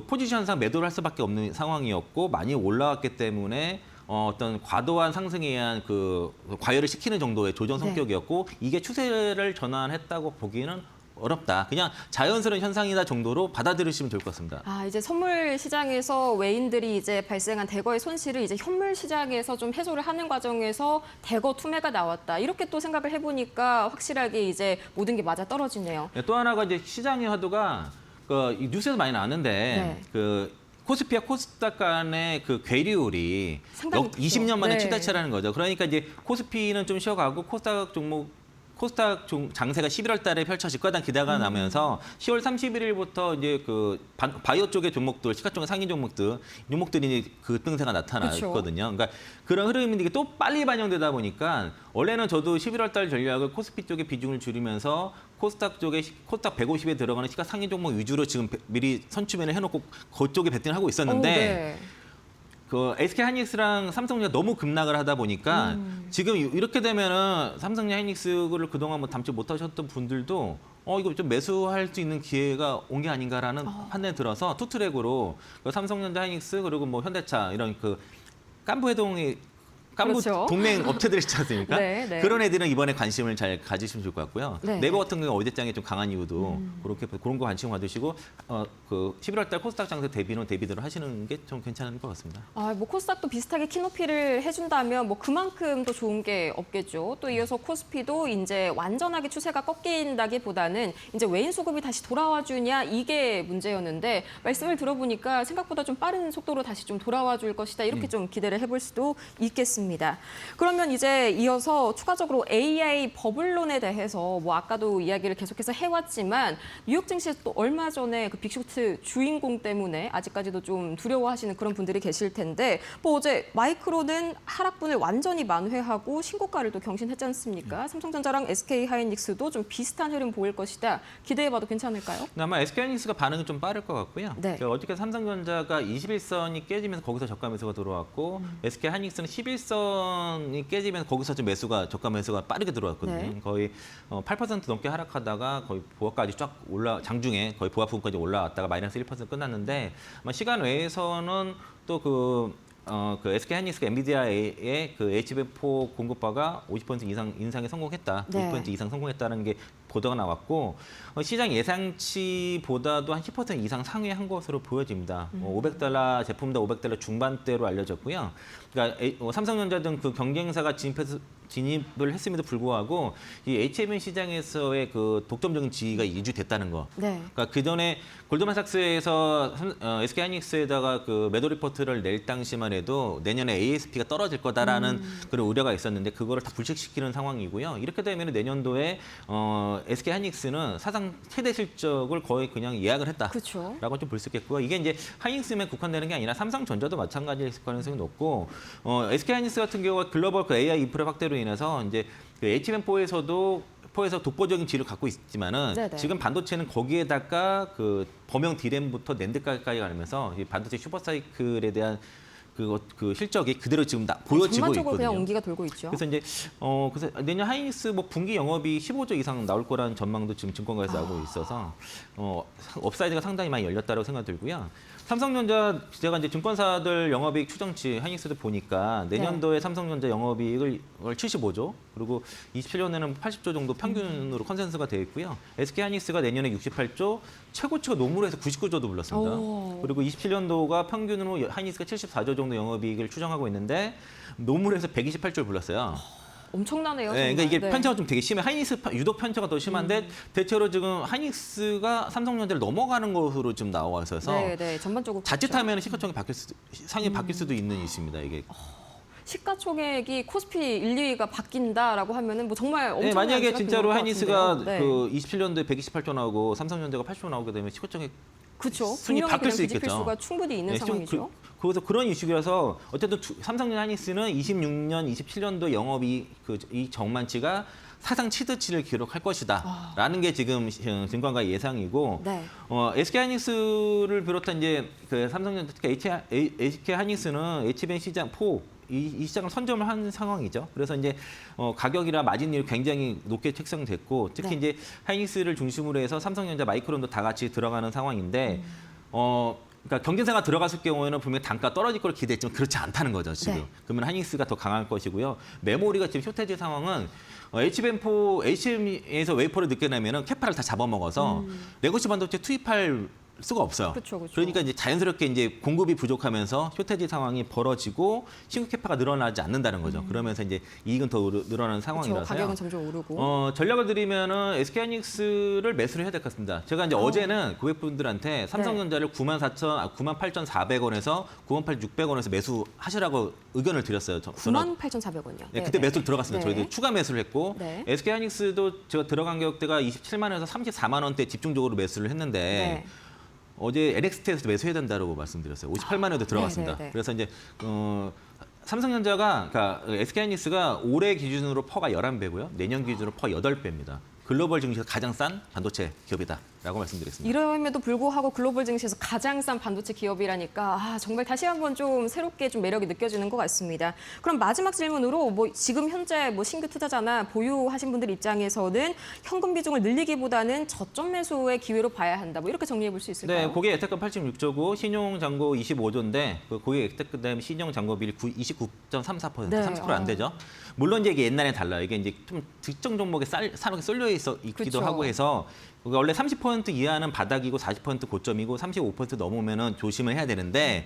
포지션상 매도를 할 수밖에 없는 상황이었고 많이 올라왔기 때문에 어떤 과도한 상승에 의한 그 과열을 시키는 정도의 조정 성격이었고 이게 추세를 전환했다고 보기에는 어렵다. 그냥 자연스러운 현상이다 정도로 받아들이시면 좋을 것 같습니다. 아, 이제 선물 시장에서 외인들이 이제 발생한 대거의 손실을 이제 현물 시장에서 좀 해소를 하는 과정에서 대거 투매가 나왔다. 이렇게 또 생각을 해보니까 확실하게 이제 모든 게 맞아 떨어지네요. 또 하나가 이제 시장의 화두가 이 뉴스에서 많이 나왔는데 네. 그 코스피와 코스닥 간의 그 괴리율이 상당히 크죠. 20년 만에 네. 최다치라는 거죠. 그러니까 이제 코스피는 좀 쉬어가고 코스닥 장세가 11월 달에 펼쳐질 거다 기대가 나면서 10월 31일부터 이제 그 바이오 쪽의 종목들, 시가총액 상위 종목들이 급등세가 나타났거든요. 그러니까 그런 흐름인데 이게 또 빨리 반영되다 보니까 원래는 저도 11월 달 전략을 코스피 쪽에 비중을 줄이면서 코스닥 쪽에 코스닥 150에 들어가는 시가 상위 종목 위주로 지금 미리 선추면을 해놓고 그쪽에 베팅을 하고 있었는데 네. 그 SK 하이닉스랑 삼성전자 너무 급락을 하다 보니까 지금 이렇게 되면은 삼성전자 하이닉스를 그동안 뭐 담지 못하셨던 분들도 이거 좀 매수할 수 있는 기회가 온 게 아닌가라는 판단이 들어서 투트랙으로 그 삼성전자 하이닉스 그리고 뭐 현대차 이런 그 깐부 그렇죠. 동맹 업체들 있지 않습니까? 네, 네. 그런 애들은 이번에 관심을 잘 가지시면 좋을 것 같고요. 네. 네이버 같은 경우 어제장에 좀 강한 이유도 그런 거 관심 가지시고 그 11월 달 코스닥 장세 대비대로 하시는 게 좀 괜찮은 것 같습니다. 아, 뭐 코스닥도 비슷하게 키높이를 해준다면 뭐 그만큼 더 좋은 게 없겠죠. 또 이어서 코스피도 이제 완전하게 추세가 꺾인다기보다는 이제 외인 수급이 다시 돌아와 주냐 이게 문제였는데 말씀을 들어보니까 생각보다 좀 빠른 속도로 다시 좀 돌아와 줄 것이다. 이렇게 좀 기대를 해볼 수도 있겠습니다. 그러면 이제 이어서 추가적으로 AI 버블론에 대해서 뭐 아까도 이야기를 계속해서 해왔지만 뉴욕 증시에서 또 얼마 전에 그 빅쇼트 주인공 때문에 아직까지도 좀 두려워하시는 그런 분들이 계실 텐데 뭐 어제 마이크론은 하락분을 완전히 만회하고 신고가를 또 경신했지 않습니까? 삼성전자랑 SK 하이닉스도 좀 비슷한 흐름 보일 것이다. 기대해봐도 괜찮을까요? 아마 SK 하이닉스가 반응이 좀 빠를 것 같고요. 네. 어저께 삼성전자가 21선이 깨지면서 거기서 저가 매수가 들어왔고 SK 하이닉스는 11선이 깨지면서 거기서 좀 저가 매수가 빠르게 들어왔거든요. 네. 거의 8% 넘게 하락하다가 거의 보합까지 쫙 장중에 거의 보합 부분까지 올라왔다가 마이너스 1% 끝났는데 아마 시간 외에서는 또 그 SK 하이닉스가 엔비디아의 그 HBM4 공급바가 50% 이상 인상에 성공했다. 네. 50% 이상 성공했다는 게 보도가 나왔고 시장 예상치보다도 한 10% 이상 상회한 것으로 보여집니다. $500 제품당 $500 중반대로 알려졌고요. 그러니까 삼성전자 등 그 경쟁사가 진입을 했음에도 불구하고 이 HBM 시장에서의 그 독점적인 지위가 유지됐다는 거. 네. 그러니까 그 전에 골드만삭스에서 SK 하이닉스에다가 그 매도 리포트를 낼 당시만 해도 내년에 ASP가 떨어질 거다라는 그런 우려가 있었는데 그거를 다 불식시키는 상황이고요. 이렇게 되면 내년도에 SK 하이닉스는 사상 최대 실적을 거의 그냥 예약을 했다라고 그렇죠. 좀 볼 수 있겠고요. 이게 이제 하이닉스만 국한되는 게 아니라 삼성전자도 마찬가지일 가능성이 높고 SK 하이닉스 같은 경우가 글로벌 그 AI 인프라 확대로 인해서 이제 그 HBM4에서 독보적인 지위를 갖고 있지만은 네네. 지금 반도체는 거기에다가 그 범용 D램부터 낸드까지 가면서 이 반도체 슈퍼사이클에 대한 그 실적이 그대로 지금 보여지고 전반적으로 있거든요. 그냥 온기가 돌고 있죠. 그래서 이제 그래서 내년 하이닉스 뭐 분기 영업이 15조 이상 나올 거라는 전망도 지금 증권가에서 나오고 있어서 업사이드가 상당히 많이 열렸다고 생각 들고요. 삼성전자 제가 이제 증권사들 영업이익 추정치 하이닉스도 보니까 내년도에 삼성전자 영업이익을 75조 그리고 27년에는 80조 정도 평균으로 컨센서스가 되어 있고요. SK 하이닉스가 내년에 68조 최고치가 노무로에서 99조도 불렀습니다. 오. 그리고 27년도가 평균으로 하이닉스가 74조 정도 영업이익을 추정하고 있는데 노무로에서 128조를 불렀어요. 엄청나네요. 네, 그러니까 정말. 이게 네. 편차가 좀 되게 심해. 하이닉스 유독 편차가 더 심한데 대체로 지금 하이닉스가 삼성전자를 넘어가는 것으로 지금 나와 있어서 네, 전반적으로 자칫하면 시가총액이 상위 바뀔 수도 있는 이슈입니다. 이게. 시가총액이 코스피 1, 2위가 바뀐다라고 하면은 뭐 정말 엄청난 네, 만약에 지각이 진짜로 나올 것 하이닉스가 같은데요. 네. 그 27년도에 128조 나오고 삼성전자가 80조 나오게 되면 시가총액 그렇죠. 순위 분명히 바뀔 그냥 수 뒤집힐 있겠죠. 수가 충분히 있는 네, 상황이죠. 그래서 그런 이슈라서 어쨌든 삼성전자 하이닉스는 26년, 27년도 영업이 이 정만치가 사상 최대치를 기록할 것이다라는 게 지금 증권가의 예상이고 네. SK 하이닉스를 비롯한 이제 그 삼성전자 특히 SK 하이닉스는 HBM 시장 이 시장을 선점을 한 상황이죠. 그래서 이제 가격이나 마진율이 굉장히 높게 책정됐고 특히 네. 이제 하이닉스를 중심으로 해서 삼성전자 마이크론도 다 같이 들어가는 상황인데 그러니까 경쟁사가 들어갔을 경우에는 분명히 단가 떨어질 걸 기대했지만 그렇지 않다는 거죠, 지금. 네. 그러면 하이닉스가 더 강할 것이고요. 메모리가 지금 쇼테지 상황은 HBM4에서 웨이퍼를 늦게 내면은 캐파를 다 잡아먹어서 레거시 반도체 투입할 수가 없어요. 그쵸. 그러니까 이제 자연스럽게 이제 공급이 부족하면서 쇼테지 상황이 벌어지고 신규 캐파가 늘어나지 않는다는 거죠. 그러면서 이제 이익은 더 늘어나는 상황이라서요. 가격은 점점 오르고. 전략을 드리면은 SK하이닉스를 매수를 해야 될 것 같습니다. 제가 이제 어제는 고객분들한테 삼성전자를 94,400원에서 98,600원에서 매수하시라고 의견을 드렸어요. 98,400원이요. 네, 그때 매수를 들어갔습니다. 네. 저희도 추가 매수를 했고 네. SK하이닉스도 제가 들어간 가격대가 27만 원에서 34만 원대 집중적으로 매수를 했는데 네. 어제 LXT에서 매수해야 된다고 말씀드렸어요. 58만 원에도 들어갔습니다. 네. 그래서 이제 삼성전자가 그러니까 SK하이닉스가 올해 기준으로 퍼가 11배고요. 내년 기준으로 퍼 8배입니다. 글로벌 증시에서 가장 싼 반도체 기업이다라고 말씀드렸습니다. 이럼에도 불구하고 글로벌 증시에서 가장 싼 반도체 기업이라니까 정말 다시 한번 좀 새롭게 좀 매력이 느껴지는 것 같습니다. 그럼 마지막 질문으로 지금 현재 신규 투자자나 보유하신 분들 입장에서는 현금 비중을 늘리기보다는 저점 매수의 기회로 봐야 한다. 이렇게 정리해 볼 수 있을까요? 네, 고객 예탁금 86조고 신용 잔고 25조인데 그 고객 예탁금 대비 신용 잔고 비율 29.34%, 네. 30%안 되죠. 물론 이제 이게 옛날에 달라요. 이게 이제 좀 특정 종목에 산업에 쏠려 있기도 그렇죠. 하고 해서 원래 30% 이하는 바닥이고 40% 고점이고 35% 넘으면은 조심을 해야 되는데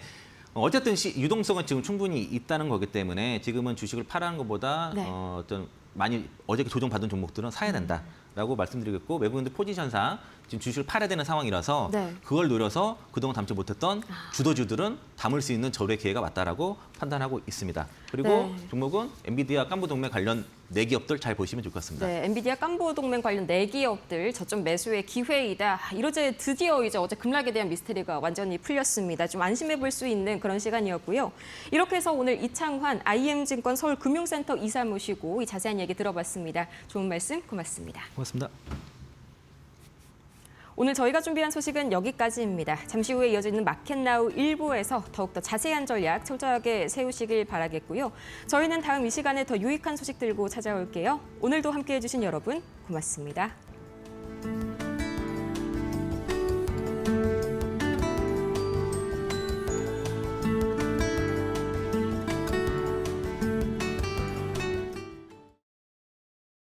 어쨌든 유동성은 지금 충분히 있다는 거기 때문에 지금은 주식을 팔아는 것보다 네. 어떤 많이 어저께 조정받은 종목들은 사야 된다라고 말씀드리겠고 외국인들 포지션상 지금 주식을 팔아야 되는 상황이라서 네. 그걸 노려서 그동안 담지 못했던 주도주들은 담을 수 있는 절의 기회가 왔다라고 판단하고 있습니다. 그리고 네. 종목은 엔비디아 깜부 동맹 관련 4기업들 잘 보시면 좋을 것 같습니다. 네, 엔비디아 깜보 동맹 관련 4기업들 저점 매수의 기회이다. 이제 드디어 어제 급락에 대한 미스테리가 완전히 풀렸습니다. 좀 안심해 볼 수 있는 그런 시간이었고요. 이렇게 해서 오늘 이창환 IM증권 서울금융센터 이사 모시고 이 자세한 얘기 들어봤습니다. 좋은 말씀 고맙습니다. 고맙습니다. 오늘 저희가 준비한 소식은 여기까지입니다. 잠시 후에 이어지는 마켓나우 1부에서 더욱더 자세한 전략 철저하게 세우시길 바라겠고요. 저희는 다음 이 시간에 더 유익한 소식 들고 찾아올게요. 오늘도 함께해 주신 여러분 고맙습니다.